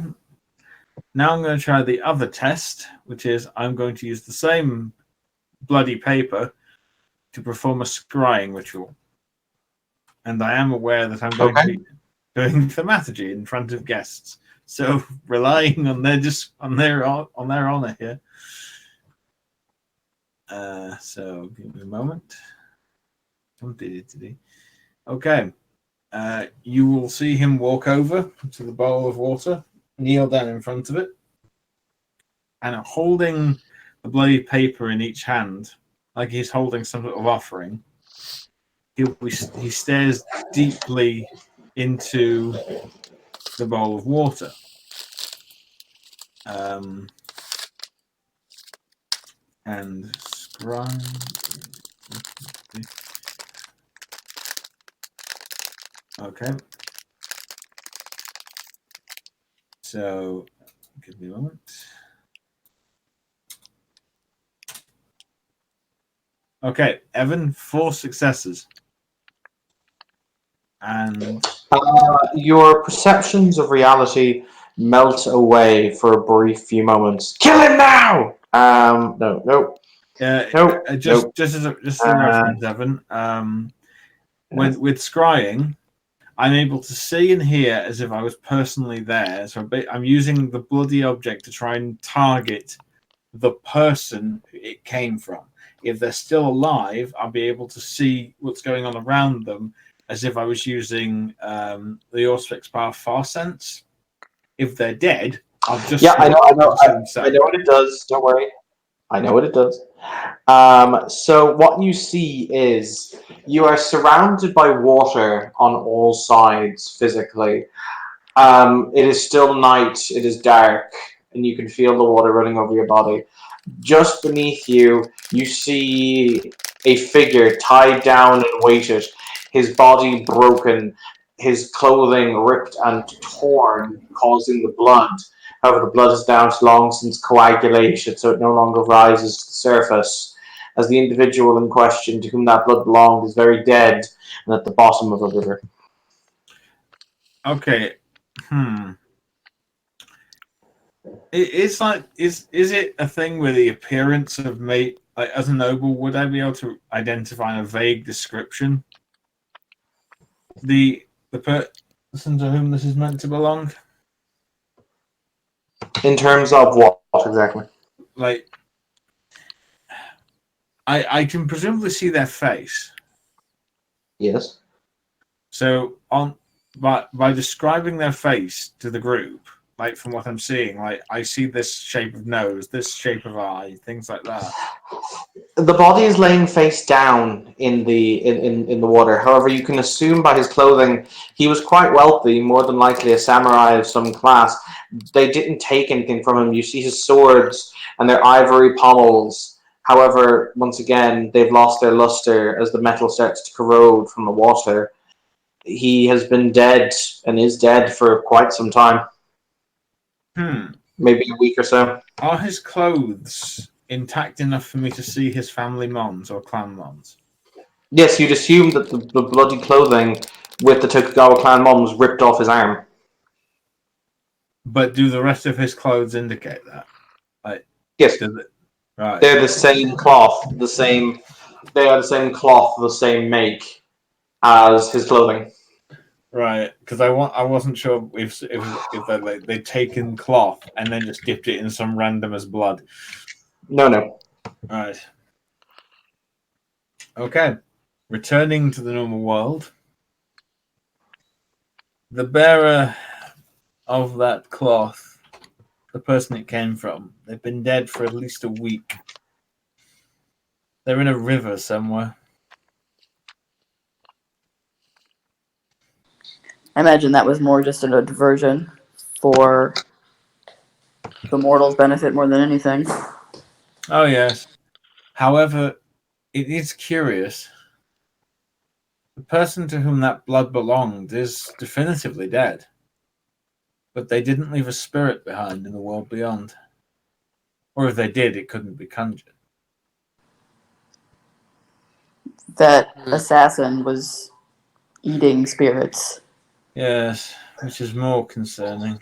Now I'm going to try the other test, which is I'm going to use the same bloody paper to perform a scrying ritual. And I am aware that I'm going to be doing thaumaturgy in front of guests. So relying on their honor here. So give me a moment. Okay. You will see him walk over to the bowl of water, kneel down in front of it, and holding the bloody paper in each hand, like he's holding some sort of offering, he stares deeply into the bowl of water. And scrying. Okay. So, give me a moment. Okay, Evan, 4 successes. And your perceptions of reality melt away for a brief few moments. Kill him now! No. Just as a reference, Evan. With scrying, I'm able to see and hear as if I was personally there. So I'm using the bloody object to try and target the person it came from. If they're still alive, I'll be able to see what's going on around them as if I was using the Auspex Power Far Sense. If they're dead, I'll just I know what it does. Don't worry. I know what it does. So what you see is you are surrounded by water on all sides physically. It is still night. It is dark, and you can feel the water running over your body. Just beneath you, you see a figure tied down and weighted, his body broken, his clothing ripped and torn, causing the blood. However, the blood is now long since coagulated, so it no longer rises to the surface, as the individual in question to whom that blood belonged is very dead and at the bottom of the river. Okay. It's like is it a thing with the appearance of me? Like as a noble, would I be able to identify a vague description? The person to whom this is meant to belong. In terms of what exactly? Like, I can presumably see their face. Yes. So by describing their face to the group, like from what I'm seeing, like I see this shape of nose, this shape of eye, things like that. The body is laying face down in the water. However, you can assume by his clothing he was quite wealthy, more than likely a samurai of some class. They didn't take anything from him. You see his swords and their ivory pommels. However, once again, they've lost their luster as the metal starts to corrode from the water. He has been dead and is dead for quite some time. Maybe a week or so. Are his clothes intact enough for me to see his family mons or clan mons? Yes, you'd assume that the bloody clothing with the Tokugawa clan mons ripped off his arm. But do the rest of his clothes indicate that? Like, yes. Does it? Right. They're the same cloth, the same. They are the same cloth, the same make as his clothing. Right, because I wasn't sure if they'd taken cloth and then just dipped it in some random as blood. No. Right. Okay. Returning to the normal world, the bearer of that cloth, the person it came from, they've been dead for at least a week. They're in a river somewhere. I imagine that was more just a diversion for the mortals' benefit more than anything. Oh yes. However, it is curious. The person to whom that blood belonged is definitively dead. But they didn't leave a spirit behind in the world beyond. Or if they did, it couldn't be conjured. That assassin was eating spirits. Yes, which is more concerning.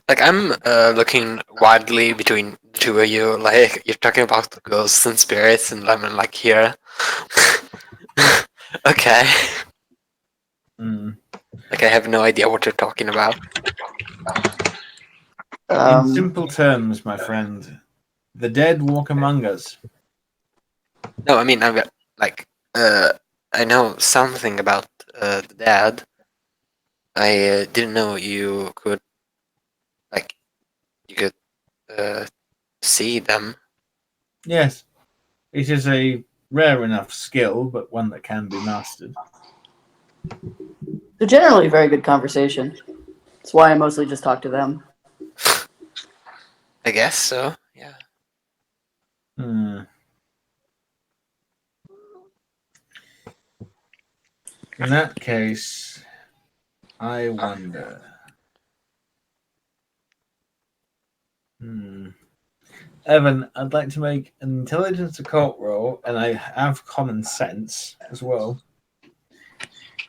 Like I'm looking widely between the two of you. Like you're talking about ghosts and spirits, and I'm like here. Okay. Mm. Like I have no idea what you're talking about. In simple terms, my friend, the dead walk among us. No, I mean I've like I know something about the dead. I didn't know you could see them. Yes, it is a rare enough skill, but one that can be mastered. They're generally a very good conversation. That's why I mostly just talk to them. I guess so. Yeah. Hmm. In that case, I wonder. Evan, I'd like to make an intelligence occult roll, and I have common sense as well,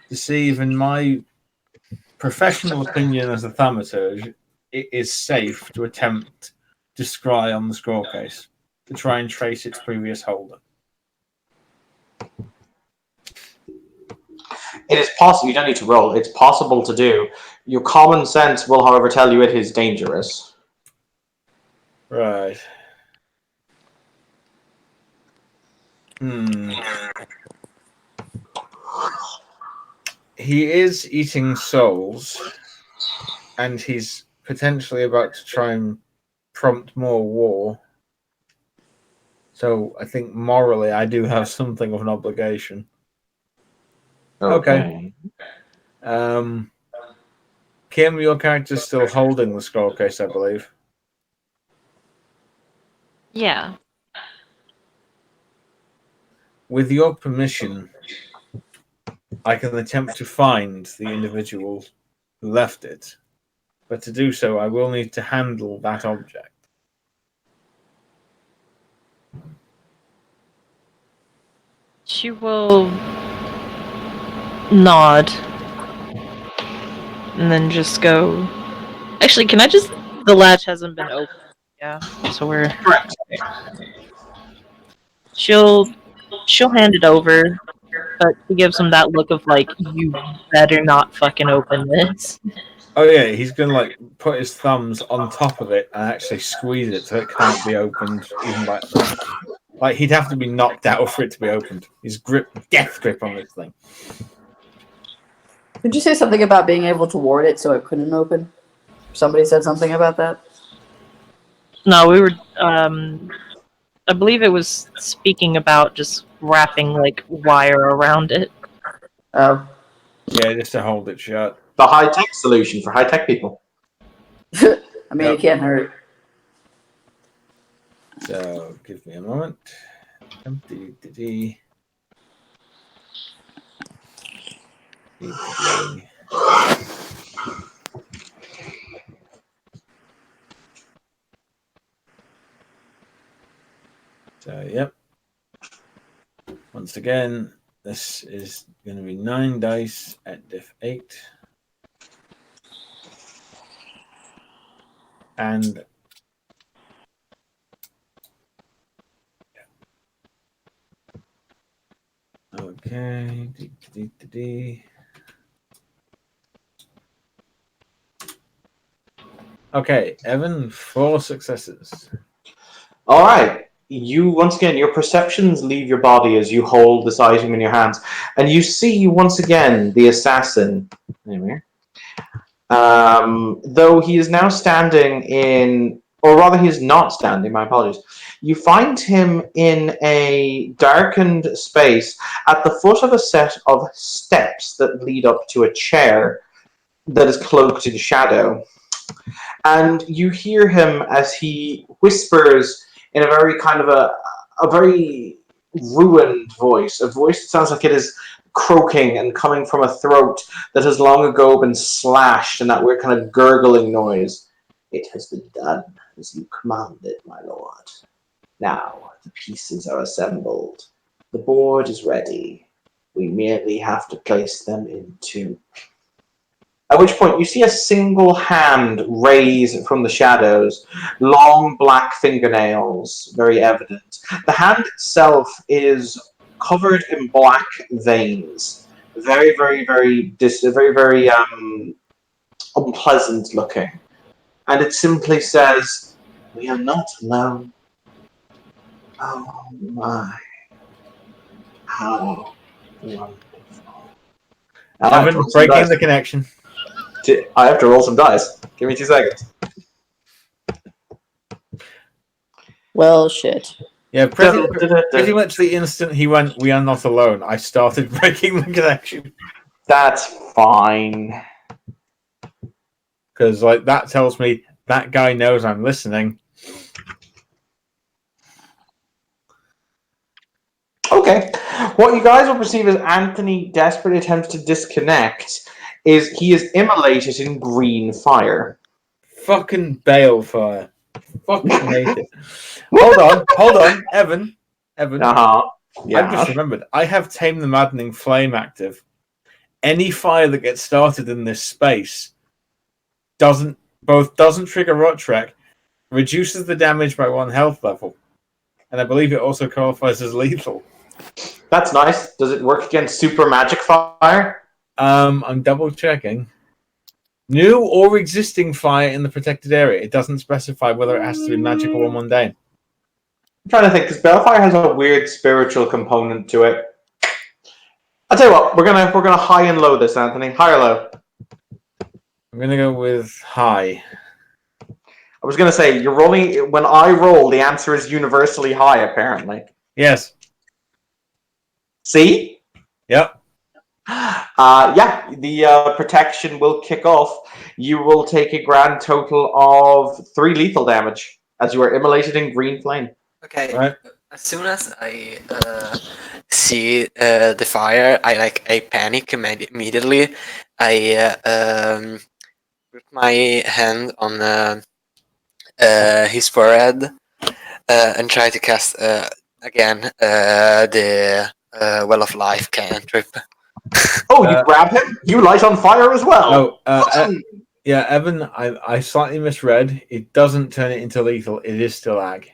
to see if, in my professional opinion as a thaumaturge, it is safe to attempt to scry on the scroll case to try and trace its previous holder. It is possible. You don't need to roll. It's possible to do. Your common sense will, however, tell you it is dangerous. Right. He is eating souls, and he's potentially about to try and prompt more war. So I think morally I do have something of an obligation. Okay. Kim, your character's still holding the scroll case, I believe. Yeah. With your permission, I can attempt to find the individual who left it. But to do so, I will need to handle that object. She will nod and then just go. Actually, can I just? The latch hasn't been opened. Yeah, so we're. Correct. She'll hand it over, but she gives him that look of like, you better not fucking open this. Oh yeah, he's gonna like put his thumbs on top of it and actually squeeze it so it can't be opened even by like he'd have to be knocked out for it to be opened. His death grip on this thing. Did you say something about being able to ward it so it couldn't open? Somebody said something about that? No, we were. I believe it was speaking about just wrapping like wire around it. Oh. Yeah, just to hold it shut. The high-tech solution for high-tech people. I mean, it can't hurt. So, give me a moment. So, yep. Once again, this is going to be 9 dice at diff 8. And Okay. Okay, Evan, 4 successes. All right. You once again, your perceptions leave your body as you hold this item in your hands, and you see once again the assassin. Anyway, though he is now standing in, or rather, he is not standing. My apologies. You find him in a darkened space at the foot of a set of steps that lead up to a chair that is cloaked in shadow. And you hear him as he whispers in a very kind of a very ruined voice, a voice that sounds like it is croaking and coming from a throat that has long ago been slashed, and that weird kind of gurgling noise. It has been done as you commanded, my lord. Now the pieces are assembled. The board is ready. We merely have to place them into. At which point you see a single hand raise from the shadows, long black fingernails, very evident. The hand itself is covered in black veins, very, very, very unpleasant looking. And it simply says, "We are not alone." Oh my, how wonderful! Now I have to Evan, roll some breaking dice. the connection. I have to roll some dice. Give me 2 seconds. Well, shit. Yeah, pretty much the instant he went, "We are not alone," I started breaking the connection. That's fine. Because like that tells me that guy knows I'm listening. Okay. What you guys will perceive as Anthony desperately attempts to disconnect is he is immolated in green fire. Fucking balefire. Fucking hate it. Hold on, Evan. Uh-huh. I've just Yeah. remembered. I have Tame the Maddening Flame active. Any fire that gets started in this space doesn't trigger Rot Trek, reduces the damage by 1 health level, and I believe it also qualifies as lethal. That's nice. Does it work against super magic fire? I'm double checking. New or existing fire in the protected area. It doesn't specify whether it has to be magical or mundane. I'm trying to think, because Balefire has a weird spiritual component to it. I'll tell you what, we're gonna high and low this, Anthony. High or low? I'm gonna go with high. I was gonna say you're rolling. When I roll, the answer is universally high. Apparently. Yes. See? Yep. Yeah, the protection will kick off. You will take a grand total of 3 lethal damage as you are immolated in green flame. Okay. Right. As soon as I see the fire, I panic immediately. I put my hand on his forehead and try to cast again the Well of Life cantrip. Oh, you grab him? You light on fire as well. Yeah, Evan, I slightly misread. It doesn't turn it into lethal. It is still ag.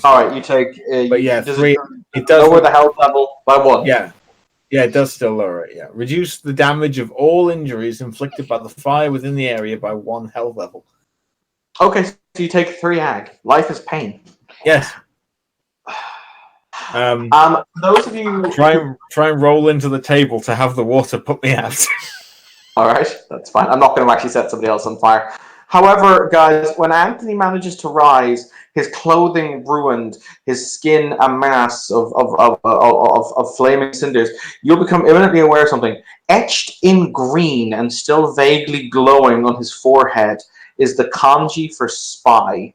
All right, you take. But yeah, does 3. It does lower the health level by 1. Yeah, it does still lower it. Yeah, reduce the damage of all injuries inflicted by the fire within the area by 1 health level. Okay, so you take 3 ag. Life is pain. Yes. Those of you try and roll into the table to have the water put me out. All right, that's fine. I'm not going to actually set somebody else on fire. However, guys, when Anthony manages to rise, his clothing ruined, his skin a mass of flaming cinders, you'll become imminently aware of something. Etched in green and still vaguely glowing on his forehead is the kanji for spy.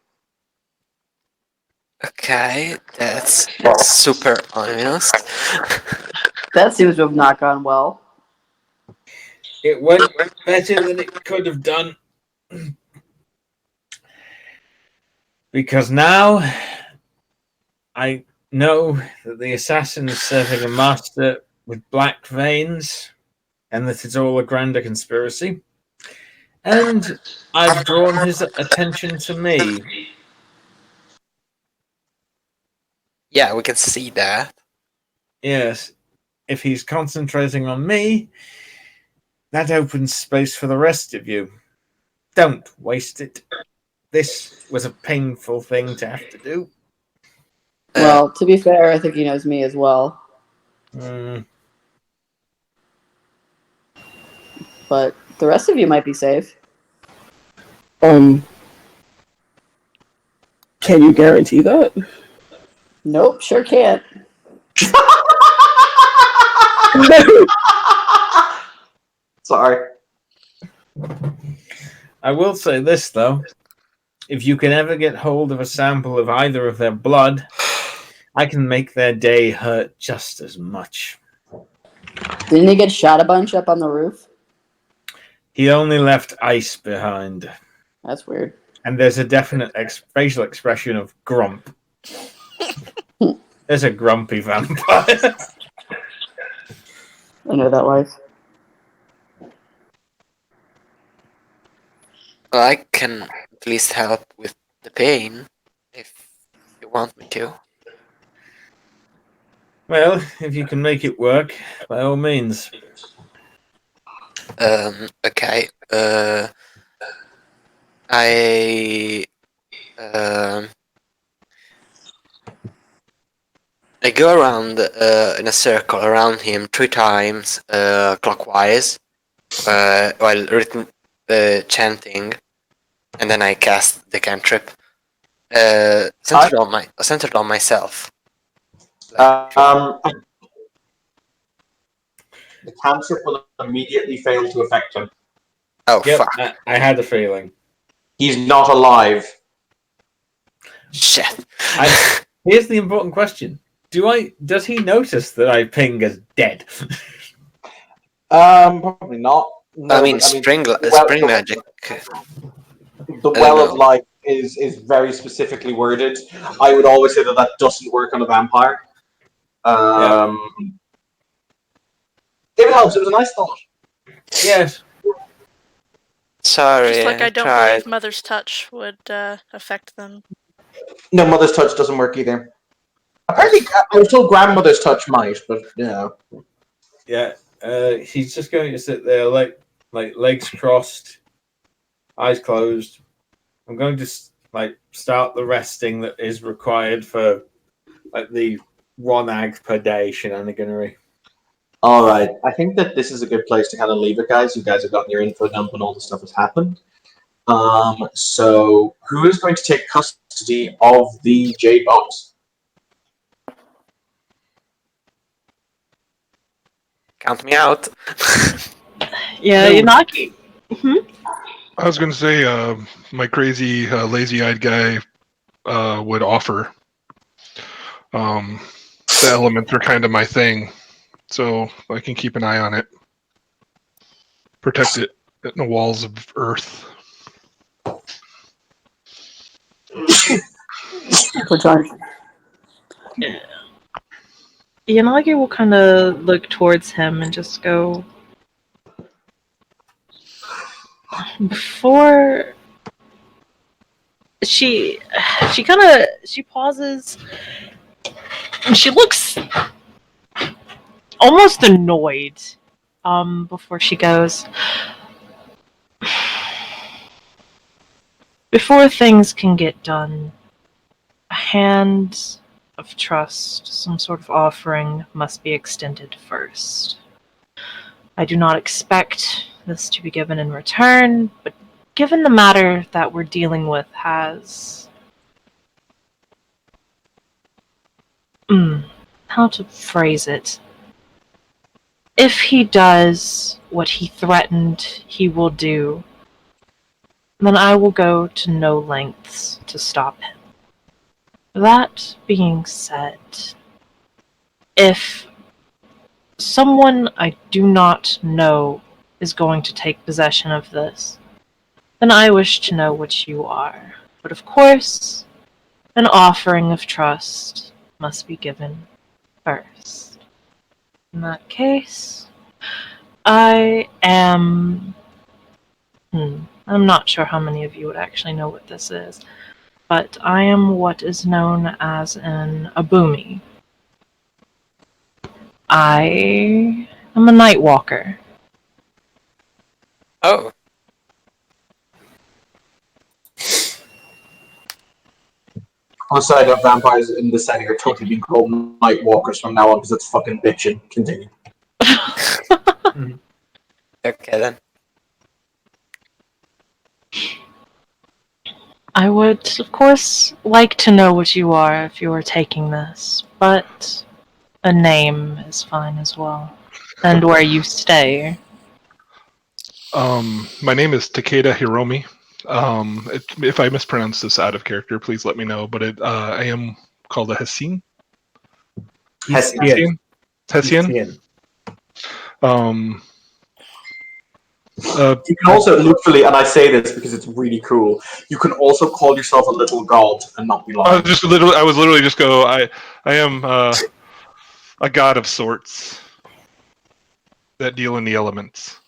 Okay, that's super ominous. That seems to have not gone well. It went better than it could have done. Because now I know that the assassin is serving a master with black veins and that it's all a grander conspiracy. And I've drawn his attention to me. Yeah, we can see that. Yes. if he's concentrating on me, that opens space for the rest of you. Don't waste it. This was a painful thing to have to do. Well, to be fair, I think he knows me as well. But the rest of you might be safe. Can you guarantee that? Nope, sure can't. Sorry. I will say this, though. If you can ever get hold of a sample of either of their blood, I can make their day hurt just as much. Didn't he get shot a bunch up on the roof? He only left ice behind. That's weird. And there's a definite facial expression of grump. There's a grumpy vampire. I know that life. Well, I can at least help with the pain if you want me to. Well, if you can make it work, by all means. Okay. I go around in a circle around him 3 times clockwise while chanting, and then I cast the cantrip centered on myself. The cantrip will immediately fail to affect him. Oh, Yep, fuck. I had a feeling. He's not alive. Shit. Here's the important question. Does he notice that I ping as dead? Probably not. No, I mean, spring magic. The well of life is very specifically worded. I would always say that doesn't work on a vampire. If it helps, it was a nice thought. Yes. Sorry. Just like I don't believe Mother's Touch would affect them. No, Mother's Touch doesn't work either. Apparently, I was told Grandmother's Touch might, but yeah. Yeah, he's just going to sit there, like legs crossed, eyes closed. I'm going to start the resting that is required for the 1 ag per day shenaniganery. All right, I think that this is a good place to kind of leave it, guys. You guys have gotten your info dump and all the stuff has happened. So who is going to take custody of the J-boat? Count me out. Yeah, Yanagi. I was going to say, my crazy, lazy-eyed guy would offer. The elements are kind of my thing, so I can keep an eye on it. Protect it in the walls of Earth. Yanagi will kind of look towards him and just go, before she pauses and she looks almost annoyed before she goes, before things can get done, a hand of trust, some sort of offering must be extended first. I do not expect this to be given in return, but given the matter that we're dealing with has... how to phrase it? If he does what he threatened he will do, then I will go to no lengths to stop him. That being said, if someone I do not know is going to take possession of this, then I wish to know what you are. But of course, an offering of trust must be given first. In that case, I am... I'm not sure how many of you would actually know what this is, but I am what is known as an abumi. I am a night walker. Oh, On the side of vampires in this setting are totally being called night walkers from now on because it's fucking bitchin'. Continue. okay then. I would, of course, like to know what you are if you are taking this, but a name is fine as well. And where you stay. My name is Takeda Hiromi. If I mispronounce this out of character, please let me know. But I am called a Hessian. Hessian. Hessian. You can also literally, and I say this because it's really cool, you can also call yourself a little god and not be lying. I was literally just go. I am a god of sorts that deal in the elements.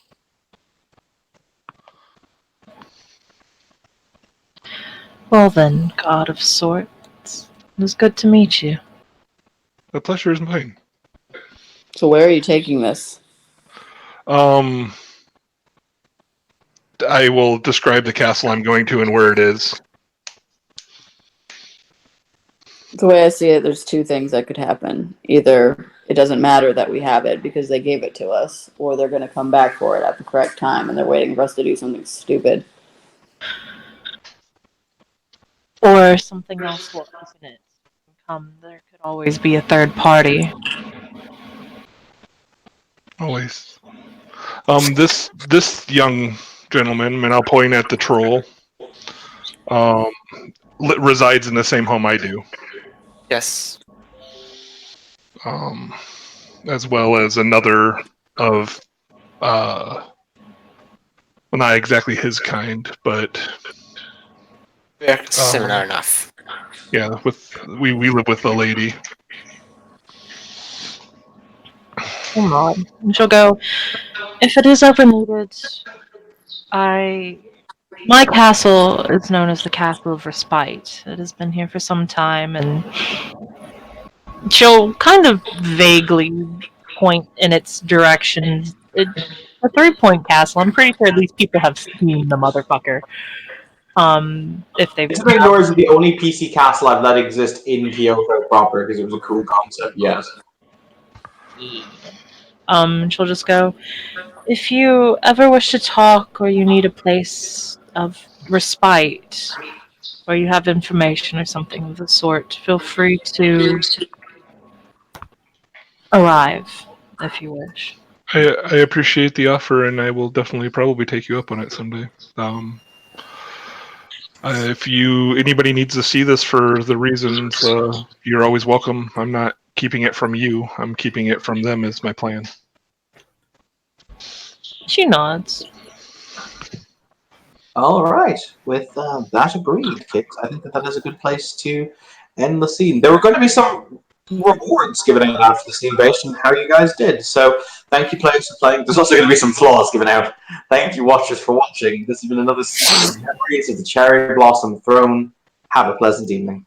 Well then, god of sorts. It was good to meet you. The pleasure is mine. So where are you taking this? I will describe the castle I'm going to and where it is. The way I see it, there's two things that could happen. Either it doesn't matter that we have it because they gave it to us, or they're going to come back for it at the correct time and they're waiting for us to do something stupid. Or something else will open it. There could always be a third party. Always. This young gentleman, and I'll point at the troll, resides in the same home I do. Yes. As well as another of, well, not exactly his kind, but We're similar enough. yeah, we live with a lady. Come on. And she'll go, if it is ever needed, my castle is known as the Castle of Respite. It has been here for some time, and she'll kind of vaguely point in its direction. It's a 3-point castle. I'm pretty sure these people have seen the motherfucker. If they've Considering yours is the only PC castle I've let exist in Kyoto proper because it was a cool concept, yes. she'll just go, if you ever wish to talk or you need a place of respite, or you have information or something of the sort, feel free to arrive if you wish. I appreciate the offer, and I will definitely probably take you up on it someday. If anybody needs to see this for the reasons, you're always welcome. I'm not keeping it from you. I'm keeping it from them is my plan. She nods. All right. With that agreed, Kit, I think that is a good place to end the scene. There were going to be some rewards given out after the scene based on how you guys did. So thank you, players, for playing. There's also going to be some flaws given out. Thank you, watchers, for watching. This has been another season of Memories of the Cherry Blossom Throne. Have a pleasant evening.